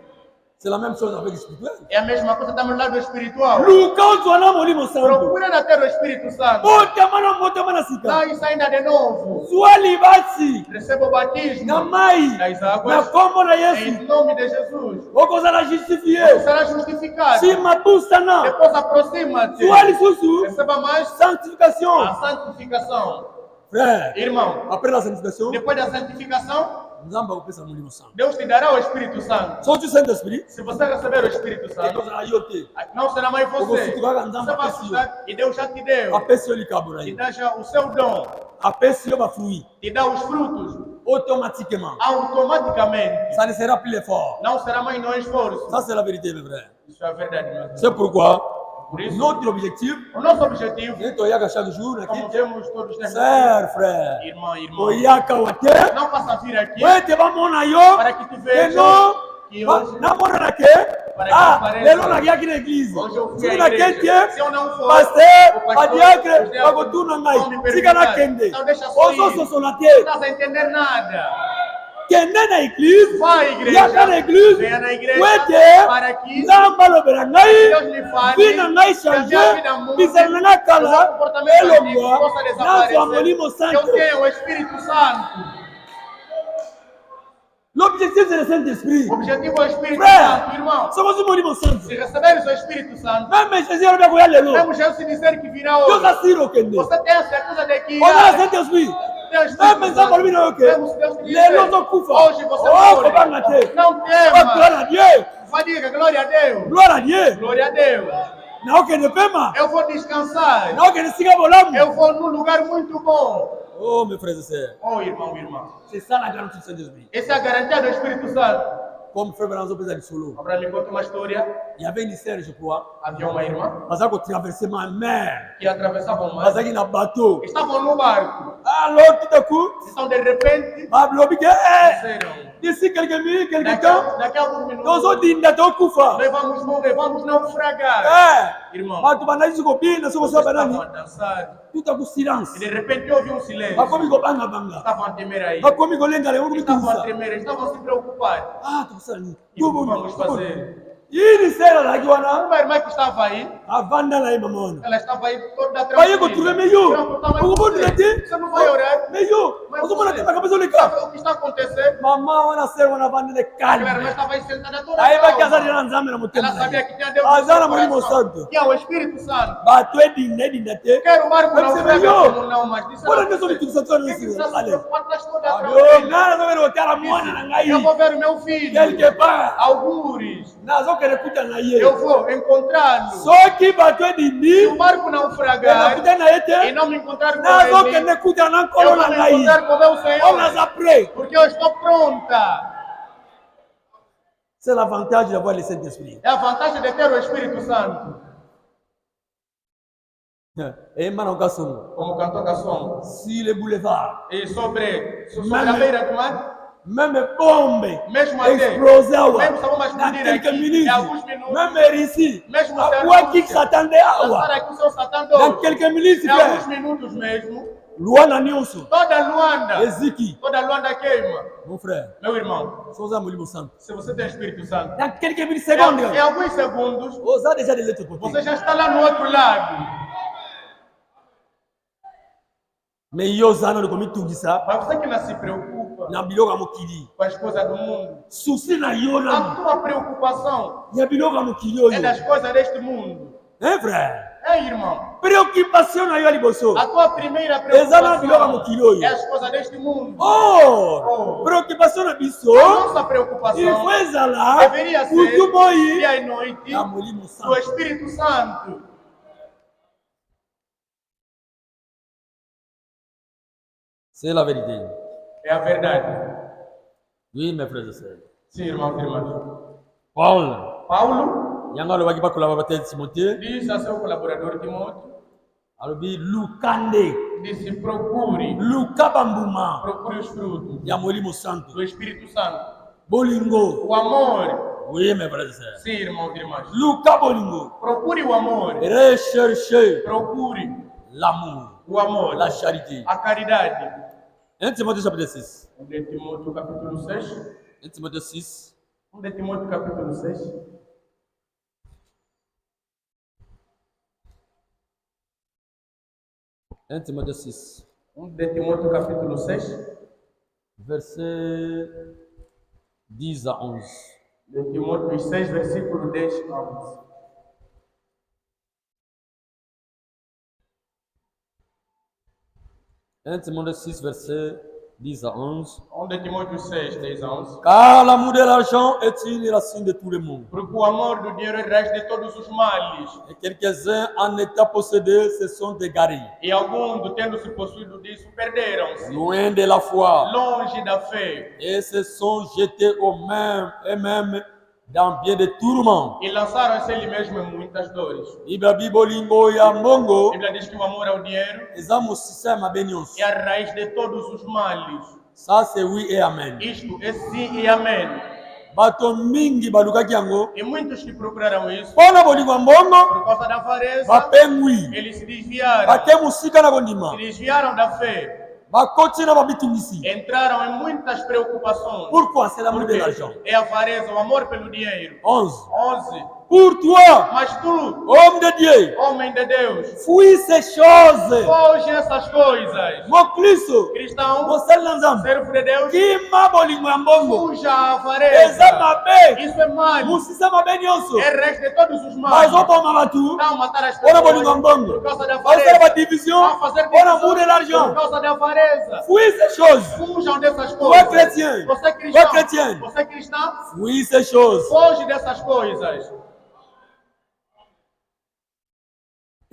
Speaker 1: C'est la même chose avec le spirituel.
Speaker 2: É a mesma coisa também no lado espiritual.
Speaker 1: Luka ozwa na molimo santo.
Speaker 2: Procura na ter o Espírito Santo.
Speaker 1: Botama na motema na sika.
Speaker 2: Não, isso ainda de novo.
Speaker 1: Zwa libasi.
Speaker 2: Receba o
Speaker 1: Na
Speaker 2: batismo
Speaker 1: mai.
Speaker 2: das
Speaker 1: Na
Speaker 2: águas
Speaker 1: kombo na Yesu.
Speaker 2: em nome de Jesus.
Speaker 1: Okozala
Speaker 2: Você
Speaker 1: justifié.
Speaker 2: será justificado.
Speaker 1: Sima busana.
Speaker 2: Depois aproxima-te.
Speaker 1: Zwa lisusu.
Speaker 2: Receba mais
Speaker 1: Sanctification.
Speaker 2: a santificação.
Speaker 1: Frère,
Speaker 2: Irmão,
Speaker 1: après la sanctification,
Speaker 2: depois da santificação,
Speaker 1: Nzambe akopesa molimo santo.
Speaker 2: Deus te dará o Espírito Santo.
Speaker 1: Soki Saint-Esprit,
Speaker 2: Se você receber o Espírito Santo,
Speaker 1: ekozala yo te.
Speaker 2: não será mais você.
Speaker 1: Okosutukaka
Speaker 2: Você
Speaker 1: Nzambe
Speaker 2: vai
Speaker 1: apesi yo.
Speaker 2: assustar e Deus já te deu.
Speaker 1: Apesi yo likabo na
Speaker 2: Te
Speaker 1: ye.
Speaker 2: dá já o seu dom.
Speaker 1: Apesi yo bafruit.
Speaker 2: Te dá os frutos
Speaker 1: Automatiquement.
Speaker 2: automaticamente.
Speaker 1: Ça ne sera plus l'effort.
Speaker 2: Não será mais no esforço.
Speaker 1: Ça, c'est la vérité, mes frères.
Speaker 2: Isso é a verdade, meu Deus.
Speaker 1: C'est pourquoi
Speaker 2: Por isso,
Speaker 1: notre objectif,
Speaker 2: o nosso objetivo,
Speaker 1: c'est de chaque jour,
Speaker 2: como vemos todos nesta
Speaker 1: frère, frère,
Speaker 2: irmão,
Speaker 1: Oyaka Wate,
Speaker 2: não passa a vir aqui
Speaker 1: ouais, te vas mon ayo,
Speaker 2: para que tu
Speaker 1: que
Speaker 2: vejas
Speaker 1: non,
Speaker 2: que hoje,
Speaker 1: na mon anake,
Speaker 2: para que
Speaker 1: ah,
Speaker 2: apareça.
Speaker 1: lelo na aqui na église,
Speaker 2: Hoje eu fui
Speaker 1: se
Speaker 2: à
Speaker 1: na
Speaker 2: igreja.
Speaker 1: quente,
Speaker 2: Se eu não for,
Speaker 1: pasteur,
Speaker 2: o pastor,
Speaker 1: adiacre,
Speaker 2: os diáconos
Speaker 1: bagotuna
Speaker 2: vão
Speaker 1: ngai,
Speaker 2: me
Speaker 1: siga na
Speaker 2: perguntar.
Speaker 1: kende,
Speaker 2: Então deixa só
Speaker 1: oso
Speaker 2: ir.
Speaker 1: sosonate,
Speaker 2: Não estás a entender nada.
Speaker 1: kende na église,
Speaker 2: Vai à igreja,
Speaker 1: yaka na église,
Speaker 2: venha na igreja,
Speaker 1: wete,
Speaker 2: para que
Speaker 1: nzamba lobela ngai,
Speaker 2: Deus lhe fale,
Speaker 1: vida ngai
Speaker 2: que a minha
Speaker 1: changer,
Speaker 2: vida mude,
Speaker 1: bizarre na
Speaker 2: que o
Speaker 1: kala,
Speaker 2: meu comportamento antigo
Speaker 1: elomwa,
Speaker 2: possa
Speaker 1: nazo
Speaker 2: desaparecer,
Speaker 1: amolimo
Speaker 2: que eu
Speaker 1: santo.
Speaker 2: tenha o Espírito Santo.
Speaker 1: L'objectif c'est le Saint-Esprit.
Speaker 2: O objetivo é o Espírito
Speaker 1: Frère,
Speaker 2: Santo, irmão.
Speaker 1: somos um molimo santo.
Speaker 2: Se receberes o Espírito Santo,
Speaker 1: Même Jésus a bien lelo.
Speaker 2: mesmo Jesus se dizer que virá
Speaker 1: Deus
Speaker 2: hoje,
Speaker 1: assiro kende.
Speaker 2: você tem a certeza de que
Speaker 1: On a
Speaker 2: irá.
Speaker 1: le Saint-Esprit.
Speaker 2: Tem o Espírito
Speaker 1: Même ça molimo
Speaker 2: Santo.
Speaker 1: que.
Speaker 2: Mesmo se Deus te
Speaker 1: Lelo
Speaker 2: dizer,
Speaker 1: zo kufa.
Speaker 2: hoje você
Speaker 1: Oh,
Speaker 2: morre.
Speaker 1: kobanga te.
Speaker 2: Não
Speaker 1: Oh, gloire
Speaker 2: tema.
Speaker 1: à Dieu.
Speaker 2: Vai diga glória a Deus.
Speaker 1: Gloire à Dieu.
Speaker 2: Glória a Deus.
Speaker 1: Na okende pema.
Speaker 2: Eu vou descansar.
Speaker 1: Na okende singa bolamu.
Speaker 2: Eu vou num lugar muito bom.
Speaker 1: Oh, mes frères et sœurs.
Speaker 2: Oh, irmão, irmã.
Speaker 1: C'est ça la garantie du Saint-Esprit.
Speaker 2: Essa é a garantia do Espírito Santo.
Speaker 1: Comme frère Branzo pesa solo.
Speaker 2: Agora me conta uma história.
Speaker 1: Il y avait une sœur, je crois.
Speaker 2: Havia uma irmã
Speaker 1: Parce qu'on traversait ma mer.
Speaker 2: que atravessava o mar.
Speaker 1: Parce qu'il y a un bateau.
Speaker 2: Estavam no barco.
Speaker 1: Alors tout à coup,
Speaker 2: Então, de repente,
Speaker 1: Pablo Bigue,
Speaker 2: disseram,
Speaker 1: d'ici quelques minutes, quelques
Speaker 2: daqui
Speaker 1: temps,
Speaker 2: a alguns minutos,
Speaker 1: nós vamos dinda to kufa.
Speaker 2: nós vamos morrer, vamos naufragar.
Speaker 1: Irmão,
Speaker 2: Irmão,
Speaker 1: mas tu banais com bina, só você banani.
Speaker 2: estavam a dançar.
Speaker 1: Tout à coup
Speaker 2: E
Speaker 1: silence.
Speaker 2: de repente houve um silêncio.
Speaker 1: Ba komi ko banga banga.
Speaker 2: Estavam a temer aí.
Speaker 1: Ba komi ko lenga le wo
Speaker 2: Estavam a
Speaker 1: kutusa.
Speaker 2: tremer, estavam a se preocupar.
Speaker 1: Ah, tu sani.
Speaker 2: E o que vamos fazer?
Speaker 1: Ini sera la giwana.
Speaker 2: Uma irmã que estava aí,
Speaker 1: Avanda la mamona.
Speaker 2: ela estava aí toda
Speaker 1: Ba yeko trouver meio. O bom direito.
Speaker 2: Você não vai orar?
Speaker 1: Meio.
Speaker 2: Mas
Speaker 1: O mona
Speaker 2: você-
Speaker 1: tata cabeça le
Speaker 2: Sabe
Speaker 1: ka.
Speaker 2: o que está acontecendo?
Speaker 1: Mama wana ser wana vanda de
Speaker 2: Aquela irmã
Speaker 1: calma.
Speaker 2: estava aí sentada toda
Speaker 1: Aí vai casar
Speaker 2: calma.
Speaker 1: na nzame na mutema.
Speaker 2: Ela sabia que tinha Deus
Speaker 1: Azara
Speaker 2: no seu
Speaker 1: mulimo
Speaker 2: coração.
Speaker 1: santo.
Speaker 2: Que é o Espírito Santo.
Speaker 1: Ba tu dinda te.
Speaker 2: Quero o barco
Speaker 1: Mas
Speaker 2: não
Speaker 1: você
Speaker 2: fraga
Speaker 1: veio?
Speaker 2: como não, mas disse
Speaker 1: Bora
Speaker 2: ela,
Speaker 1: nessa
Speaker 2: "Você-
Speaker 1: obituação
Speaker 2: por que
Speaker 1: nesse-
Speaker 2: que você se
Speaker 1: Ale.
Speaker 2: preocupa atrás toda a
Speaker 1: Ayo,
Speaker 2: tranquila?
Speaker 1: nana zo vero tera mwana na ngai.
Speaker 2: Eu vou ver o meu filho.
Speaker 1: Quelque part.
Speaker 2: Algures.
Speaker 1: Nazo kere kuta na ye.
Speaker 2: Eu vou encontrá-lo.
Speaker 1: Soki bato
Speaker 2: Se
Speaker 1: dindi.
Speaker 2: o barco
Speaker 1: Ela
Speaker 2: naufragar
Speaker 1: kuta na
Speaker 2: e
Speaker 1: yete.
Speaker 2: não me encontrar com
Speaker 1: Nazo
Speaker 2: ele,
Speaker 1: kende kuta na
Speaker 2: eu
Speaker 1: nkolo
Speaker 2: vou
Speaker 1: na
Speaker 2: me
Speaker 1: ngai.
Speaker 2: encontrar com o meu
Speaker 1: On
Speaker 2: Senhor.
Speaker 1: a prêt.
Speaker 2: Porque eu estou pronta.
Speaker 1: C'est l'avantage d'avoir le Saint-Esprit.
Speaker 2: É a vantagem de ter o Espírito Santo.
Speaker 1: Et maintenant, Kasson,
Speaker 2: Como cantou Gasson.
Speaker 1: si le boulevard,
Speaker 2: E sobre a beira do mar,
Speaker 1: même bombe,
Speaker 2: mesmo até,
Speaker 1: explosé,
Speaker 2: mesmo se vamos
Speaker 1: dans
Speaker 2: explodir
Speaker 1: quelques
Speaker 2: aqui,
Speaker 1: minutes,
Speaker 2: em alguns minutos,
Speaker 1: même ici,
Speaker 2: mesmo
Speaker 1: à
Speaker 2: se a
Speaker 1: quoi qui
Speaker 2: Rússia
Speaker 1: s'attendait à
Speaker 2: lançar
Speaker 1: quoi?
Speaker 2: aqui o seu Satã
Speaker 1: Dans
Speaker 2: 2,
Speaker 1: quelques minutes,
Speaker 2: em alguns
Speaker 1: frère,
Speaker 2: minutos mesmo,
Speaker 1: Luana Nyonso,
Speaker 2: toda Luanda,
Speaker 1: Eziki,
Speaker 2: toda Luanda queima.
Speaker 1: mon frère,
Speaker 2: Meu irmão,
Speaker 1: Sosa Molimo Santo.
Speaker 2: se você tem Espírito Santo,
Speaker 1: Dans quelques minutes, secondes,
Speaker 2: em alguns segundos,
Speaker 1: Osa déjà de l'autre
Speaker 2: você
Speaker 1: côté.
Speaker 2: já está lá no outro lado.
Speaker 1: Mais Yozana ne commis tout ça,
Speaker 2: Mas você que não se preocupa
Speaker 1: na biloga mokili.
Speaker 2: com as coisas do mundo,
Speaker 1: Souci na
Speaker 2: a
Speaker 1: yona,
Speaker 2: tua preocupação
Speaker 1: ya biloga mokili
Speaker 2: é
Speaker 1: oyo.
Speaker 2: das coisas deste mundo.
Speaker 1: Hein, frère?
Speaker 2: Ei, irmão,
Speaker 1: Préoccupation na yo liboso.
Speaker 2: a tua primeira
Speaker 1: Eza na biloga
Speaker 2: preocupação
Speaker 1: mokili oyo.
Speaker 2: é as coisas deste mundo.
Speaker 1: Oh, préoccupation na biso.
Speaker 2: A nossa
Speaker 1: Il
Speaker 2: preocupação
Speaker 1: faut ezala
Speaker 2: deveria ser
Speaker 1: kutu boyi
Speaker 2: dia e noite
Speaker 1: na molimo
Speaker 2: do
Speaker 1: santo.
Speaker 2: Espírito Santo.
Speaker 1: C'est la vérité.
Speaker 2: É a verdade.
Speaker 1: Oui, mes frères et sœurs.
Speaker 2: Sim, irmãos e irmãs.
Speaker 1: Paul,
Speaker 2: Paulo
Speaker 1: yanga lo baki bakola ba tete Timothée,
Speaker 2: diz a seu colaborador Timóteo,
Speaker 1: alobi lukande,
Speaker 2: disse, procure
Speaker 1: lukabambuma
Speaker 2: os frutos
Speaker 1: ya molimo santo.
Speaker 2: do Espírito Santo.
Speaker 1: Bolingo.
Speaker 2: O amor.
Speaker 1: Oui, mes frères et sœurs.
Speaker 2: Sim, irmãos e irmãs.
Speaker 1: Luka bolingo.
Speaker 2: Procure o amor.
Speaker 1: Recherchez
Speaker 2: Procure
Speaker 1: l'amour,
Speaker 2: o amor.
Speaker 1: la charité.
Speaker 2: A caridade.
Speaker 1: 1 Timothée chapitre 6.
Speaker 2: 1 de Timóteo capítulo 6.
Speaker 1: 1 Timothée 6.
Speaker 2: 1 de Timóteo capítulo 6.
Speaker 1: Timothée 6.
Speaker 2: 1 de Timóteo capítulo 6.
Speaker 1: Verset 10 à 11.
Speaker 2: De Timóteo 6, versículo 10 a 11.
Speaker 1: Timothée 6, verset 10 à 11.
Speaker 2: 1 de Timóteo 6, 10 a 11.
Speaker 1: Car l'amour de l'argent est une racine de tout le monde.
Speaker 2: Porque o amor do dinheiro é raiz de todos os males.
Speaker 1: Et quelques-uns en état possédés se sont égarés,
Speaker 2: E alguns, tendo-se possuído disso, perderam-se.
Speaker 1: loin de la foi,
Speaker 2: Longe da fé.
Speaker 1: et se sont jetés eux-mêmes dans bien des tourments.
Speaker 2: E lançaram-se ele mesmo em muitas dores.
Speaker 1: Bíblia bibolingo ya
Speaker 2: A
Speaker 1: mbongo
Speaker 2: Bíblia diz que o amor ao dinheiro
Speaker 1: examo sistema benhos.
Speaker 2: é a raiz de todos os males.
Speaker 1: Ça c'est oui et amen.
Speaker 2: Isto é sim e amém.
Speaker 1: Bato mingi balukaki yango
Speaker 2: E muitos que procuraram isso,
Speaker 1: mpona bolingo ya mbongo
Speaker 2: por causa da avareza,
Speaker 1: bapengwi
Speaker 2: eles se desviaram.
Speaker 1: bake mosika na kondima
Speaker 2: Se desviaram da fé.
Speaker 1: bakoti na babitungisi.
Speaker 2: Entraram em muitas preocupações.
Speaker 1: Pourquoi? C'est l'amour de
Speaker 2: Porque
Speaker 1: l'argent.
Speaker 2: é a avareza, o amor pelo dinheiro.
Speaker 1: 11.
Speaker 2: 11.
Speaker 1: Pour toi,
Speaker 2: Mas tu,
Speaker 1: homme de Dieu,
Speaker 2: homem de Deus,
Speaker 1: fuis ces choses.
Speaker 2: foge essas coisas.
Speaker 1: Mon Kristo,
Speaker 2: Cristão,
Speaker 1: mosali na nzambe
Speaker 2: servo de Deus,
Speaker 1: kima bolingo ya mbongo
Speaker 2: fuja a
Speaker 1: eza
Speaker 2: avareza.
Speaker 1: mabe
Speaker 2: Isso é mal.
Speaker 1: mosisa mabe nyonso
Speaker 2: É resto de todos os males.
Speaker 1: bazoboma bato
Speaker 2: Não matar as
Speaker 1: mpona bolingo ya
Speaker 2: pessoas
Speaker 1: mbongo
Speaker 2: por causa da
Speaker 1: bazosala
Speaker 2: avareza.
Speaker 1: badivision
Speaker 2: Não fazer
Speaker 1: mpona amour de
Speaker 2: por
Speaker 1: l'argent.
Speaker 2: causa da avareza.
Speaker 1: Fuis ces choses.
Speaker 2: Fujam dessas
Speaker 1: Toi
Speaker 2: coisas.
Speaker 1: chrétien,
Speaker 2: Você é
Speaker 1: toi
Speaker 2: cristão.
Speaker 1: chrétienne,
Speaker 2: Você é cristão.
Speaker 1: fuis ces choses.
Speaker 2: Foge dessas coisas.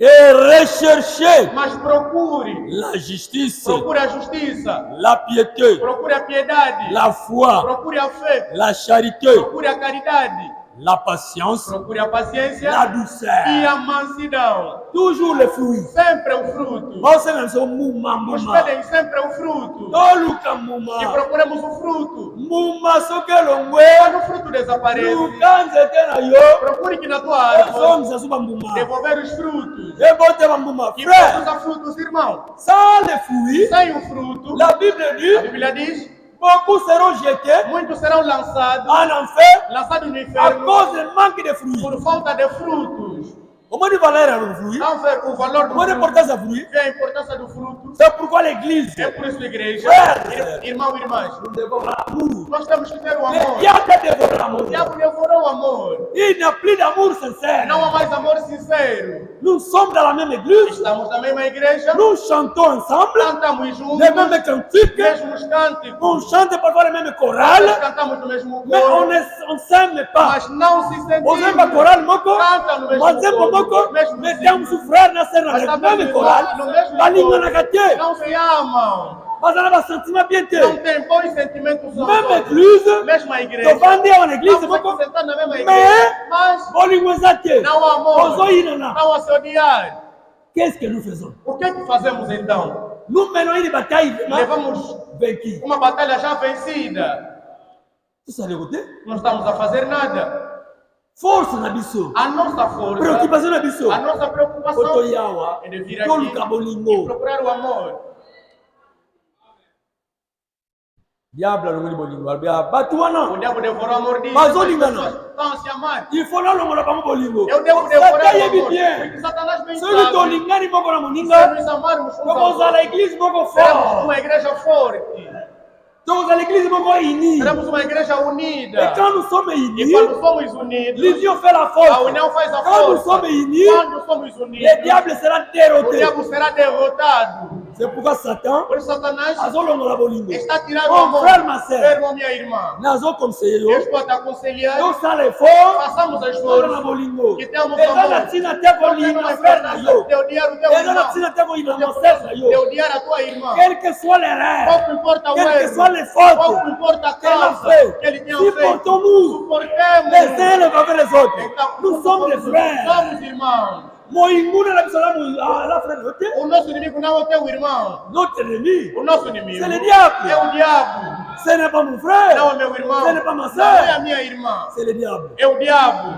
Speaker 1: Et recherchez
Speaker 2: Mas procure.
Speaker 1: la justice,
Speaker 2: Procure a justiça.
Speaker 1: la piété,
Speaker 2: Procure a piedade.
Speaker 1: la foi,
Speaker 2: Procure a fé.
Speaker 1: la charité,
Speaker 2: Procure a caridade.
Speaker 1: la patience,
Speaker 2: Procure a paciência
Speaker 1: la
Speaker 2: e
Speaker 1: douceur.
Speaker 2: a mansidão.
Speaker 1: Toujours les fruits.
Speaker 2: Sempre o fruto.
Speaker 1: Baosala biso mbuma
Speaker 2: Nos
Speaker 1: mbuma.
Speaker 2: pedem sempre o fruto.
Speaker 1: Toluka
Speaker 2: E
Speaker 1: mbuma.
Speaker 2: procuramos o fruto.
Speaker 1: Mbuma soki elongwe
Speaker 2: Quando o fruto desaparece,
Speaker 1: luka nzete na yo
Speaker 2: procure que na tua árvore
Speaker 1: ozongisa so bambuma
Speaker 2: devolver os frutos.
Speaker 1: ebote bambuma.
Speaker 2: E
Speaker 1: Frère,
Speaker 2: produza frutos, irmão.
Speaker 1: sans les fruits,
Speaker 2: Sem o fruto,
Speaker 1: la Bible
Speaker 2: a
Speaker 1: dit
Speaker 2: Bíblia diz,
Speaker 1: beaucoup seront jetés
Speaker 2: muitos serão lançados,
Speaker 1: en enfer
Speaker 2: lançados no
Speaker 1: à
Speaker 2: inferno
Speaker 1: cause du manque de fruits.
Speaker 2: por falta de frutos.
Speaker 1: Comment dire valeur à fruits?
Speaker 2: Não ver o valor do
Speaker 1: Comment dire
Speaker 2: fruto,
Speaker 1: importance à fruits?
Speaker 2: ver a importância do fruto.
Speaker 1: C'est pourquoi l'église,
Speaker 2: É por isso, igreja,
Speaker 1: Frère.
Speaker 2: irmão e irmãs,
Speaker 1: nous devons l'amour.
Speaker 2: nós temos que ter o
Speaker 1: Le
Speaker 2: amor.
Speaker 1: diable dévore
Speaker 2: O
Speaker 1: l'amour.
Speaker 2: diabo devorou o amor.
Speaker 1: Il n'y a plus d'amour sincère.
Speaker 2: Não há mais amor sincero.
Speaker 1: Nous sommes dans la même église.
Speaker 2: Estamos na mesma igreja,
Speaker 1: Nous chantons ensemble
Speaker 2: cantamos juntos,
Speaker 1: les mêmes cantiques.
Speaker 2: mesmos cânticos,
Speaker 1: On chante parfois les mêmes
Speaker 2: nós
Speaker 1: chorales.
Speaker 2: cantamos no mesmo
Speaker 1: Mais
Speaker 2: coro,
Speaker 1: on ne s'aime pas.
Speaker 2: mas não se
Speaker 1: On aime la
Speaker 2: sentimos.
Speaker 1: chorale moko.
Speaker 2: Canta no mesmo
Speaker 1: Mazembo
Speaker 2: coro,
Speaker 1: moko.
Speaker 2: mesmo
Speaker 1: Mais
Speaker 2: coro,
Speaker 1: dans son frère na sœur
Speaker 2: mas
Speaker 1: na
Speaker 2: também
Speaker 1: même chorale.
Speaker 2: no mesmo
Speaker 1: Balingana te.
Speaker 2: não se amam,
Speaker 1: Bazana ba sentiment bien te.
Speaker 2: não tem bons sentimentos uns
Speaker 1: Même
Speaker 2: aos
Speaker 1: église.
Speaker 2: mesma igreja,
Speaker 1: To bande en église
Speaker 2: não
Speaker 1: moko.
Speaker 2: se sentar na mesma
Speaker 1: Mais
Speaker 2: igreja, mas
Speaker 1: bolingo ezate.
Speaker 2: não há amor,
Speaker 1: Ozo inana.
Speaker 2: não há se odiar.
Speaker 1: Qu'est-ce que nous faisons?
Speaker 2: O que é que fazemos então?
Speaker 1: Nous menons une bataille vraiment
Speaker 2: Levamos
Speaker 1: vaincue.
Speaker 2: uma batalha já vencida,
Speaker 1: Tout ça de côté.
Speaker 2: não estamos a fazer nada.
Speaker 1: Force na biso.
Speaker 2: A nossa força,
Speaker 1: Préoccupation na biso.
Speaker 2: a nossa preocupação
Speaker 1: Koto yawa.
Speaker 2: é de vir
Speaker 1: Toluka
Speaker 2: aqui e
Speaker 1: bolingo.
Speaker 2: procurar o amor.
Speaker 1: Diable alongoli bolingo. Albia batu wana.
Speaker 2: O diabo devorou o amor de
Speaker 1: Mas olingana.
Speaker 2: estão a se amar.
Speaker 1: Il faut na longola bango bolingo.
Speaker 2: Eu devo devorar
Speaker 1: Satan
Speaker 2: o
Speaker 1: yebi
Speaker 2: amor.
Speaker 1: bien.
Speaker 2: Porque Satanás bem
Speaker 1: Soki
Speaker 2: sabe.
Speaker 1: tolingani moko na
Speaker 2: Se
Speaker 1: moninga.
Speaker 2: nos amarmos uns aos
Speaker 1: Tokozala
Speaker 2: outros,
Speaker 1: église moko
Speaker 2: seremos
Speaker 1: fort.
Speaker 2: uma igreja forte.
Speaker 1: Tokozala église moko unie.
Speaker 2: Seremos uma igreja
Speaker 1: Et
Speaker 2: unida.
Speaker 1: quand nous sommes
Speaker 2: E
Speaker 1: unis,
Speaker 2: quando somos unidos,
Speaker 1: l'union fait la
Speaker 2: a
Speaker 1: force.
Speaker 2: união faz a
Speaker 1: Quand nous
Speaker 2: força.
Speaker 1: sommes unis,
Speaker 2: Quando somos unidos,
Speaker 1: le diable sera
Speaker 2: o
Speaker 1: déroté.
Speaker 2: diabo será derrotado.
Speaker 1: C'est pourquoi Satan
Speaker 2: Por isso Satanás
Speaker 1: azolongola bolingo.
Speaker 2: está tirando o
Speaker 1: Mon
Speaker 2: amor.
Speaker 1: frère, ma sœur,
Speaker 2: Irmão, minha irmã,
Speaker 1: nazo conseiller
Speaker 2: eu
Speaker 1: yo.
Speaker 2: estou a te aconselhar,
Speaker 1: Tosala effort.
Speaker 2: façamos as
Speaker 1: Tozala na
Speaker 2: forças
Speaker 1: bolingo.
Speaker 2: que temos
Speaker 1: Eza na
Speaker 2: amor.
Speaker 1: ntina te
Speaker 2: Não tem
Speaker 1: kolinga
Speaker 2: uma
Speaker 1: frère na yo.
Speaker 2: de odiar o teu
Speaker 1: Eza na
Speaker 2: irmão.
Speaker 1: ntina te kolinga
Speaker 2: De
Speaker 1: mon frère na yo.
Speaker 2: odiar a tua irmã.
Speaker 1: Quel que soit l'erreur,
Speaker 2: Pouco importa o
Speaker 1: quelles que
Speaker 2: erro.
Speaker 1: soient les fautes
Speaker 2: Pouco importa a
Speaker 1: qu'elle a
Speaker 2: causa
Speaker 1: fait,
Speaker 2: que ele tenha feito.
Speaker 1: supportons-nous
Speaker 2: Suportemos.
Speaker 1: les uns les envers les autres.
Speaker 2: Então,
Speaker 1: Nous sommes des frères.
Speaker 2: Somos irmãos.
Speaker 1: Moinguna na biso la frère note.
Speaker 2: O nosso inimigo não é o teu irmão.
Speaker 1: Notre ennemi,
Speaker 2: O nosso inimigo
Speaker 1: c'est le diable.
Speaker 2: é o diabo.
Speaker 1: Ce n'est pas mon frère.
Speaker 2: Não é meu irmão.
Speaker 1: Ce n'est pas ma
Speaker 2: Não é a
Speaker 1: sœur.
Speaker 2: minha irmã.
Speaker 1: C'est le diable.
Speaker 2: É o diabo.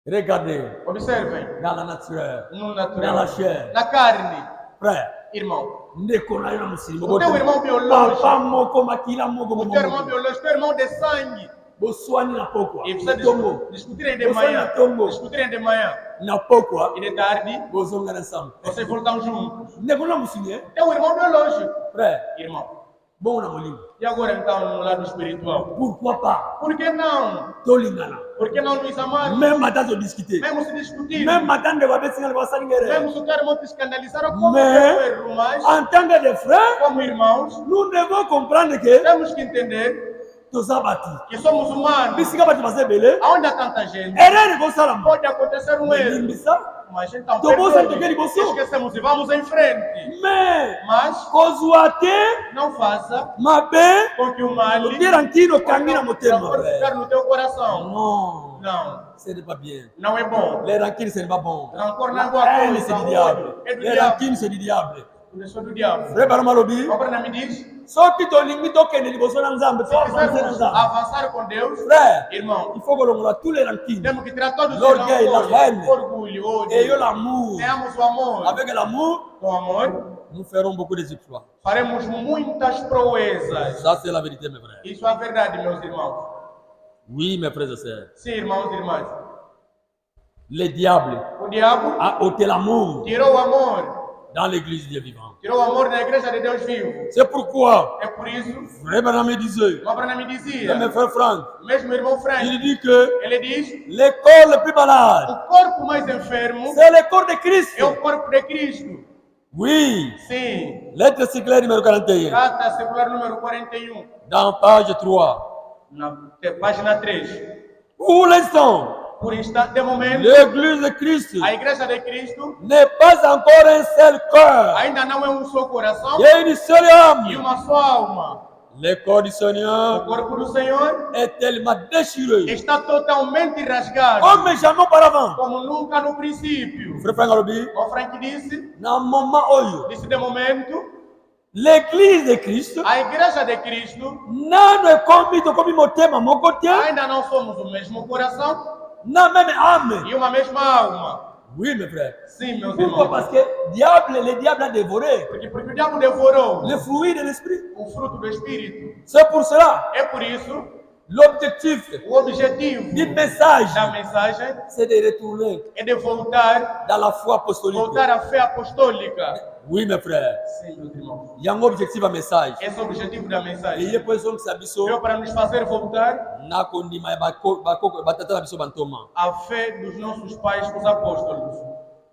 Speaker 1: Regardez
Speaker 2: Observem.
Speaker 1: dans la nature,
Speaker 2: No
Speaker 1: dans la
Speaker 2: natural.
Speaker 1: chair.
Speaker 2: Na carne.
Speaker 1: Frère,
Speaker 2: Irmão.
Speaker 1: ndeko na yo na musili
Speaker 2: O teu irmão biológico.
Speaker 1: papa moko makila moko
Speaker 2: O teu irmão biológico. Teu irmão de sangue.
Speaker 1: boswani na pokwa
Speaker 2: E precisa
Speaker 1: tongo
Speaker 2: discutirem de
Speaker 1: Você
Speaker 2: manhã.
Speaker 1: na tongo.
Speaker 2: Discutirem de manhã.
Speaker 1: na pokwa
Speaker 2: E de tarde,
Speaker 1: bozonga na sam
Speaker 2: vocês voltam juntos.
Speaker 1: ndeko na musili
Speaker 2: Teu irmão biológico.
Speaker 1: frère
Speaker 2: Irmão.
Speaker 1: bon na molimo
Speaker 2: E agora então no lado espiritual?
Speaker 1: pourquoi pas
Speaker 2: Por que não?
Speaker 1: tolingana
Speaker 2: Por que não nos amarmos?
Speaker 1: même matin to discuter
Speaker 2: Mesmo se discutir.
Speaker 1: même matin de babesinga ba salingere
Speaker 2: Mesmo se o teu irmão te escandalizar como
Speaker 1: Mais-
Speaker 2: teu erro, mas
Speaker 1: en tant que des frères
Speaker 2: como irmãos,
Speaker 1: nous devons comprendre que
Speaker 2: temos que entender
Speaker 1: tozabati.
Speaker 2: que somos humanos.
Speaker 1: Bisika bati bazebele.
Speaker 2: Aonde há tanta gente,
Speaker 1: Erreur kosalama.
Speaker 2: pode acontecer um erro.
Speaker 1: Limbisa.
Speaker 2: Mas então,
Speaker 1: Tobosa
Speaker 2: perdoe.
Speaker 1: tekeli boso.
Speaker 2: Esquecemos e vamos em frente.
Speaker 1: Mas
Speaker 2: Mas
Speaker 1: kozuate
Speaker 2: não faça
Speaker 1: mabe
Speaker 2: com que o mal
Speaker 1: tirankino kangira motema.
Speaker 2: ficar no teu coração.
Speaker 1: Non,
Speaker 2: Não,
Speaker 1: ce n'est pas bien.
Speaker 2: não é bom.
Speaker 1: Les rancunes, ce n'est pas bon.
Speaker 2: Rancor não
Speaker 1: La
Speaker 2: é boa
Speaker 1: haine,
Speaker 2: coisa.
Speaker 1: c'est du diable.
Speaker 2: É do
Speaker 1: Les
Speaker 2: diabo.
Speaker 1: rancunes, c'est du diable.
Speaker 2: Começou do diabo.
Speaker 1: Frère Baramalobi,
Speaker 2: Agora me diz,
Speaker 1: soki tolingi tokende liboso na nzambe to avancer na
Speaker 2: quisermos
Speaker 1: nzambe,
Speaker 2: avançar com Deus,
Speaker 1: frère,
Speaker 2: irmão,
Speaker 1: il faut kolongola tous les rancunes
Speaker 2: temos que tirar todos os
Speaker 1: L'orgueil, la haine.
Speaker 2: orgulho,
Speaker 1: et yo
Speaker 2: ódio.
Speaker 1: l'amour.
Speaker 2: Tenhamos o amor.
Speaker 1: Avec l'amour,
Speaker 2: Com amor,
Speaker 1: nous ferons beaucoup d'exploits.
Speaker 2: faremos muitas proezas.
Speaker 1: Ça, c'est la vérité, mes frères.
Speaker 2: Isso é a verdade, meus irmãos.
Speaker 1: Oui, mes frères et sœurs.
Speaker 2: Sim, irmãos e irmãs.
Speaker 1: Le diable
Speaker 2: O diabo
Speaker 1: a ôté l'amour
Speaker 2: tirou o amor.
Speaker 1: dans l'église de Dieu vivant.
Speaker 2: Tirou o amor da igreja de Deus vivo.
Speaker 1: C'est pourquoi,
Speaker 2: É por isso,
Speaker 1: frère Branham disait,
Speaker 2: o Abraão me
Speaker 1: et mes
Speaker 2: dizia,
Speaker 1: frères Franck,
Speaker 2: mesmo irmão Frank,
Speaker 1: il dit que
Speaker 2: ele diz,
Speaker 1: le corps le plus malade,
Speaker 2: o corpo mais enfermo
Speaker 1: c'est le corps de Christ.
Speaker 2: é o corpo de Cristo.
Speaker 1: Oui,
Speaker 2: Sim,
Speaker 1: lettre circulaire numéro 41,
Speaker 2: carta circular número 41,
Speaker 1: dans page 3.
Speaker 2: na página 3.
Speaker 1: Pour l'instant,
Speaker 2: Por instante, de momento,
Speaker 1: l'église de Christ
Speaker 2: a igreja de Cristo
Speaker 1: n'est pas encore un seul cœur.
Speaker 2: ainda não é um só coração
Speaker 1: Il y a une seule
Speaker 2: e
Speaker 1: âme.
Speaker 2: uma só alma.
Speaker 1: Le corps du
Speaker 2: O
Speaker 1: Seigneur
Speaker 2: corpo do Senhor
Speaker 1: est tellement déchiré
Speaker 2: está totalmente rasgado,
Speaker 1: comme jamais auparavant.
Speaker 2: como nunca no princípio.
Speaker 1: Frère Franck Alobi,
Speaker 2: O Frank disse,
Speaker 1: dans le moment où
Speaker 2: disse de momento,
Speaker 1: l'église de Christ
Speaker 2: a igreja de Cristo
Speaker 1: n'a comme motema mon côté,
Speaker 2: ainda não somos o mesmo coração
Speaker 1: n'a même âme.
Speaker 2: e uma mesma alma.
Speaker 1: Oui, mes frères.
Speaker 2: Sim, meus
Speaker 1: Pourquoi?
Speaker 2: irmãos.
Speaker 1: Parce que le diable a dévoré
Speaker 2: Porque o diabo devorou
Speaker 1: le fruit de l'esprit.
Speaker 2: o fruto do Espírito.
Speaker 1: C'est pour cela,
Speaker 2: É por isso,
Speaker 1: l'objectif
Speaker 2: o objetivo
Speaker 1: du message,
Speaker 2: da mensagem
Speaker 1: c'est de retourner
Speaker 2: é de voltar
Speaker 1: dans la foi apostolique.
Speaker 2: à fé apostólica.
Speaker 1: Oui, mes frères.
Speaker 2: Sim, meus irmãos.
Speaker 1: Il y a un objectif à message.
Speaker 2: Esse é o objetivo da
Speaker 1: Et
Speaker 2: mensagem.
Speaker 1: il y a personne qui s'habille
Speaker 2: Deu para nos fazer voltar
Speaker 1: na kondima ya batata na biso bantoma.
Speaker 2: à fé dos nossos pais, os apóstolos.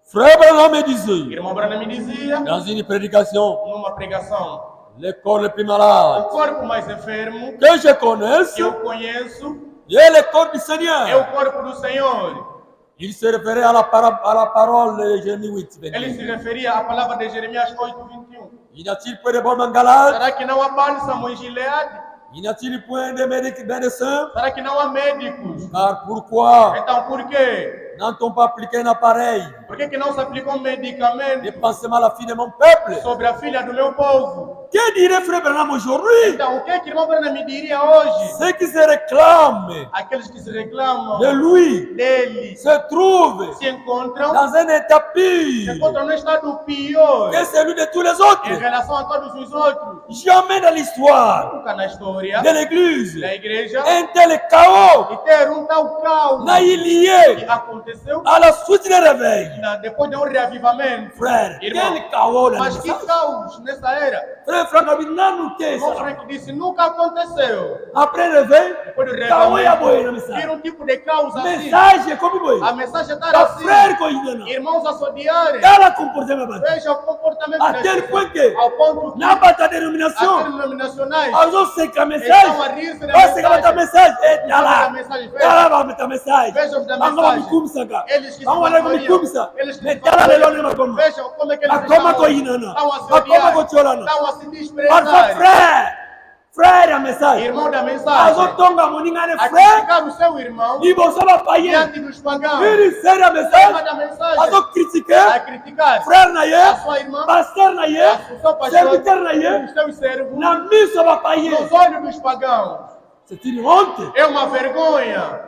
Speaker 1: Frère Branham me disait
Speaker 2: Irmão Branham me dizia,
Speaker 1: dans une prédication,
Speaker 2: numa pregação,
Speaker 1: le corps le plus
Speaker 2: o
Speaker 1: malade
Speaker 2: corpo mais enfermo
Speaker 1: que je connaisse
Speaker 2: que eu conheço
Speaker 1: est le corps du
Speaker 2: é
Speaker 1: Seigneur.
Speaker 2: o corpo do Senhor.
Speaker 1: Il se référait à la parole de Jérémie 8,
Speaker 2: Ele
Speaker 1: 21.
Speaker 2: se referia à palavra de Jeremias 8:21.
Speaker 1: Il n'y a-t-il point de baume en Galate?
Speaker 2: Será que não há bálsamo em Gileade?
Speaker 1: Il n'y a-t-il point de médecin?
Speaker 2: Será que não há médicos?
Speaker 1: Car pourquoi
Speaker 2: Então por quê?
Speaker 1: n'ont-on pas appliqué un appareil
Speaker 2: Por que não se aplica um
Speaker 1: de
Speaker 2: medicamento
Speaker 1: pansement à la fille de mon peuple?
Speaker 2: sobre a filha do meu povo?
Speaker 1: Que dirait Frère Branham aujourd'hui?
Speaker 2: Então o que é que irmão Branham me diria hoje?
Speaker 1: Ceux qui se réclament
Speaker 2: Aqueles que se reclamam
Speaker 1: de lui
Speaker 2: dele
Speaker 1: se trouvent
Speaker 2: se encontram
Speaker 1: dans un état pire
Speaker 2: num estado pior
Speaker 1: que celui de tous les
Speaker 2: em
Speaker 1: autres.
Speaker 2: relação a todos os outros.
Speaker 1: Jamais dans l'histoire
Speaker 2: Nunca na história
Speaker 1: de l'Église,
Speaker 2: da igreja
Speaker 1: un tel chaos
Speaker 2: e ter tal caos
Speaker 1: n'a eu
Speaker 2: que
Speaker 1: lieu
Speaker 2: aconteceu
Speaker 1: à la suite du réveil.
Speaker 2: depois de um reavivamento.
Speaker 1: Frère,
Speaker 2: Irmão,
Speaker 1: quel chaos dans
Speaker 2: mas que
Speaker 1: l'Église.
Speaker 2: caos nessa era?
Speaker 1: Frère Franck a dit, non, nous, qu'est-ce
Speaker 2: Irmão
Speaker 1: ça?
Speaker 2: Frank disse, nunca aconteceu.
Speaker 1: Après le réveil,
Speaker 2: Depois do
Speaker 1: chaos ya boye na
Speaker 2: reavivamento,
Speaker 1: message.
Speaker 2: vira um tipo de caos assim.
Speaker 1: Message comme boye.
Speaker 2: A mensagem está
Speaker 1: Ta
Speaker 2: assim.
Speaker 1: frère ko yidana.
Speaker 2: Irmãos a se odiarem.
Speaker 1: Kala comportement ba.
Speaker 2: Veja o comportamento
Speaker 1: À
Speaker 2: das
Speaker 1: tel
Speaker 2: pessoas.
Speaker 1: point que
Speaker 2: Ao ponto que
Speaker 1: na bata
Speaker 2: as
Speaker 1: dénomination,
Speaker 2: denominacionais
Speaker 1: azo seka
Speaker 2: estão a
Speaker 1: message.
Speaker 2: rir-se da
Speaker 1: Vai seka ta
Speaker 2: mensagem.
Speaker 1: message. Eh,
Speaker 2: Da
Speaker 1: tala.
Speaker 2: mensagem,
Speaker 1: Tala ba meta message.
Speaker 2: Veja os da
Speaker 1: Bango ba
Speaker 2: mensagem.
Speaker 1: mikumsa ka.
Speaker 2: Eles que se
Speaker 1: Bango ba
Speaker 2: fanfariam.
Speaker 1: mikumsa.
Speaker 2: Eles que
Speaker 1: Me
Speaker 2: se
Speaker 1: tala
Speaker 2: fanfariam.
Speaker 1: lelo ne makoma.
Speaker 2: Vejam como é que eles
Speaker 1: Akoma ko
Speaker 2: estão
Speaker 1: yinana.
Speaker 2: a se
Speaker 1: Akoma ko
Speaker 2: odiar.
Speaker 1: cholana.
Speaker 2: Estão a se
Speaker 1: Parfois
Speaker 2: desprezar.
Speaker 1: frère ya message.
Speaker 2: Irmão da mensagem.
Speaker 1: Azo tonga moninga ne
Speaker 2: A
Speaker 1: frère.
Speaker 2: criticar o seu irmão
Speaker 1: Liboso ba païen.
Speaker 2: diante dos pagãos.
Speaker 1: Ministère ya
Speaker 2: Irmã
Speaker 1: message.
Speaker 2: da mensagem.
Speaker 1: Azo
Speaker 2: A
Speaker 1: critiquer
Speaker 2: criticar
Speaker 1: frère na ye,
Speaker 2: a sua irmã,
Speaker 1: pasteur na ye,
Speaker 2: o seu pastor,
Speaker 1: serviteur na ye,
Speaker 2: os seus servos,
Speaker 1: na miso ba païen.
Speaker 2: nos olhos dos pagãos.
Speaker 1: C'est une honte.
Speaker 2: É uma vergonha.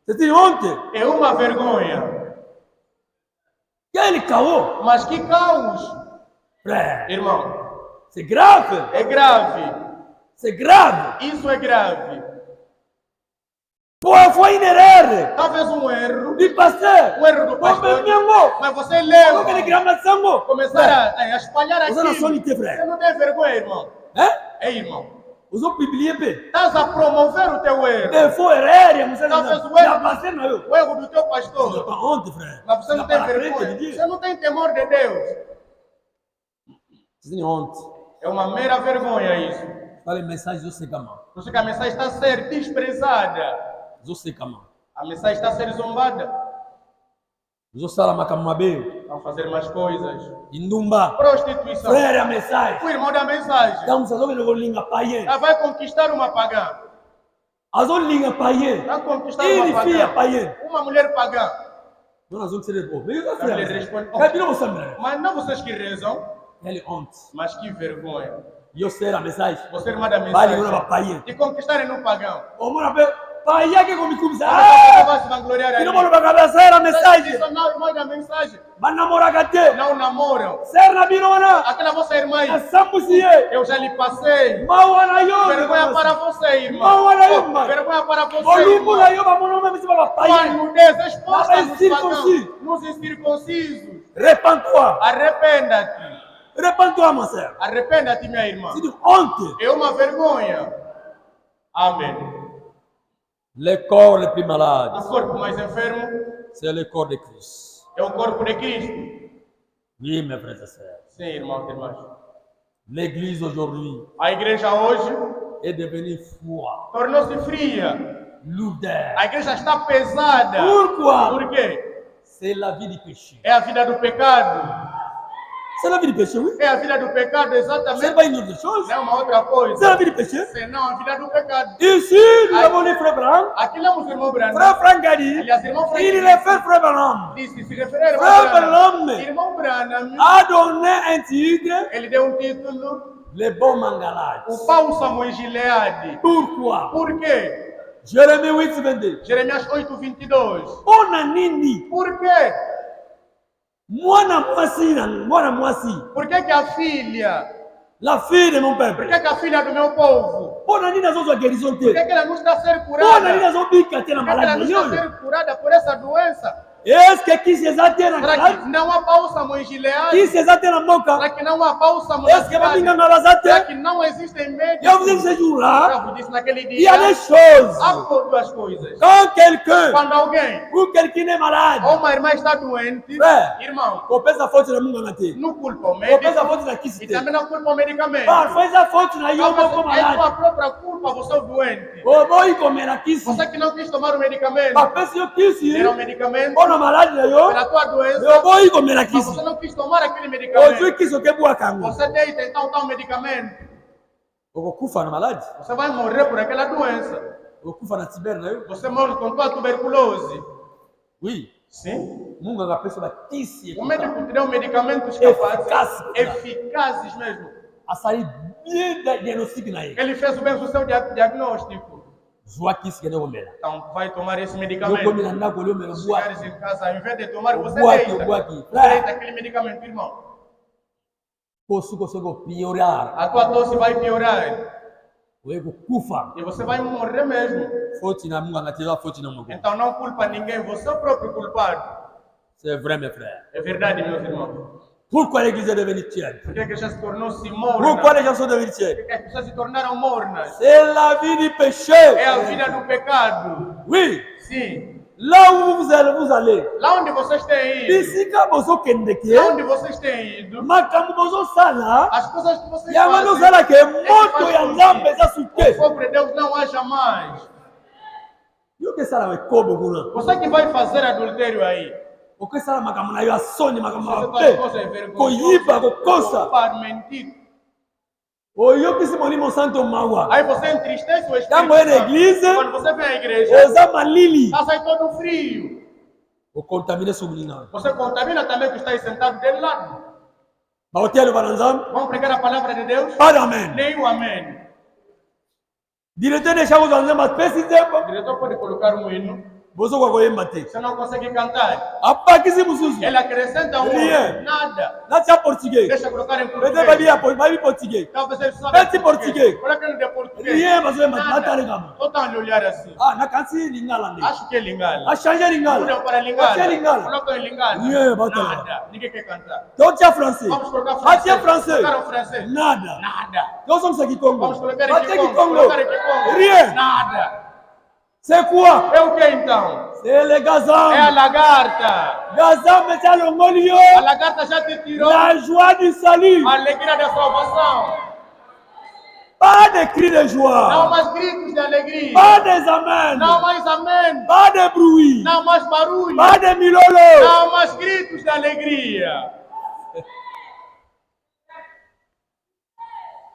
Speaker 1: C'est une honte.
Speaker 2: É uma vergonha.
Speaker 1: Quel chaos,
Speaker 2: Mas que caos,
Speaker 1: frère.
Speaker 2: irmão.
Speaker 1: C'est grave.
Speaker 2: É grave.
Speaker 1: C'est grave.
Speaker 2: Isso é grave.
Speaker 1: Parfois une erreur.
Speaker 2: Talvez um erro.
Speaker 1: Du pasteur.
Speaker 2: Um erro do pastor.
Speaker 1: Pasteur.
Speaker 2: Mas você
Speaker 1: Como que les
Speaker 2: leva.
Speaker 1: grands sango?
Speaker 2: Começar a espalhar
Speaker 1: Vous en
Speaker 2: aquilo.
Speaker 1: solité, frère.
Speaker 2: Você não tem vergonha, irmão.
Speaker 1: Hein?
Speaker 2: É, irmão.
Speaker 1: Vous ont publié peu.
Speaker 2: Estás a promover o teu erro.
Speaker 1: Des faux erreurs, vous savez.
Speaker 2: Talvez o
Speaker 1: La
Speaker 2: erro,
Speaker 1: pasteur na yo.
Speaker 2: o erro do teu
Speaker 1: C'est
Speaker 2: pastor.
Speaker 1: pas honte, frère.
Speaker 2: Mas você
Speaker 1: C'est
Speaker 2: não
Speaker 1: pas
Speaker 2: tem
Speaker 1: la crainte de
Speaker 2: vergonha.
Speaker 1: Dieu.
Speaker 2: Você não tem temor de Deus.
Speaker 1: C'est une honte.
Speaker 2: É uma mera vergonha isso.
Speaker 1: Fala mensagem do Secama.
Speaker 2: Por isso que a mensagem está a ser desprezada.
Speaker 1: Do Secama.
Speaker 2: A mensagem está a ser zombada.
Speaker 1: Do Salamacamabe.
Speaker 2: Vão fazer mais coisas.
Speaker 1: Indumba.
Speaker 2: Prostituição.
Speaker 1: Frère a mensagem.
Speaker 2: O irmão da mensagem.
Speaker 1: Estamos fazendo uma língua paien.
Speaker 2: Ela vai conquistar uma pagã.
Speaker 1: As língua paien.
Speaker 2: Vai conquistar
Speaker 1: Ele
Speaker 2: uma
Speaker 1: filha
Speaker 2: pagã.
Speaker 1: paien.
Speaker 2: Uma mulher pagã.
Speaker 1: Nós vamos ser bom. Veio da
Speaker 2: A mulher responde,
Speaker 1: frère.
Speaker 2: mas não vocês que rezam,
Speaker 1: Ele honte.
Speaker 2: mas que vergonha.
Speaker 1: Eu sei a mensagem.
Speaker 2: Você manda
Speaker 1: Vale
Speaker 2: mensagem
Speaker 1: uma paien.
Speaker 2: de conquistarem um pagão.
Speaker 1: O mano paien que come começa.
Speaker 2: Você vai se vangloriar
Speaker 1: E
Speaker 2: ali.
Speaker 1: não vou cabeça a mensagem.
Speaker 2: Isso não, irmão da mensagem.
Speaker 1: Mas namora gate.
Speaker 2: Não namoram.
Speaker 1: Ser na birona.
Speaker 2: Aquela vossa irmã aí,
Speaker 1: Samusie.
Speaker 2: eu já lhe passei.
Speaker 1: Mawana yo.
Speaker 2: Vergonha para você, irmão.
Speaker 1: Não, olha aí, mano.
Speaker 2: Vergonha para você,
Speaker 1: Olumu
Speaker 2: irmão.
Speaker 1: na yo vamos não me se vai
Speaker 2: Tua
Speaker 1: paien.
Speaker 2: nudez exposta
Speaker 1: Mas
Speaker 2: nos
Speaker 1: circunciso.
Speaker 2: pagãos, nos incircuncisos.
Speaker 1: Repends-toi.
Speaker 2: Arrependa-te.
Speaker 1: Repends-toi, mon sœur.
Speaker 2: Arrependa-te, minha irmã.
Speaker 1: C'est une honte.
Speaker 2: É uma vergonha. Amém.
Speaker 1: Le corps le plus
Speaker 2: O
Speaker 1: malade,
Speaker 2: corpo mais enfermo
Speaker 1: c'est le corps de Christ.
Speaker 2: é o corpo de Cristo.
Speaker 1: Oui, mes frères et sœurs.
Speaker 2: Sim, irmãos e irmãs.
Speaker 1: L'église aujourd'hui
Speaker 2: A igreja hoje
Speaker 1: est devenue froide,
Speaker 2: tornou-se fria.
Speaker 1: lourdeur.
Speaker 2: A igreja está pesada.
Speaker 1: Pourquoi?
Speaker 2: Por quê?
Speaker 1: C'est la vie du péché.
Speaker 2: É a vida do pecado.
Speaker 1: C'est la vie du péché, oui.
Speaker 2: É a vida do pecado,
Speaker 1: C'est
Speaker 2: exatamente.
Speaker 1: pas une autre chose.
Speaker 2: Não é uma outra coisa.
Speaker 1: C'est la vie du péché.
Speaker 2: Senão a vida do pecado.
Speaker 1: Ici, nous avons les frères Branham.
Speaker 2: Aqui não é o irmão Branham.
Speaker 1: Frère Franck a dit,
Speaker 2: Aliás, irmão Frank
Speaker 1: il est frère Branham.
Speaker 2: disse, se refere
Speaker 1: Frère
Speaker 2: ao
Speaker 1: Branham
Speaker 2: Irmão Branham,
Speaker 1: a donné un titre,
Speaker 2: ele deu um título,
Speaker 1: le bon mangalage.
Speaker 2: o bálsamo em Gileade.
Speaker 1: Pourquoi?
Speaker 2: Por quê?
Speaker 1: Jérémie 8, 22.
Speaker 2: Jeremias 8:22.
Speaker 1: Ona nini?
Speaker 2: Por quê?
Speaker 1: Mwana mwasi.
Speaker 2: Por que a filha?
Speaker 1: La fille de mon
Speaker 2: Por
Speaker 1: peuple.
Speaker 2: que a filha do meu povo?
Speaker 1: Ona nini azozwa guérison
Speaker 2: Por
Speaker 1: te?
Speaker 2: que ela não está a ser
Speaker 1: Ona nini
Speaker 2: curada?
Speaker 1: azobika te na
Speaker 2: Por que ela não
Speaker 1: maladie
Speaker 2: está a
Speaker 1: yoyo?
Speaker 2: ser curada por essa doença?
Speaker 1: Est-ce que kisi eza te na
Speaker 2: Será
Speaker 1: malade?
Speaker 2: que não há bálsamo em Gileade?
Speaker 1: Kisi eza te na mboka?
Speaker 2: Será que não há bálsamo na
Speaker 1: Est-ce que
Speaker 2: cidade?
Speaker 1: babinganga baza
Speaker 2: Será
Speaker 1: te?
Speaker 2: que não existem médicos?
Speaker 1: Je vous dis que ce jour-là,
Speaker 2: Já vos disse naquele
Speaker 1: il y a des
Speaker 2: dia,
Speaker 1: choses.
Speaker 2: há duas coisas.
Speaker 1: Quand quelqu'un
Speaker 2: Quando alguém
Speaker 1: ou quelqu'un est malade,
Speaker 2: ou uma irmã está doente,
Speaker 1: Frère.
Speaker 2: irmão,
Speaker 1: kopesa faute na munganga te.
Speaker 2: não culpa o
Speaker 1: Kopesa
Speaker 2: médico
Speaker 1: faute na kisi
Speaker 2: e
Speaker 1: te.
Speaker 2: também não culpa o medicamento.
Speaker 1: Parfois eza faute na yo moko
Speaker 2: É
Speaker 1: malade.
Speaker 2: sua própria culpa, você é o doente.
Speaker 1: Oboyi komela kisi.
Speaker 2: Você que não quis tomar o medicamento,
Speaker 1: Bapesi yo kisi
Speaker 2: era o medicamento
Speaker 1: mpona malade na yo.
Speaker 2: pela tua
Speaker 1: Mais
Speaker 2: doença,
Speaker 1: oboyi komela
Speaker 2: mas
Speaker 1: kisi.
Speaker 2: você não quis tomar aquele
Speaker 1: Ozwi
Speaker 2: medicamento.
Speaker 1: kisi okebwaka yango.
Speaker 2: Você deita então tal medicamento.
Speaker 1: Okokufa na malade.
Speaker 2: Você vai morrer por aquela doença.
Speaker 1: Okokufa na tibere na yo.
Speaker 2: Você morre com tua tuberculose.
Speaker 1: Oui.
Speaker 2: Sim.
Speaker 1: Munganga apesa bakisi
Speaker 2: O médico te deu medicamentos capazes,
Speaker 1: Eficazes.
Speaker 2: eficazes mesmo.
Speaker 1: asali bien diagnostic na ye.
Speaker 2: Ele fez bem o seu diagnóstico.
Speaker 1: Zwa kisi kende komela.
Speaker 2: Então vai tomar esse
Speaker 1: Yokomi
Speaker 2: medicamento.
Speaker 1: na ndako oliomela
Speaker 2: Chegares
Speaker 1: obwaki.
Speaker 2: em casa, ao invés de tomar, você
Speaker 1: Obwaki,
Speaker 2: deita.
Speaker 1: obwaki.
Speaker 2: Você deita aquele medicamento, irmão.
Speaker 1: Po suko soko piorar.
Speaker 2: A tua tosse vai piorar.
Speaker 1: Oye kukufa.
Speaker 2: E você vai morrer mesmo.
Speaker 1: Foti na munganga te foti na mungu.
Speaker 2: Então não culpa ninguém, você é o próprio culpado.
Speaker 1: C'est vrai mes frères.
Speaker 2: É verdade, meus irmãos.
Speaker 1: Pourquoi l'église est devenue tiède?
Speaker 2: Porque a igreja se tornou-se morna.
Speaker 1: Pourquoi les gens sont devenus tièdes?
Speaker 2: Porque as pessoas se tornaram mornas.
Speaker 1: C'est la vie du péché.
Speaker 2: É a vida do pecado.
Speaker 1: Oui.
Speaker 2: Sim.
Speaker 1: Là où vous allez.
Speaker 2: Lá onde vocês têm ido.
Speaker 1: Bisika bozo kendeke.
Speaker 2: Lá onde vocês têm ido.
Speaker 1: Makambo bozo sala.
Speaker 2: As coisas que vocês
Speaker 1: Yango
Speaker 2: fazem.
Speaker 1: nozala ke moto ya nzambe eza
Speaker 2: O
Speaker 1: suke.
Speaker 2: fogo de Deus não haja mais.
Speaker 1: Yo ke sala wekobo kuna.
Speaker 2: Você que vai fazer adultério aí.
Speaker 1: Okesala makambo na yo asoni makambo
Speaker 2: Você
Speaker 1: mabe.
Speaker 2: faz coisas vergonhosas.
Speaker 1: Koyiba kokosa.
Speaker 2: Roubar, mentir.
Speaker 1: Oyokisi molimo santo mawa.
Speaker 2: Aí você entristece o Espírito
Speaker 1: Tango é na
Speaker 2: Santo.
Speaker 1: igreja.
Speaker 2: Quando você vem à igreja,
Speaker 1: Oza malili.
Speaker 2: está sai todo frio.
Speaker 1: Okontamine sumulinga.
Speaker 2: Você contamina também que está aí sentado dele lado.
Speaker 1: Baotelo bananzam.
Speaker 2: Vamos pregar a palavra de Deus?
Speaker 1: Pas d'amen.
Speaker 2: Nem o amém.
Speaker 1: Direteur de chago zanzamba pesi
Speaker 2: O
Speaker 1: tempo.
Speaker 2: diretor pode colocar um hino.
Speaker 1: Bozo kwa koyemba te.
Speaker 2: Você não consegue cantar.
Speaker 1: Apakisi mususu.
Speaker 2: Ele acrescenta um
Speaker 1: Rien.
Speaker 2: nada.
Speaker 1: Natia portugais.
Speaker 2: Deixa colocar em
Speaker 1: Pete
Speaker 2: português.
Speaker 1: babi portugais.
Speaker 2: Talvez ele sabe
Speaker 1: Mete português.
Speaker 2: Coloca no de português.
Speaker 1: Rien bazoyemba te.
Speaker 2: Nada.
Speaker 1: Natale kama.
Speaker 2: Só estão a lhe olhar assim.
Speaker 1: Ah, nakansi lingala ne.
Speaker 2: Acho que é lingala.
Speaker 1: A changer lingala.
Speaker 2: Mudam para
Speaker 1: Atia
Speaker 2: lingala.
Speaker 1: lingala.
Speaker 2: Colocam em lingala.
Speaker 1: Yeah, bota lá.
Speaker 2: Nada. Ninguém quer cantar.
Speaker 1: Totia français.
Speaker 2: Vamos colocar francês.
Speaker 1: Atia français.
Speaker 2: Colocaram francês.
Speaker 1: Nada.
Speaker 2: Nada.
Speaker 1: Nós somos aqui Congo.
Speaker 2: Vamos colocar em
Speaker 1: Atia aqui
Speaker 2: Kikongo.
Speaker 1: Congo.
Speaker 2: Colocar em Kikongo.
Speaker 1: Rien.
Speaker 2: Nada.
Speaker 1: C'est quoi?
Speaker 2: É o que então?
Speaker 1: C'est le
Speaker 2: É a
Speaker 1: gazam.
Speaker 2: lagarta.
Speaker 1: Gazam est à l'ongolio.
Speaker 2: A lagarta já te tirou
Speaker 1: La joie du salut.
Speaker 2: a alegria da salvação.
Speaker 1: Pas de cris de
Speaker 2: Não
Speaker 1: joie.
Speaker 2: mais gritos de alegria.
Speaker 1: Pas des amens.
Speaker 2: Não mais amém.
Speaker 1: Pas de bruit.
Speaker 2: Não mais barulho.
Speaker 1: Pas de milolo.
Speaker 2: Não mais gritos de alegria.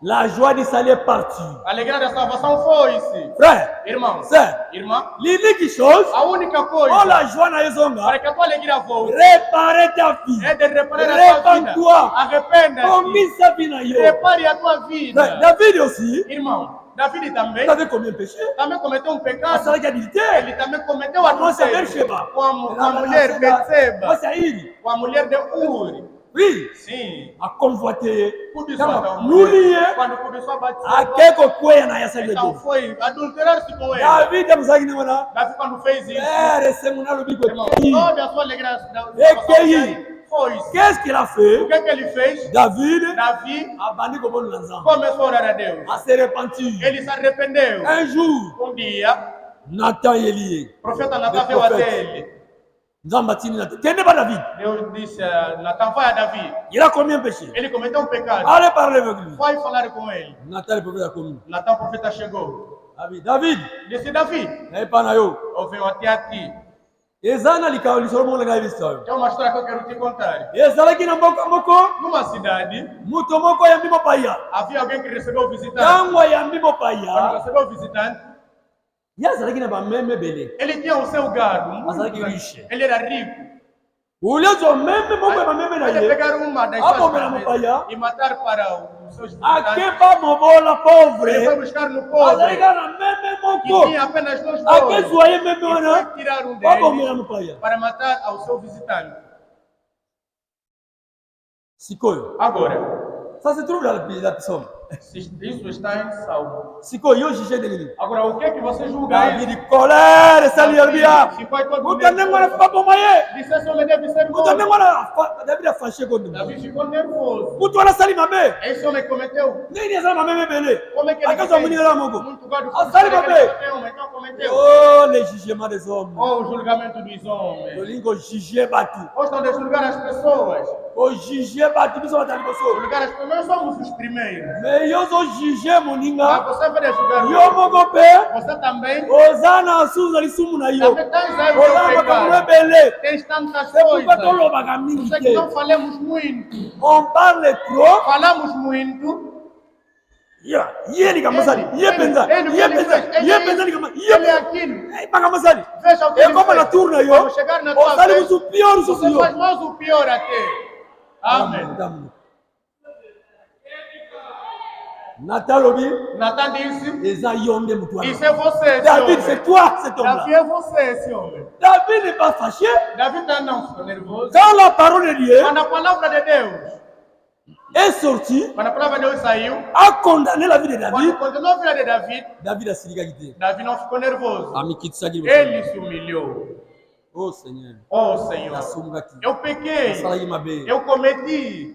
Speaker 1: La joie du salut est partie.
Speaker 2: A alegria da salvação foi-se.
Speaker 1: Frère,
Speaker 2: Irmão,
Speaker 1: sœur,
Speaker 2: irmã,
Speaker 1: l'unique chose,
Speaker 2: a única
Speaker 1: oh
Speaker 2: coisa
Speaker 1: la joie na yezonga,
Speaker 2: para que a tua alegria volte
Speaker 1: réparer ta vie.
Speaker 2: é de reparar a tua vida.
Speaker 1: Répands-toi.
Speaker 2: Arrependa-te.
Speaker 1: Combien ça vit na yo?
Speaker 2: Repare a tua
Speaker 1: Frère,
Speaker 2: vida.
Speaker 1: David aussi,
Speaker 2: Irmão, Davi também
Speaker 1: il avait combien de péchés?
Speaker 2: também cometeu um
Speaker 1: À
Speaker 2: pecado.
Speaker 1: sa adultère.
Speaker 2: Ele também cometeu
Speaker 1: Comment ça
Speaker 2: adultério
Speaker 1: Beersheba?
Speaker 2: com a mulher Betseba,
Speaker 1: Com
Speaker 2: com a mulher de Uri.
Speaker 1: Oui,
Speaker 2: Sim.
Speaker 1: a convoité.
Speaker 2: Começou a dar
Speaker 1: Nulie.
Speaker 2: Quando começou a bater,
Speaker 1: Akeko kwea na yasa
Speaker 2: então
Speaker 1: ledo.
Speaker 2: foi adulterar-se com ele.
Speaker 1: David amzaki ni wana.
Speaker 2: Davi quando fez isso,
Speaker 1: Ere semuna lo bigo.
Speaker 2: irmão, toda a sua alegria da
Speaker 1: Ekei.
Speaker 2: foi isso.
Speaker 1: Qu'est-ce qu'il a
Speaker 2: O
Speaker 1: fait?
Speaker 2: que que ele fez?
Speaker 1: David
Speaker 2: Davi
Speaker 1: a bandi ko bonu lanzam.
Speaker 2: começou a orar a Deus.
Speaker 1: A se repentir.
Speaker 2: Ele se arrependeu.
Speaker 1: Un jour,
Speaker 2: Dia,
Speaker 1: Nathan e Elie.
Speaker 2: o profeta Natan veio até ele.
Speaker 1: Nzamba tini Nathan. Quem n'est pas David?
Speaker 2: Deus disse a Natan, vai a Davi.
Speaker 1: Il a combien péché?
Speaker 2: Ele cometeu um pecado.
Speaker 1: Allez parler avec lui.
Speaker 2: Vai falar com ele.
Speaker 1: Nathan le prophète a commis.
Speaker 2: Natan, o profeta, chegou.
Speaker 1: David,
Speaker 2: Disse, Davi,
Speaker 1: n'est pas na yo.
Speaker 2: eu venho até a ti.
Speaker 1: Ezana likao lisoro mo nga ibisto.
Speaker 2: Tem uma história que eu quero te contar.
Speaker 1: Ezala kina moko.
Speaker 2: Numa cidade,
Speaker 1: Muto moko ya mbimo paya.
Speaker 2: havia alguém que recebeu o visitante.
Speaker 1: Tango ya mbimo
Speaker 2: Quando
Speaker 1: paya.
Speaker 2: recebeu o visitante,
Speaker 1: Yazala kina ba meme bele.
Speaker 2: ele tinha o seu gado. muito
Speaker 1: Azar que
Speaker 2: grande.
Speaker 1: riche.
Speaker 2: Ele era rico.
Speaker 1: Ulezo meme moko ya ba meme na
Speaker 2: Ele
Speaker 1: ye.
Speaker 2: pegar uma das
Speaker 1: Ah, bom,
Speaker 2: suas
Speaker 1: meu
Speaker 2: cabeças
Speaker 1: pai,
Speaker 2: e matar para os seus visitantes.
Speaker 1: Akeba mobola
Speaker 2: Ele foi
Speaker 1: pauvre.
Speaker 2: buscar no
Speaker 1: Azala
Speaker 2: pobre
Speaker 1: kina meme
Speaker 2: que
Speaker 1: moko.
Speaker 2: tinha apenas dois
Speaker 1: Ake
Speaker 2: bolos.
Speaker 1: zoye meme
Speaker 2: E foi
Speaker 1: wana.
Speaker 2: tirar um
Speaker 1: Babo mela
Speaker 2: deles
Speaker 1: mpaya.
Speaker 2: para matar ao seu visitante.
Speaker 1: Sikoyo.
Speaker 2: Agora,
Speaker 1: Ça se trouve dans la psaume.
Speaker 2: isso está em Salmo.
Speaker 1: Sikoyo yo jije de nini.
Speaker 2: Agora, o que é que você julga isso?
Speaker 1: David colère sali albia.
Speaker 2: Ficou todo
Speaker 1: Mutane ngwana fa boma ye.
Speaker 2: Disse, esse homem deve ser
Speaker 1: Mutane
Speaker 2: morto.
Speaker 1: ngwana David a fâché contre
Speaker 2: Davi
Speaker 1: moi.
Speaker 2: ficou nervoso.
Speaker 1: Mutu wana sali mabe.
Speaker 2: Esse homem cometeu.
Speaker 1: Nini azala mameme bele.
Speaker 2: Como é que ele
Speaker 1: Akaza muni la moko.
Speaker 2: Muito gado.
Speaker 1: Ah, sabe, babê?
Speaker 2: Então cometeu.
Speaker 1: Oh, les jugements des hommes.
Speaker 2: Oh, o julgamento dos homens.
Speaker 1: Tolingo juger batu.
Speaker 2: Gostam de julgar as pessoas.
Speaker 1: O juger batu biso batali boso.
Speaker 2: Julgar as pessoas, nós somos os primeiros.
Speaker 1: Mais yo zo juger
Speaker 2: Mas
Speaker 1: moninga.
Speaker 2: você vai julgar o
Speaker 1: Yo
Speaker 2: outro.
Speaker 1: moko pe.
Speaker 2: Você também.
Speaker 1: Ozana suza lisumu na yo.
Speaker 2: Também tens aí o
Speaker 1: Ozana
Speaker 2: seu
Speaker 1: makamwe
Speaker 2: pecado.
Speaker 1: bele.
Speaker 2: Tens tantas
Speaker 1: C'est pourquoi
Speaker 2: coisas.
Speaker 1: tolobaka mingi
Speaker 2: Você que não
Speaker 1: te.
Speaker 2: falamos muito.
Speaker 1: On parle trop.
Speaker 2: Falamos muito.
Speaker 1: Ye ni kamasali. Ye penza. Ye penza. Ye penza ni kamasali.
Speaker 2: Ele é
Speaker 1: Ye
Speaker 2: aquilo.
Speaker 1: pakamasali.
Speaker 2: Veja o que
Speaker 1: E
Speaker 2: ele
Speaker 1: como na
Speaker 2: fez.
Speaker 1: turna yo.
Speaker 2: Quando chegar na tua
Speaker 1: Ozali
Speaker 2: vez,
Speaker 1: musu pior
Speaker 2: você
Speaker 1: susu yo.
Speaker 2: faz mais o pior até. Amém.
Speaker 1: Nathan lobi.
Speaker 2: Natan disse,
Speaker 1: Eza yonde mutu
Speaker 2: isso
Speaker 1: wana.
Speaker 2: é você, esse
Speaker 1: David,
Speaker 2: homem.
Speaker 1: c'est toi cet homme-là.
Speaker 2: Davi é você, esse homem.
Speaker 1: David n'est pas fâché.
Speaker 2: Davi não ficou nervoso.
Speaker 1: Quand la parole de Dieu
Speaker 2: Quando a palavra de Deus,
Speaker 1: est sortie,
Speaker 2: quando a palavra de Deus saiu,
Speaker 1: a condamné la vie de
Speaker 2: quando
Speaker 1: David,
Speaker 2: continuou a vida de Davi,
Speaker 1: David a siliga quitté.
Speaker 2: Davi não ficou nervoso.
Speaker 1: Ele
Speaker 2: Ele se humilhou.
Speaker 1: Oh Seigneur,
Speaker 2: Oh Senhor,
Speaker 1: nasunga ki.
Speaker 2: eu pequei,
Speaker 1: Nasala mabe.
Speaker 2: eu cometi.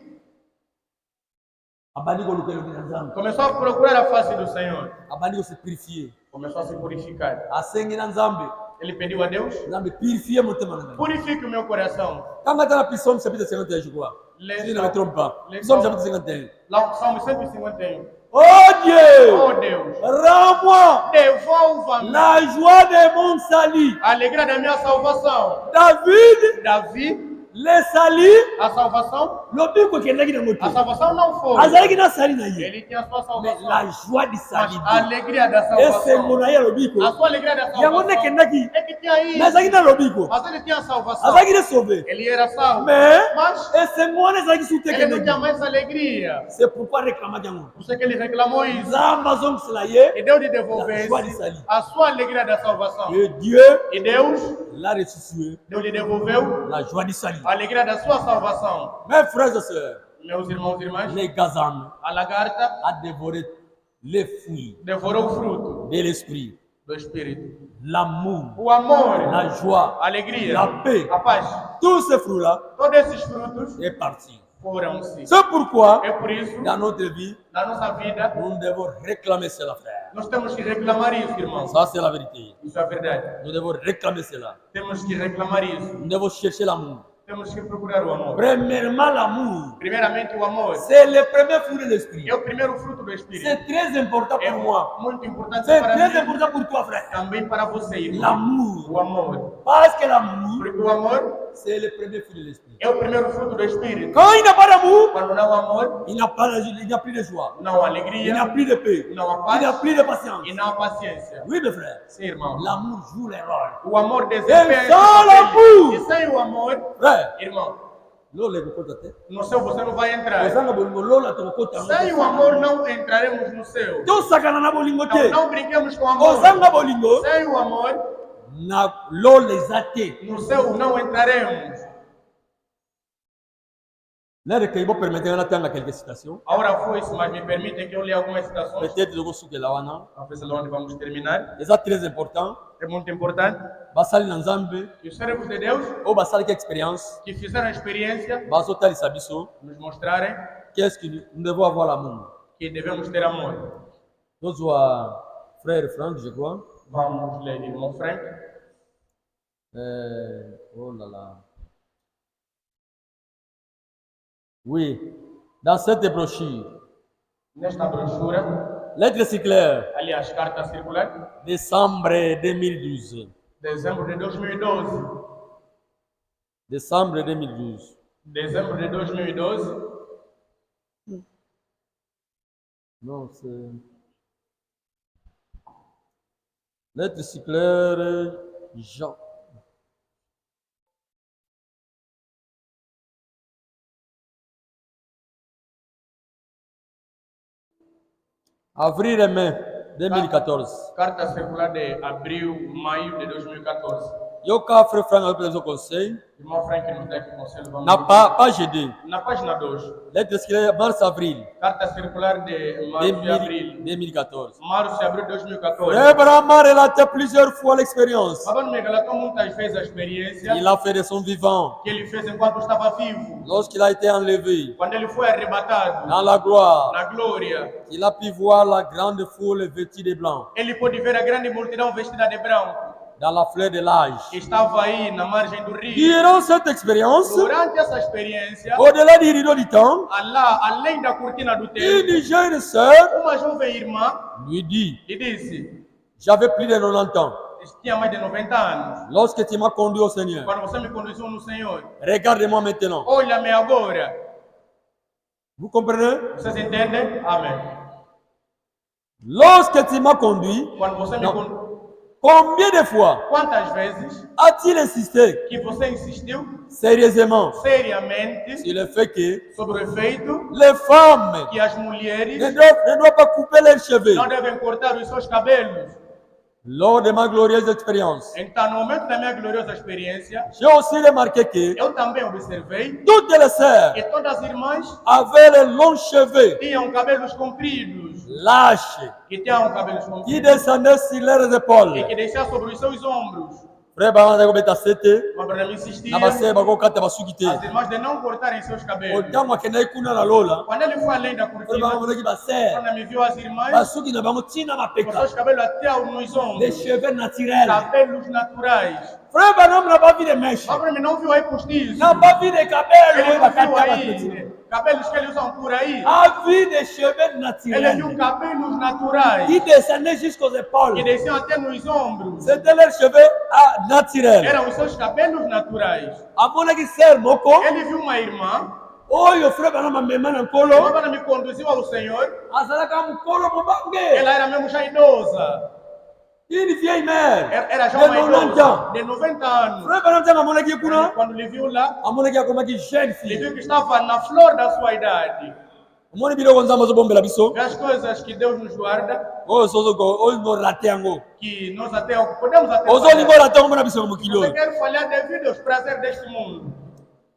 Speaker 1: Abandi ko lukelo na nzambe.
Speaker 2: Começou a procurar a face do Senhor.
Speaker 1: Abandi ko se purifier.
Speaker 2: Começou a se purificar.
Speaker 1: Asengi na nzambe.
Speaker 2: Ele pediu a Deus,
Speaker 1: Nzambe purifier motema na ngai.
Speaker 2: purifique o meu coração.
Speaker 1: Quand on a Psalm chapitre 51 je crois.
Speaker 2: Les
Speaker 1: Si je ne me trompe pas.
Speaker 2: les
Speaker 1: Psalm
Speaker 2: Psalms-
Speaker 1: chapitre 51.
Speaker 2: Lá o Salmo 151.
Speaker 1: Oh Dieu,
Speaker 2: Oh Deus,
Speaker 1: rends-moi
Speaker 2: devolva-me
Speaker 1: la joie de mon salut.
Speaker 2: a alegria da minha salvação.
Speaker 1: David,
Speaker 2: Davi,
Speaker 1: le salut,
Speaker 2: a salvação,
Speaker 1: lobi ko kendaki na moto.
Speaker 2: a salvação não foi.
Speaker 1: Azalaki na sali na ye.
Speaker 2: Ele tinha a sua
Speaker 1: Mais
Speaker 2: salvação.
Speaker 1: la joie du
Speaker 2: Mas
Speaker 1: salut.
Speaker 2: a alegria da
Speaker 1: Ese
Speaker 2: salvação.
Speaker 1: mona ye lobi ko.
Speaker 2: A sua alegria da
Speaker 1: Yango ne
Speaker 2: salvação
Speaker 1: kendaki.
Speaker 2: é que tinha isso.
Speaker 1: Mais azalaki na lobi ko.
Speaker 2: Mas ele tinha a salvação.
Speaker 1: Azalaki na sauvé.
Speaker 2: Ele era salvo.
Speaker 1: Mais
Speaker 2: Mas
Speaker 1: ese mona ezalaki su te
Speaker 2: ele não tinha
Speaker 1: kendaki.
Speaker 2: mais alegria.
Speaker 1: C'est pourquoi réclamaki yango.
Speaker 2: Por isso que ele reclamou isso.
Speaker 1: Nzambe azongisela ye.
Speaker 2: E Deus lhe devolveu
Speaker 1: La joie du salut.
Speaker 2: a sua alegria da salvação.
Speaker 1: Et Dieu
Speaker 2: E Deus,
Speaker 1: l'a restitué.
Speaker 2: Deus lhe devolveu
Speaker 1: La joie du salut.
Speaker 2: a alegria da sua salvação.
Speaker 1: Mes frères et sœurs,
Speaker 2: Meus irmãos e irmãs,
Speaker 1: les gazans
Speaker 2: a lagarta
Speaker 1: a dévoré les fruits
Speaker 2: devorou o fruto
Speaker 1: de l'esprit.
Speaker 2: do Espírito.
Speaker 1: L'amour,
Speaker 2: O amor,
Speaker 1: la joie,
Speaker 2: a alegria,
Speaker 1: la paix.
Speaker 2: a paz.
Speaker 1: Tous ces fruits-là
Speaker 2: Todos esses frutos
Speaker 1: est parti.
Speaker 2: foram-se.
Speaker 1: C'est pourquoi,
Speaker 2: É por isso,
Speaker 1: dans notre vie,
Speaker 2: na nossa vida,
Speaker 1: nous devons réclamer cela, frère.
Speaker 2: nós temos que reclamar isso, irmãos.
Speaker 1: Ça, c'est la vérité.
Speaker 2: Isso é verdade.
Speaker 1: Nous devons réclamer cela.
Speaker 2: Temos que reclamar isso.
Speaker 1: Nous devons chercher l'amour.
Speaker 2: Temos que procurar o amor.
Speaker 1: Premièrement, l'amour.
Speaker 2: Primeiramente, o amor
Speaker 1: C'est le premier fruit de l'esprit.
Speaker 2: é o primeiro fruto do Espírito.
Speaker 1: C'est très important
Speaker 2: É
Speaker 1: pour moi.
Speaker 2: muito importante
Speaker 1: C'est
Speaker 2: para
Speaker 1: très
Speaker 2: mim,
Speaker 1: important pour toi, frère.
Speaker 2: também para você, irmão.
Speaker 1: L'amour.
Speaker 2: O amor.
Speaker 1: Parce que l'amour,
Speaker 2: Porque o amor
Speaker 1: c'est le premier fruit de l'esprit.
Speaker 2: é o primeiro fruto do Espírito.
Speaker 1: Quand il n'y a pas d'amour,
Speaker 2: Quando não há amor,
Speaker 1: il n'y a plus de joie.
Speaker 2: não há
Speaker 1: Il n'y
Speaker 2: alegria,
Speaker 1: a plus de paix.
Speaker 2: não há
Speaker 1: Il
Speaker 2: paz
Speaker 1: n'y a plus de patience.
Speaker 2: e não há paciência.
Speaker 1: Oui, mes frères.
Speaker 2: Sim, irmão.
Speaker 1: L'amour joue les rôles.
Speaker 2: O amor desempenha.
Speaker 1: E sans l'amour,
Speaker 2: E sem o amor,
Speaker 1: frère,
Speaker 2: irmão,
Speaker 1: Lola ekokota te.
Speaker 2: no céu você não vai entrar.
Speaker 1: Ozanga bolingo Lola tokokota.
Speaker 2: Sem o amor não entraremos no céu.
Speaker 1: Tosakana na bolingo
Speaker 2: Então
Speaker 1: te.
Speaker 2: não brinquemos com o amor.
Speaker 1: Ozanga bolingo
Speaker 2: Sem o amor,
Speaker 1: na Lola eza te.
Speaker 2: no céu não entraremos.
Speaker 1: Nere que ibo permettre na tanga quelques citations.
Speaker 2: Agora foi isso, mas me permitem que eu leia algumas citações.
Speaker 1: Peut-être de sukela wana.
Speaker 2: Après c'est là onde vamos terminar.
Speaker 1: Eza très important.
Speaker 2: É muito importante
Speaker 1: Basali na Nzambe
Speaker 2: que os servos de Deus
Speaker 1: o basali que expérience
Speaker 2: que fizeram a experiência
Speaker 1: bazotalisa biso
Speaker 2: nos mostrarem
Speaker 1: qu'est-ce que nous devons avoir l'amour.
Speaker 2: que devemos ter amor.
Speaker 1: Tozwa frère Franck, je crois.
Speaker 2: Vamos ler, irmão Frank.
Speaker 1: Oh là là. Oui, dans cette brochure,
Speaker 2: Nesta brochura,
Speaker 1: lettre circulaire,
Speaker 2: aliás, carta circular,
Speaker 1: décembre 2012.
Speaker 2: dezembro de 2012.
Speaker 1: Décembre 2012.
Speaker 2: Dezembro de 2012.
Speaker 1: Non, c'est. Lettre circulaire, Jean. Avril et mai 2014.
Speaker 2: Carta circular de abril, maio de 2014.
Speaker 1: Yo ka frère Franck a pris conseil.
Speaker 2: Irmão Frank nos dá aqui conselho. Vamos
Speaker 1: Na page 2.
Speaker 2: na página 2.
Speaker 1: Lettre circulaire mars-avril
Speaker 2: Carta circular de março e abril.
Speaker 1: 2014.
Speaker 2: Março e abril de 2014.
Speaker 1: Abraham a relaté plusieurs fois l'expérience.
Speaker 2: Babano me relatou muitas vezes a experiência
Speaker 1: Il a fait de son vivant
Speaker 2: que ele fez enquanto estava vivo.
Speaker 1: lorsqu'il a été enlevé
Speaker 2: Quando ele foi arrebatado
Speaker 1: dans la gloire.
Speaker 2: na glória,
Speaker 1: Il a pu voir la grande foule vêtue de blanc
Speaker 2: ele pôde ver a grande multidão vestida de branco
Speaker 1: dans la fleur de l'âge.
Speaker 2: que estava aí na margem do rio.
Speaker 1: Durant cette expérience,
Speaker 2: Durante essa experiência,
Speaker 1: au-delà du rideau du temps,
Speaker 2: Allah, além da cortina do templo,
Speaker 1: une jeune sœur
Speaker 2: uma jovem irmã
Speaker 1: lui dit,
Speaker 2: lhe disse:
Speaker 1: j'avais plus de 90 ans.
Speaker 2: tinha mais de 90 anos.
Speaker 1: Lorsque tu m'as conduit au Seigneur,
Speaker 2: Quando você me conduziu no Senhor,
Speaker 1: regarde-moi maintenant.
Speaker 2: olha-me agora.
Speaker 1: Vous comprenez?
Speaker 2: Vocês entendem? Amém.
Speaker 1: Lorsque tu m'as conduit,
Speaker 2: Quando você me
Speaker 1: Não.
Speaker 2: conduziu,
Speaker 1: combien de fois
Speaker 2: quantas vezes
Speaker 1: a-t-il insisté
Speaker 2: que você insistiu
Speaker 1: sérieusement
Speaker 2: seriamente
Speaker 1: sur le fait que
Speaker 2: sobre o efeito
Speaker 1: les femmes
Speaker 2: que as mulheres
Speaker 1: ne doivent pas couper leurs cheveux?
Speaker 2: não devem cortar os seus cabelos?
Speaker 1: Lors de ma glorieuse expérience,
Speaker 2: Então, no momento da minha gloriosa experiência,
Speaker 1: j'ai aussi remarqué que
Speaker 2: eu também observei
Speaker 1: toutes les sœurs
Speaker 2: que todas as irmãs
Speaker 1: avaient les longs cheveux
Speaker 2: tinham cabelos compridos,
Speaker 1: lâches
Speaker 2: que tinham cabelos
Speaker 1: qui
Speaker 2: compridos
Speaker 1: descendaient sur leurs
Speaker 2: e
Speaker 1: épaules.
Speaker 2: que deixavam sobre os seus ombros.
Speaker 1: Frère Baranda kobeta sete,
Speaker 2: Mas para mim insistia,
Speaker 1: na basé bakokata basuki te.
Speaker 2: as irmãs de não cortarem seus cabelos.
Speaker 1: Otango akendaki kuna na lola,
Speaker 2: Quando ele foi além da
Speaker 1: frère
Speaker 2: cortina,
Speaker 1: Baranda monaki basé,
Speaker 2: quando me viu as irmãs,
Speaker 1: basuki na bango tina
Speaker 2: com
Speaker 1: mapeka,
Speaker 2: seus cabelos até nos
Speaker 1: des
Speaker 2: ombros,
Speaker 1: cheveux naturels.
Speaker 2: cabelos naturais.
Speaker 1: Frère Baranda n'a pas vu de mèches,
Speaker 2: Mas para mim não viu aí postiço.
Speaker 1: n'a pas vu de
Speaker 2: Ele
Speaker 1: cabelo,
Speaker 2: não viu
Speaker 1: bakata
Speaker 2: aí
Speaker 1: bakati.
Speaker 2: cabelos que eles usam por aí.
Speaker 1: A vu des cheveux
Speaker 2: Ele viu
Speaker 1: naturels
Speaker 2: cabelos naturais
Speaker 1: qui descendaient jusqu'aux
Speaker 2: que
Speaker 1: épaules.
Speaker 2: desciam até nos ombros.
Speaker 1: C'était leurs cheveux naturels.
Speaker 2: Eram os seus cabelos naturais.
Speaker 1: Amonaki sœur moko,
Speaker 2: Ele viu uma irmã,
Speaker 1: oyo frère Baranda mamema na
Speaker 2: uma
Speaker 1: nkolo,
Speaker 2: quando me conduziu ao Senhor,
Speaker 1: azalaka mukolo mobange.
Speaker 2: ela era mesmo já idosa.
Speaker 1: Une vieille mère
Speaker 2: Era já
Speaker 1: de
Speaker 2: uma
Speaker 1: 90
Speaker 2: idosa
Speaker 1: ans.
Speaker 2: de 90 anos.
Speaker 1: Frère Baranda amonaki kuna,
Speaker 2: Quando lhe viu lá,
Speaker 1: amonaki akomaki jeune
Speaker 2: ele
Speaker 1: fille.
Speaker 2: viu que estava na flor da sua idade.
Speaker 1: Omoni biloko nzambe azobombela biso,
Speaker 2: Vê as coisas que Deus nos guarda,
Speaker 1: oyo olingo rate yango,
Speaker 2: que nós até podemos até
Speaker 1: ozolingo
Speaker 2: falhar.
Speaker 1: rate yango mona biso na mokili
Speaker 2: Você
Speaker 1: oyo.
Speaker 2: quer falhar devido aos prazeres deste mundo.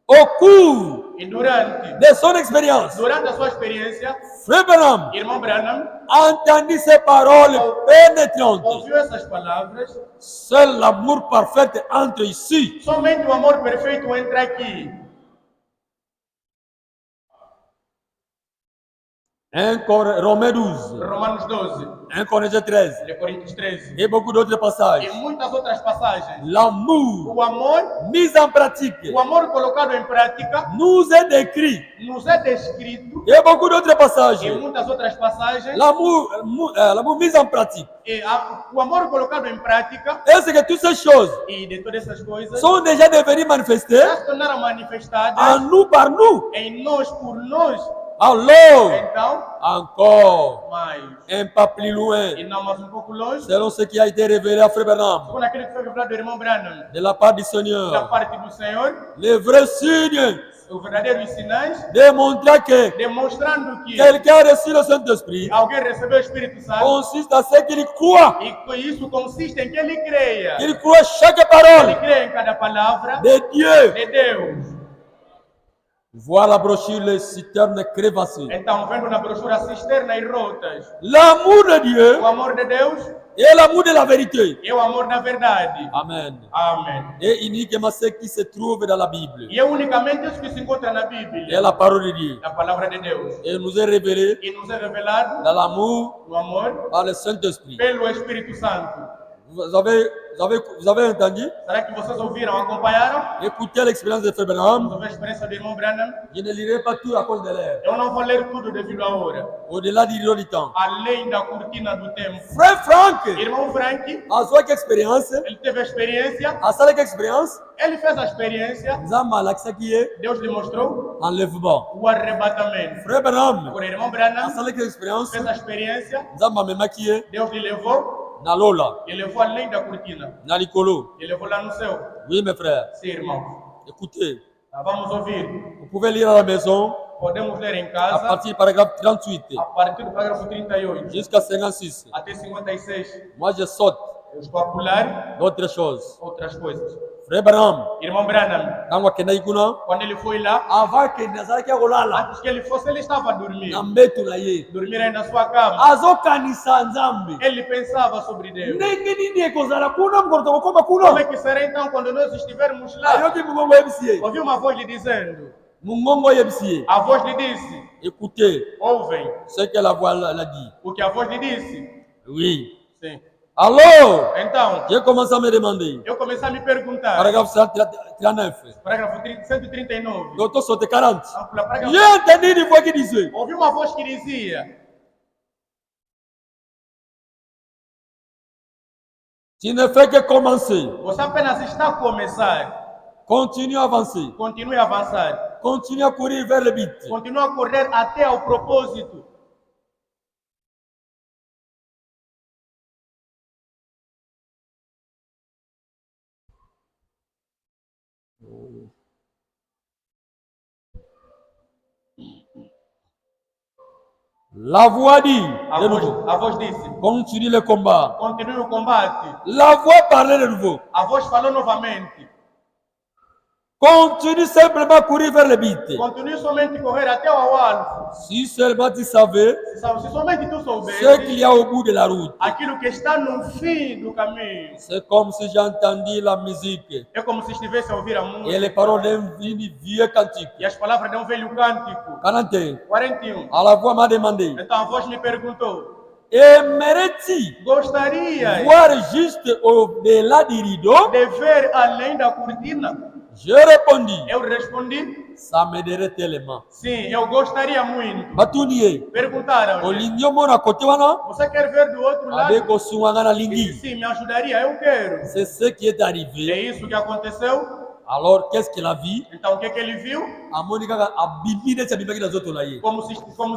Speaker 1: Au cours
Speaker 2: E durante
Speaker 1: de son expérience,
Speaker 2: a sua experiência,
Speaker 1: Frère Branham
Speaker 2: irmão Branham
Speaker 1: entendit ces paroles pénétrantes.
Speaker 2: ouviu essas palavras.
Speaker 1: Seul l'amour parfait entre ici.
Speaker 2: Somente o amor perfeito entra aqui.
Speaker 1: Romains 12,
Speaker 2: Romanos 12,
Speaker 1: 1 Corinthiens 13
Speaker 2: de Coríntios 13
Speaker 1: et beaucoup d'autres passages.
Speaker 2: e muitas outras passagens.
Speaker 1: L'amour
Speaker 2: O amor
Speaker 1: mis en pratique
Speaker 2: colocado em prática
Speaker 1: nous est décrit
Speaker 2: nos é descrito
Speaker 1: et beaucoup d'autres passages.
Speaker 2: em muitas outras passagens.
Speaker 1: L'amour mis en pratique.
Speaker 2: O amor colocado em prática
Speaker 1: Est-ce que toutes ces choses
Speaker 2: e de todas essas coisas
Speaker 1: sont déjà devenues manifestées
Speaker 2: já se tornaram manifestadas
Speaker 1: en nous par nous?
Speaker 2: em nós por nós.
Speaker 1: Alors,
Speaker 2: Então,
Speaker 1: encore
Speaker 2: mais
Speaker 1: un pas plus loin,
Speaker 2: e não mais pouco longe,
Speaker 1: selon ce qui a été révélé à Frère Branham
Speaker 2: segundo aquilo que foi revelado do irmão Branham,
Speaker 1: de la part du
Speaker 2: da
Speaker 1: Seigneur,
Speaker 2: parte do Senhor,
Speaker 1: les vrais signes
Speaker 2: os verdadeiros sinais,
Speaker 1: démontrant que
Speaker 2: demonstrando que
Speaker 1: quelqu'un a reçu le Saint-Esprit
Speaker 2: alguém recebeu o Espírito Santo
Speaker 1: consiste à ce qu'il croit.
Speaker 2: e que isso consiste em que ele creia.
Speaker 1: Il croit chaque
Speaker 2: Ele
Speaker 1: parole
Speaker 2: crê em cada palavra
Speaker 1: de Dieu.
Speaker 2: de Deus.
Speaker 1: Voir la brochure Les Citernes Crévassées.
Speaker 2: Então, vendo na brochura cisterna e rotas,
Speaker 1: L'amour de Dieu
Speaker 2: o amor de Deus
Speaker 1: et l'amour de la vérité.
Speaker 2: é o amor da verdade.
Speaker 1: Amen.
Speaker 2: Amém.
Speaker 1: Et uniquement ce qui se trouve dans la Bible.
Speaker 2: E é unicamente isso que se encontra na
Speaker 1: Et
Speaker 2: Bíblia,
Speaker 1: la parole de Dieu.
Speaker 2: a palavra de Deus.
Speaker 1: Et nous est révélé
Speaker 2: E nos é revelado
Speaker 1: dans l'amour
Speaker 2: o amor
Speaker 1: par le Saint-Esprit.
Speaker 2: pelo Espírito Santo.
Speaker 1: Vous avez entendu?
Speaker 2: Será que vocês ouviram, acompanharam?
Speaker 1: Écoutez l'expérience de Frère
Speaker 2: Vamos
Speaker 1: Branham.
Speaker 2: ouvir a experiência do irmão Branham.
Speaker 1: Je ne lirai pas tout à cause de l'air.
Speaker 2: Eu não vou ler tudo devido à hora.
Speaker 1: Au-delà du rideau du temps.
Speaker 2: Além da cortina do tempo.
Speaker 1: Frère Frank,
Speaker 2: Irmão Frank,
Speaker 1: a sua expérience,
Speaker 2: ele teve a experiência,
Speaker 1: a sa expérience,
Speaker 2: ele fez a experiência,
Speaker 1: Zama laksa qui est
Speaker 2: Deus lhe mostrou
Speaker 1: enlèvement.
Speaker 2: o arrebatamento.
Speaker 1: Frère Branham,
Speaker 2: O irmão
Speaker 1: a
Speaker 2: Branham
Speaker 1: sa expérience,
Speaker 2: fez a experiência,
Speaker 1: Zama mema qui est
Speaker 2: Deus lhe levou,
Speaker 1: na lola,
Speaker 2: ele levou além da cortina,
Speaker 1: na licolo.
Speaker 2: ele levou lá no céu.
Speaker 1: Oui, mes frères,
Speaker 2: Sim, irmão.
Speaker 1: écoutez,
Speaker 2: Vamos ouvir.
Speaker 1: vous pouvez lire à la maison
Speaker 2: Podemos ler em
Speaker 1: à
Speaker 2: casa,
Speaker 1: partir du paragraphe 38
Speaker 2: a partir do parágrafo 38
Speaker 1: jusqu'à 56.
Speaker 2: até 56.
Speaker 1: Moi, je saute
Speaker 2: Eu estou a pular
Speaker 1: d'autres choses.
Speaker 2: outras coisas.
Speaker 1: Frère Branham,
Speaker 2: Irmão Branham,
Speaker 1: quand on a ikuna,
Speaker 2: quando ele foi lá,
Speaker 1: avant que nazalaki akolala,
Speaker 2: antes que ele fosse, ele estava a dormir.
Speaker 1: na mbetu na ye,
Speaker 2: Dormir aí na sua cama.
Speaker 1: azokanisa nzambe.
Speaker 2: Ele pensava sobre Deus.
Speaker 1: Ndenge nini ekozala kuna mokolo tokokoma
Speaker 2: Como
Speaker 1: kuna?
Speaker 2: é que será então quando nós estivermos lá?
Speaker 1: Ayoki mungongo yebisi ye.
Speaker 2: Ouviu uma voz lhe dizendo,
Speaker 1: Mungongo yebisi ye.
Speaker 2: a voz lhe disse,
Speaker 1: Écoutez
Speaker 2: ouvem
Speaker 1: ce que la voix l'a dit.
Speaker 2: o que a voz lhe disse.
Speaker 1: Oui.
Speaker 2: Sim.
Speaker 1: Alors,
Speaker 2: Então,
Speaker 1: j'ai commencé à me demander.
Speaker 2: eu comecei a me perguntar,
Speaker 1: Paragraphe 139.
Speaker 2: parágrafo 139,
Speaker 1: D'autres sont 40.
Speaker 2: ampla parágrafo,
Speaker 1: J'ai entendu une voix qui disait,
Speaker 2: ouvi uma voz que dizia,
Speaker 1: tu ne fais que commencer.
Speaker 2: você apenas está a começar,
Speaker 1: Continue à avancer.
Speaker 2: continue a avançar,
Speaker 1: Continue à courir vers le but.
Speaker 2: continue a correr até ao propósito.
Speaker 1: La voix dit, de nouveau,
Speaker 2: A voz disse,
Speaker 1: continue le combat.
Speaker 2: continue o combate.
Speaker 1: La voix parlait de nouveau.
Speaker 2: A voz falou novamente,
Speaker 1: Continue simplement à courir vers le but.
Speaker 2: continue somente a correr até ao alvo.
Speaker 1: Si seulement tu savais
Speaker 2: Se somente tu
Speaker 1: ce
Speaker 2: soubesse
Speaker 1: qu'il y a au bout de la route.
Speaker 2: aquilo que está no fim do caminho,
Speaker 1: C'est comme si j'entendis la musique
Speaker 2: é como se estivesse a ouvir a
Speaker 1: et
Speaker 2: música
Speaker 1: les paroles d'un vieux cantique.
Speaker 2: e as palavras de um velho cântico.
Speaker 1: 41.
Speaker 2: 41.
Speaker 1: À la voix m'a demandé,
Speaker 2: Então a voz me perguntou,
Speaker 1: aimerais-tu
Speaker 2: gostarias
Speaker 1: voir juste au-delà du rideau?
Speaker 2: de ver além da cortina?
Speaker 1: Je répondis,
Speaker 2: Eu respondi,
Speaker 1: ça m'aiderait tellement.
Speaker 2: sim, eu gostaria muito.
Speaker 1: Batunier,
Speaker 2: Perguntaram,
Speaker 1: olingi omona kote wana,
Speaker 2: você quer ver do outro lado?
Speaker 1: abe kosunganga na
Speaker 2: Eu disse,
Speaker 1: lingi.
Speaker 2: sim, me ajudaria, eu quero.
Speaker 1: C'est ce qui est
Speaker 2: É
Speaker 1: arrivé.
Speaker 2: isso que aconteceu.
Speaker 1: Alors, qu'est-ce qu'il a vu?
Speaker 2: Então o que ele viu?
Speaker 1: Amoni kaka abimi neti abimaki na zoto na ye.
Speaker 2: Como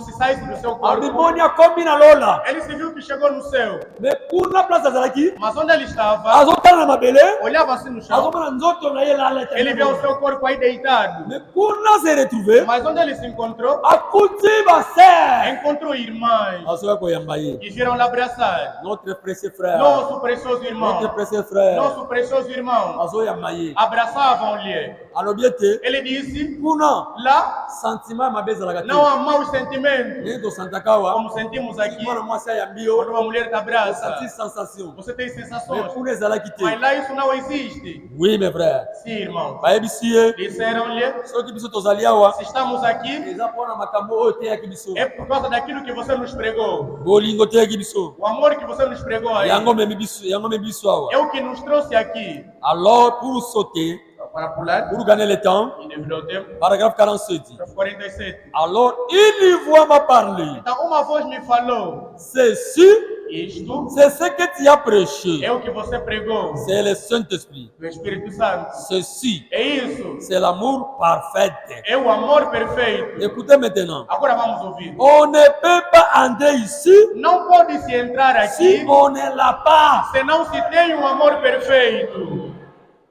Speaker 2: se saísse do seu corpo.
Speaker 1: Abimoni akomi na lola.
Speaker 2: Ele se viu que chegou no céu.
Speaker 1: Mais kuna place azalaki,
Speaker 2: Mas onde ele estava,
Speaker 1: azotala na mabele,
Speaker 2: olhava assim no chão.
Speaker 1: azomona nzoto na ye lala.
Speaker 2: Ele viu o seu corpo aí deitado.
Speaker 1: Mais kuna se retrouver,
Speaker 2: Mas onde ele se encontrou,
Speaker 1: akuti baser.
Speaker 2: encontrou irmãs
Speaker 1: Asoka koyamba ye.
Speaker 2: que viram lhe abraçar.
Speaker 1: Notre précieux frère,
Speaker 2: Nosso precioso irmão.
Speaker 1: notre précieux frère,
Speaker 2: Nosso precioso irmão.
Speaker 1: azoyamba ye.
Speaker 2: Abraçava falavam-lhe.
Speaker 1: alobiete
Speaker 2: Ele disse,
Speaker 1: kuna
Speaker 2: lá
Speaker 1: sentiment mabeza la
Speaker 2: não há maus sentimentos,
Speaker 1: nendo santakawa
Speaker 2: como sentimos aqui.
Speaker 1: mwana mwasi ya
Speaker 2: Quando
Speaker 1: mbio
Speaker 2: uma mulher te abraça,
Speaker 1: senti sensation
Speaker 2: você tem
Speaker 1: mais
Speaker 2: sensações.
Speaker 1: kuna ezalaki te
Speaker 2: Mas lá isso não existe.
Speaker 1: oui mes frères
Speaker 2: Sim, irmãos.
Speaker 1: bayebisi ye
Speaker 2: Disseram-lhe,
Speaker 1: soki biso tozali awa
Speaker 2: se estamos aqui,
Speaker 1: eza mpona makambo oyo teyaki biso
Speaker 2: é por causa daquilo que você nos pregou.
Speaker 1: bolingo teyaki biso
Speaker 2: O amor que você nos pregou aí
Speaker 1: yango memi biso awa
Speaker 2: é o que nos trouxe aqui.
Speaker 1: alors pour sauter
Speaker 2: Para pular,
Speaker 1: pour gagner le temps
Speaker 2: e devido ao tempo,
Speaker 1: paragraphe 47
Speaker 2: paragrafo 47.
Speaker 1: alors une voix m'a parlé
Speaker 2: Então uma voz me falou,
Speaker 1: ceci
Speaker 2: isto
Speaker 1: c'est ce que tu as prêché
Speaker 2: é o que você pregou,
Speaker 1: c'est le Saint-Esprit
Speaker 2: do Espírito Santo.
Speaker 1: ceci
Speaker 2: É isso,
Speaker 1: c'est l'amour parfait
Speaker 2: é o amor perfeito.
Speaker 1: écoutez maintenant
Speaker 2: Agora vamos ouvir.
Speaker 1: on ne peut pas entrer ici
Speaker 2: Não pode se entrar
Speaker 1: si
Speaker 2: aqui
Speaker 1: on ne l'a pas
Speaker 2: se não se tem um amor perfeito.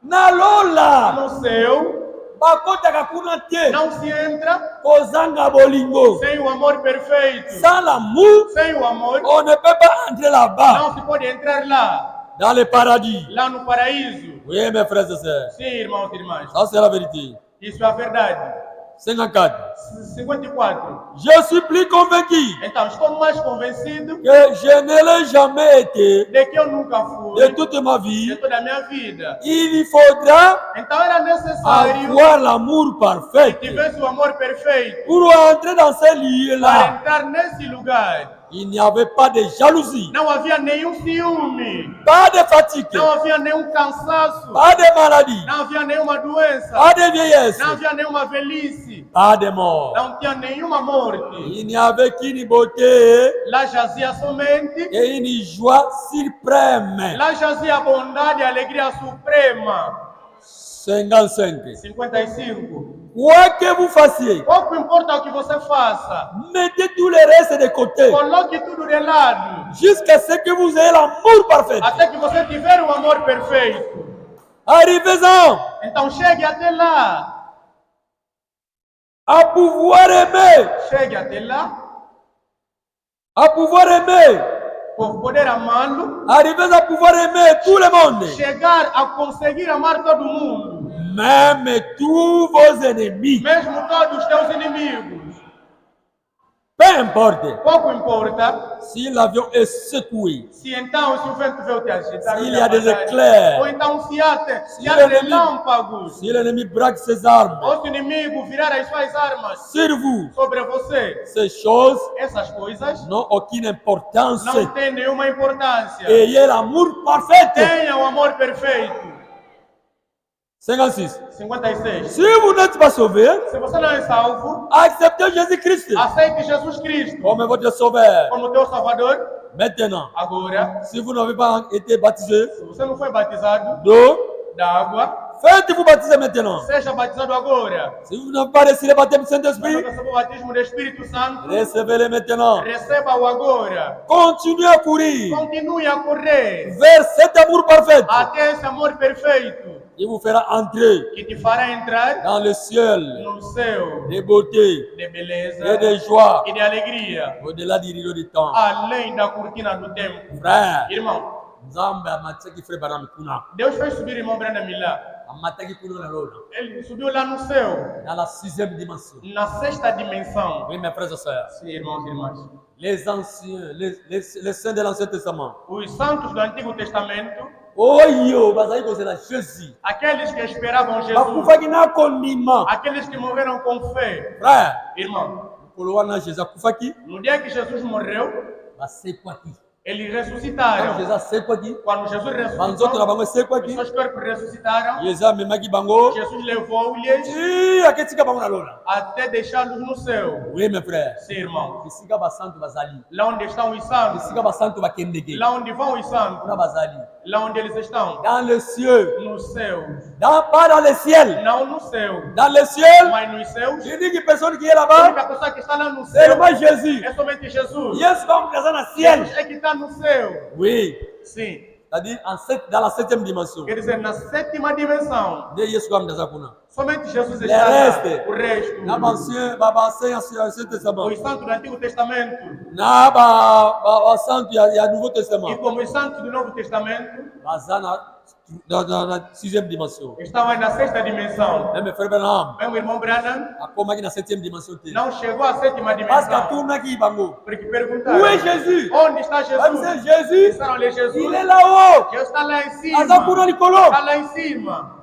Speaker 1: na lola
Speaker 2: No céu,
Speaker 1: bakotaka kuna te
Speaker 2: não se entra
Speaker 1: kozanga bolingo
Speaker 2: sem o amor perfeito.
Speaker 1: sans l'amour
Speaker 2: Sem o amor,
Speaker 1: on ne peut pas entrer là-bas
Speaker 2: não se pode entrar lá,
Speaker 1: dans le paradis
Speaker 2: lá no paraíso.
Speaker 1: oui mes frères et sœurs
Speaker 2: Sim, irmãos e irmãs,
Speaker 1: ça c'est la vérité
Speaker 2: isso é a verdade.
Speaker 1: 54
Speaker 2: 54.
Speaker 1: je suis plus convaincu
Speaker 2: Então, estou mais convencido
Speaker 1: que je ne l'ai jamais été
Speaker 2: de que eu nunca
Speaker 1: de
Speaker 2: fui,
Speaker 1: toute ma
Speaker 2: de
Speaker 1: vie.
Speaker 2: toda a minha vida.
Speaker 1: Il faudra
Speaker 2: Então, era necessário
Speaker 1: avoir l'amour
Speaker 2: que
Speaker 1: parfait
Speaker 2: tivesse o amor perfeito
Speaker 1: pour entrer dans ce
Speaker 2: para
Speaker 1: lieu-là.
Speaker 2: entrar nesse lugar.
Speaker 1: Il n'y avait pas de jalousie,
Speaker 2: Não havia nenhum ciúme,
Speaker 1: pas de fatigue,
Speaker 2: não havia nenhum cansaço,
Speaker 1: pas de maladie,
Speaker 2: não havia nenhuma doença,
Speaker 1: pas de vieillesse,
Speaker 2: não havia nenhuma velhice,
Speaker 1: pas de mort.
Speaker 2: não tinha nenhuma morte.
Speaker 1: Il n'y avait qu'une beauté
Speaker 2: Lá jazia somente,
Speaker 1: et une joie suprême.
Speaker 2: lá jazia a bondade e a alegria suprema.
Speaker 1: 55.
Speaker 2: 55.
Speaker 1: Quoi que vous fassiez,
Speaker 2: Pouco importa o que você faça,
Speaker 1: mettez tout le reste de côté
Speaker 2: coloque tudo de lado,
Speaker 1: jusqu'à ce que vous ayez l'amour parfait.
Speaker 2: até que você tiver o amor perfeito.
Speaker 1: Arrivez-en
Speaker 2: Então chegue até lá,
Speaker 1: à pouvoir aimer,
Speaker 2: chegue até lá,
Speaker 1: à pouvoir aimer.
Speaker 2: por poder amá-lo,
Speaker 1: Arrivez à pouvoir aimer tout le monde,
Speaker 2: chegar a conseguir amar todo mundo,
Speaker 1: même tous vos ennemis.
Speaker 2: mesmo todos os teus inimigos.
Speaker 1: Peu importe
Speaker 2: Pouco importa
Speaker 1: si l'avion est secoué,
Speaker 2: se então se o vento veio te agitar,
Speaker 1: S'il
Speaker 2: te
Speaker 1: y a des
Speaker 2: abalar,
Speaker 1: éclairs,
Speaker 2: ou então se há
Speaker 1: Si
Speaker 2: há
Speaker 1: l'ennemi-
Speaker 2: relâmpagos,
Speaker 1: si l'ennemi braque ses armes
Speaker 2: ou se o inimigo virar as suas armas
Speaker 1: sur vous.
Speaker 2: sobre você.
Speaker 1: Ces choses
Speaker 2: Essas coisas
Speaker 1: n'ont aucune importance.
Speaker 2: não têm nenhuma importância.
Speaker 1: Ayez l'amour parfait.
Speaker 2: Tenha o amor perfeito.
Speaker 1: 56.
Speaker 2: 56.
Speaker 1: Si vous n'êtes pas sauvé,
Speaker 2: Se você não é salvo,
Speaker 1: acceptez Jésus-Christ
Speaker 2: aceite Jesus Cristo
Speaker 1: comme votre sauveur.
Speaker 2: como teu Salvador.
Speaker 1: Maintenant,
Speaker 2: Agora,
Speaker 1: si vous n'avez pas été baptisé
Speaker 2: se você não foi batizado
Speaker 1: d'eau,
Speaker 2: da água,
Speaker 1: faites-vous baptiser maintenant.
Speaker 2: seja batizado agora.
Speaker 1: Si vous n'avez pas reçu le baptême du
Speaker 2: Se não
Speaker 1: Saint-Esprit,
Speaker 2: recebeu o batismo do Espírito Santo,
Speaker 1: recevez-le maintenant.
Speaker 2: receba-o agora.
Speaker 1: Continuez à courir
Speaker 2: Continue a correr
Speaker 1: vers cet amour parfait
Speaker 2: até esse amor perfeito
Speaker 1: qui vous fera entrer
Speaker 2: que te fará entrar
Speaker 1: dans le ciel
Speaker 2: no céu
Speaker 1: de beauté
Speaker 2: de beleza
Speaker 1: et de joie
Speaker 2: e de alegria,
Speaker 1: au-delà du rideau du temps.
Speaker 2: além da cortina do tempo.
Speaker 1: Frère,
Speaker 2: Irmão,
Speaker 1: Nzambe amataki frère Branham kuna.
Speaker 2: Deus fez subir irmão Branham lá.
Speaker 1: Amataki kuna na lola.
Speaker 2: Ele subiu lá no céu,
Speaker 1: Dans la 6e dimension.
Speaker 2: na sexta dimensão.
Speaker 1: Oui, mes frères et sœurs.
Speaker 2: Sim, irmãos e irmãs.
Speaker 1: Les anciens, les saints de l'Ancien Testament.
Speaker 2: Os santos do Antigo Testamento,
Speaker 1: Oyo, bazali kozela Jésus.
Speaker 2: aqueles que esperavam Jesus,
Speaker 1: Bakufaki na kondima.
Speaker 2: aqueles que morreram com fé.
Speaker 1: Frère,
Speaker 2: Irmão,
Speaker 1: kolo wana Jésus akufaki,
Speaker 2: no dia que Jesus morreu,
Speaker 1: basekwaki.
Speaker 2: eles
Speaker 1: Quand
Speaker 2: ressuscitaram.
Speaker 1: Jésus asekwaki,
Speaker 2: Quando Jesus
Speaker 1: banzoto na
Speaker 2: ressuscitou,
Speaker 1: bango
Speaker 2: os
Speaker 1: esekwaki,
Speaker 2: seus corpos ressuscitaram.
Speaker 1: Jésus amemaki bango.
Speaker 2: Jesus levou-lhes
Speaker 1: Ti aketika bango na lola.
Speaker 2: até deixá-los no céu.
Speaker 1: Oui, mes frères.
Speaker 2: Sim, irmão.
Speaker 1: Bisika basantu bazali.
Speaker 2: Lá onde estão os santos,
Speaker 1: Bisika basantu bakendeke.
Speaker 2: lá onde vão os santos,
Speaker 1: Kuna bazali.
Speaker 2: lá onde eles estão,
Speaker 1: Dans les cieux.
Speaker 2: no céu.
Speaker 1: Pas dans le ciel.
Speaker 2: Não no céu,
Speaker 1: Dans le ciel.
Speaker 2: mas nos céus.
Speaker 1: L'unique personne qui est
Speaker 2: A
Speaker 1: là-bas,
Speaker 2: única pessoa que está lá no
Speaker 1: c'est
Speaker 2: céu
Speaker 1: moi Jésus.
Speaker 2: é somente Jesus.
Speaker 1: Yes, comme dans le ciel.
Speaker 2: Jesus é que está no céu.
Speaker 1: Oui.
Speaker 2: Sim.
Speaker 1: C'est-à-dire dans la 7e dimension.
Speaker 2: Quer dizer, na sétima dimensão.
Speaker 1: De Yesu comme dans Akuna.
Speaker 2: Somente Jesus
Speaker 1: Le
Speaker 2: está lá.
Speaker 1: reste.
Speaker 2: O resto.
Speaker 1: Na ancien, baba Ancien Testament.
Speaker 2: Os santos do Antigo Testamento
Speaker 1: Na ba santo ya Nouveau
Speaker 2: e
Speaker 1: Testament.
Speaker 2: como os santos do Novo Testamento,
Speaker 1: Bazana na sixième dimension.
Speaker 2: Estava na sexta dimensão.
Speaker 1: Même frère Branham,
Speaker 2: Meu irmão Branham
Speaker 1: akoma na septième dimension.
Speaker 2: não chegou à sétima
Speaker 1: Parce que
Speaker 2: dimensão.
Speaker 1: tout le monde qui bango.
Speaker 2: Porque perguntaram:
Speaker 1: Où est Jésus?
Speaker 2: onde está
Speaker 1: Vai dizer,
Speaker 2: Jesus?
Speaker 1: Jésus,
Speaker 2: Disseram-lhe: Jesus,
Speaker 1: il est là-haut.
Speaker 2: Jesus está lá em cima.
Speaker 1: Aza kuna likolo.
Speaker 2: Está lá em cima.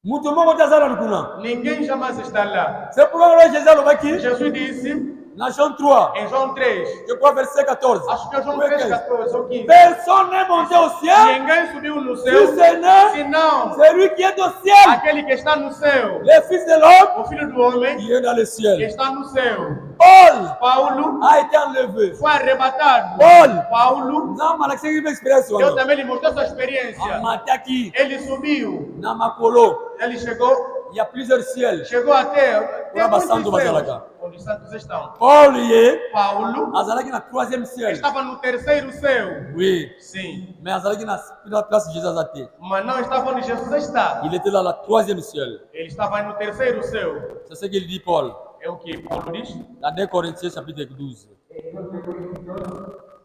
Speaker 1: Mutu moko tazala likuna.
Speaker 2: Ninguém jamais está lá.
Speaker 1: C'est pourquoi Jésus alobaki
Speaker 2: Jesus disse
Speaker 1: na Jean 3,
Speaker 2: em João 3,
Speaker 1: je crois verset 14.
Speaker 2: acho que é João
Speaker 1: Ou é
Speaker 2: 3,
Speaker 1: 15.
Speaker 2: 14 ou 15.
Speaker 1: Personne n'est monté au ciel,
Speaker 2: Ninguém subiu no
Speaker 1: si
Speaker 2: céu,
Speaker 1: ce n'est
Speaker 2: senão
Speaker 1: celui qui est au ciel,
Speaker 2: aquele que está no céu,
Speaker 1: le Fils de l'homme
Speaker 2: o Filho do Homem
Speaker 1: qui est dans le
Speaker 2: que
Speaker 1: ciel.
Speaker 2: está no céu.
Speaker 1: Paul
Speaker 2: Paulo
Speaker 1: a été enlevé.
Speaker 2: foi arrebatado.
Speaker 1: Paul,
Speaker 2: Paulo,
Speaker 1: na malakisi une expérience.
Speaker 2: Deus também lhe mostrou sua experiência.
Speaker 1: Mataki,
Speaker 2: Ele subiu,
Speaker 1: na makolo,
Speaker 2: ele chegou
Speaker 1: il y a plusieurs ciels.
Speaker 2: até
Speaker 1: Ora
Speaker 2: muitos
Speaker 1: basando
Speaker 2: céus,
Speaker 1: bazalaka.
Speaker 2: onde os santos estão.
Speaker 1: Paul y est,
Speaker 2: Paulo
Speaker 1: azalaki na troisième ciel.
Speaker 2: estava no terceiro céu.
Speaker 1: Oui,
Speaker 2: Sim,
Speaker 1: mais azalaki na place de Jésus azate.
Speaker 2: mas não estava onde Jesus está.
Speaker 1: Il était dans la troisième ciel.
Speaker 2: Ele estava no terceiro céu.
Speaker 1: C'est ce qu'il dit Paul.
Speaker 2: É o que Paulo diz?
Speaker 1: Dans 2 Corinthiens chapitre 12.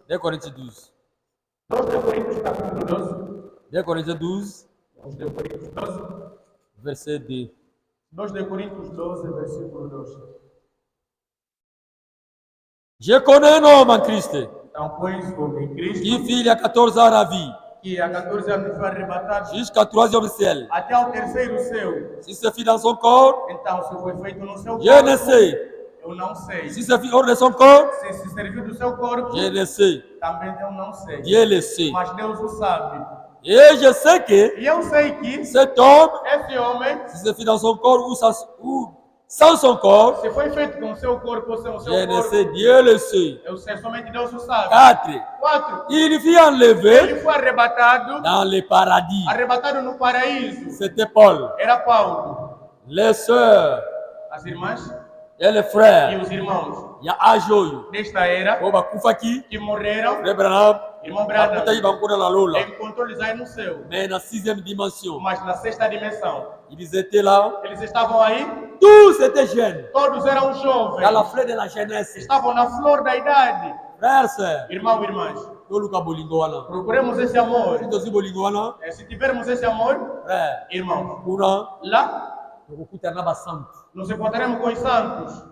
Speaker 1: 2 Corinthiens 12.
Speaker 2: 2 Coríntios capítulo 12.
Speaker 1: 2 Corinthiens 12,
Speaker 2: 2 Coríntios 12.
Speaker 1: verset 2.
Speaker 2: 2 Coríntios 12, versículo 2.
Speaker 1: Je connais un homme en Christ
Speaker 2: Então, pois, o em Cristo,
Speaker 1: qui fit il y a 14 ans la vie
Speaker 2: que há 14 anos foi arrebatado
Speaker 1: jusqu'à troisième ciel.
Speaker 2: até ao terceiro céu.
Speaker 1: Si ce fit dans son corps,
Speaker 2: Então, se foi feito no seu
Speaker 1: je ne sais.
Speaker 2: eu não sei.
Speaker 1: Si ce fit hors de son corps,
Speaker 2: Se serviu do seu corpo,
Speaker 1: je ne sais.
Speaker 2: também eu não sei.
Speaker 1: Dieu le sait.
Speaker 2: Mas Deus o sabe.
Speaker 1: Et je sais que
Speaker 2: E eu sei que
Speaker 1: cet homme,
Speaker 2: esse homem,
Speaker 1: si ce fit dans son corps ou sans son corps,
Speaker 2: se foi feito com o seu corpo ou sem o seu
Speaker 1: je ne sais,
Speaker 2: corpo,
Speaker 1: Dieu le sait.
Speaker 2: eu sei, somente Deus o sabe.
Speaker 1: 4.
Speaker 2: 4.
Speaker 1: Il fut enlevé
Speaker 2: Ele foi arrebatado,
Speaker 1: dans le paradis.
Speaker 2: arrebatado no paraíso.
Speaker 1: C'était Paul.
Speaker 2: Era Paulo.
Speaker 1: Les sœurs
Speaker 2: As irmãs
Speaker 1: et les
Speaker 2: e
Speaker 1: frères,
Speaker 2: os irmãos
Speaker 1: il y a Ajoyo,
Speaker 2: desta era
Speaker 1: Oba Kufaki,
Speaker 2: que morreram,
Speaker 1: Frère Branham,
Speaker 2: irmão Branham,
Speaker 1: Akutayi Bankuna la Lola.
Speaker 2: encontrou-lhes aí no céu.
Speaker 1: Mais dans la sixième dimension,
Speaker 2: Mas na sexta dimensão,
Speaker 1: ils étaient là.
Speaker 2: eles estavam aí,
Speaker 1: Tous étaient jeunes,
Speaker 2: todos eram
Speaker 1: dans la
Speaker 2: jovens,
Speaker 1: fleur de la jeunesse.
Speaker 2: estavam na flor da idade.
Speaker 1: Frères, sœurs,
Speaker 2: Irmão e irmãs,
Speaker 1: Toluka Bolingoana.
Speaker 2: procuremos esse amor.
Speaker 1: Sitosi Bolingoana,
Speaker 2: Se tivermos esse amor,
Speaker 1: frère,
Speaker 2: irmãos,
Speaker 1: kuna,
Speaker 2: lá
Speaker 1: tukukutana basantu.
Speaker 2: nos encontraremos com os santos.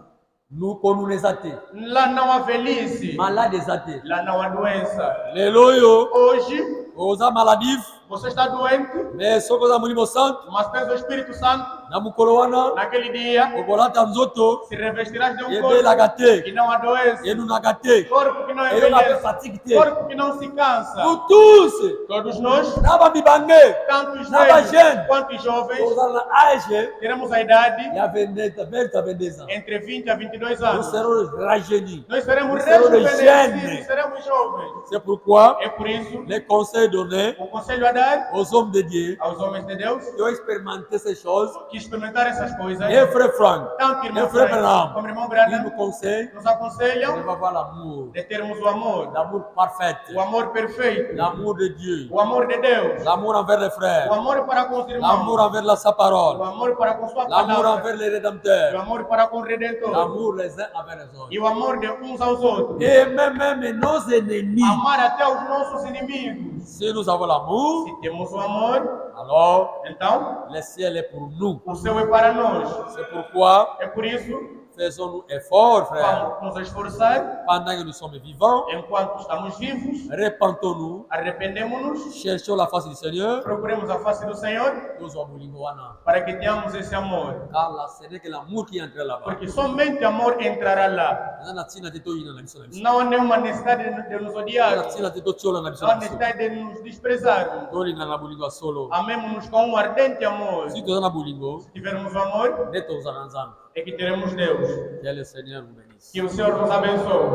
Speaker 1: Nous nous les athées.
Speaker 2: Lá não há velhice,
Speaker 1: Malades athées.
Speaker 2: lá não há doença.
Speaker 1: Leloyo,
Speaker 2: Hoje,
Speaker 1: oza maladif,
Speaker 2: você está doente,
Speaker 1: mais sokoza mulimo santo,
Speaker 2: mas tens o Espírito Santo.
Speaker 1: na mukolowana,
Speaker 2: Naquele dia,
Speaker 1: okolata nzoto,
Speaker 2: se revestirás de um
Speaker 1: ebelaga
Speaker 2: corpo
Speaker 1: te,
Speaker 2: que não adoece,
Speaker 1: enunaga te,
Speaker 2: corpo que não
Speaker 1: eyonga pe
Speaker 2: envelhece,
Speaker 1: fatigue te.
Speaker 2: corpo que não se cansa.
Speaker 1: Nous tous,
Speaker 2: Todos nós,
Speaker 1: naba mibange,
Speaker 2: tanto os
Speaker 1: Nova
Speaker 2: velhos
Speaker 1: gente.
Speaker 2: quanto os jovens,
Speaker 1: oza na âge,
Speaker 2: teremos a idade
Speaker 1: ya 22 ans.
Speaker 2: entre 20 a 22
Speaker 1: Nous
Speaker 2: anos.
Speaker 1: serons rajeunis.
Speaker 2: Nós seremos
Speaker 1: Nós seremos
Speaker 2: rejuvenescidos,
Speaker 1: jeunes.
Speaker 2: seremos jovens.
Speaker 1: C'est pourquoi
Speaker 2: É por isso,
Speaker 1: les conseils donnés
Speaker 2: o conselho a dar
Speaker 1: aux hommes de Dieu
Speaker 2: aos homens de Deus
Speaker 1: qui ont expérimenté ces choses,
Speaker 2: que experimentaram essas coisas,
Speaker 1: et frère Frank,
Speaker 2: tanto
Speaker 1: et
Speaker 2: irmão
Speaker 1: frère
Speaker 2: Frank
Speaker 1: Branham,
Speaker 2: como irmão
Speaker 1: ils
Speaker 2: Branham,
Speaker 1: nous conseillent
Speaker 2: nos
Speaker 1: de
Speaker 2: aconselham
Speaker 1: avoir l'amour,
Speaker 2: de termos o amor
Speaker 1: parfait,
Speaker 2: o amor perfeito,
Speaker 1: l'amour de Dieu,
Speaker 2: o amor de Deus,
Speaker 1: l'amour envers les
Speaker 2: o
Speaker 1: frères,
Speaker 2: amor para com os
Speaker 1: l'amour
Speaker 2: irmãos,
Speaker 1: envers sa
Speaker 2: o
Speaker 1: parole,
Speaker 2: amor para com sua
Speaker 1: l'amour
Speaker 2: palavra,
Speaker 1: envers les
Speaker 2: o
Speaker 1: rédempteurs,
Speaker 2: amor para com o Redentor,
Speaker 1: l'amour les uns envers les autres.
Speaker 2: e o amor de uns aos outros,
Speaker 1: Et même nos ennemis,
Speaker 2: amar até os nossos inimigos.
Speaker 1: si nous avons l'amour,
Speaker 2: Se temos o amor,
Speaker 1: alors
Speaker 2: então
Speaker 1: le ciel est pour nous.
Speaker 2: o céu é para nós.
Speaker 1: C'est pourquoi
Speaker 2: É por isso,
Speaker 1: faisons-nous effort, frères,
Speaker 2: vamos nos esforçar
Speaker 1: pendant que nous sommes vivants,
Speaker 2: enquanto estamos vivos,
Speaker 1: repentons-nous,
Speaker 2: arrependemos-nos,
Speaker 1: cherchons la face du Seigneur,
Speaker 2: procuremos a face do Senhor
Speaker 1: nous sommes bolingoana.
Speaker 2: para que tenhamos esse amor.
Speaker 1: Car là, ce n'est que l'amour qui entre là-bas.
Speaker 2: Porque somente amor entrará lá.
Speaker 1: Nana tina te toyina na biso na biso.
Speaker 2: Não há nenhuma necessidade de nos
Speaker 1: Nana
Speaker 2: odiar,
Speaker 1: tina te totiola na biso
Speaker 2: não há
Speaker 1: na biso.
Speaker 2: necessidade de nos desprezar.
Speaker 1: Tolinga na bolingo solo.
Speaker 2: Amemos-nos com um ardente amor.
Speaker 1: Si toza na bolingo,
Speaker 2: Se tivermos amor,
Speaker 1: ne toza na nzambe.
Speaker 2: é que teremos Deus.
Speaker 1: Que le Seigneur nous bénisse.
Speaker 2: Que o Senhor nos abençoe.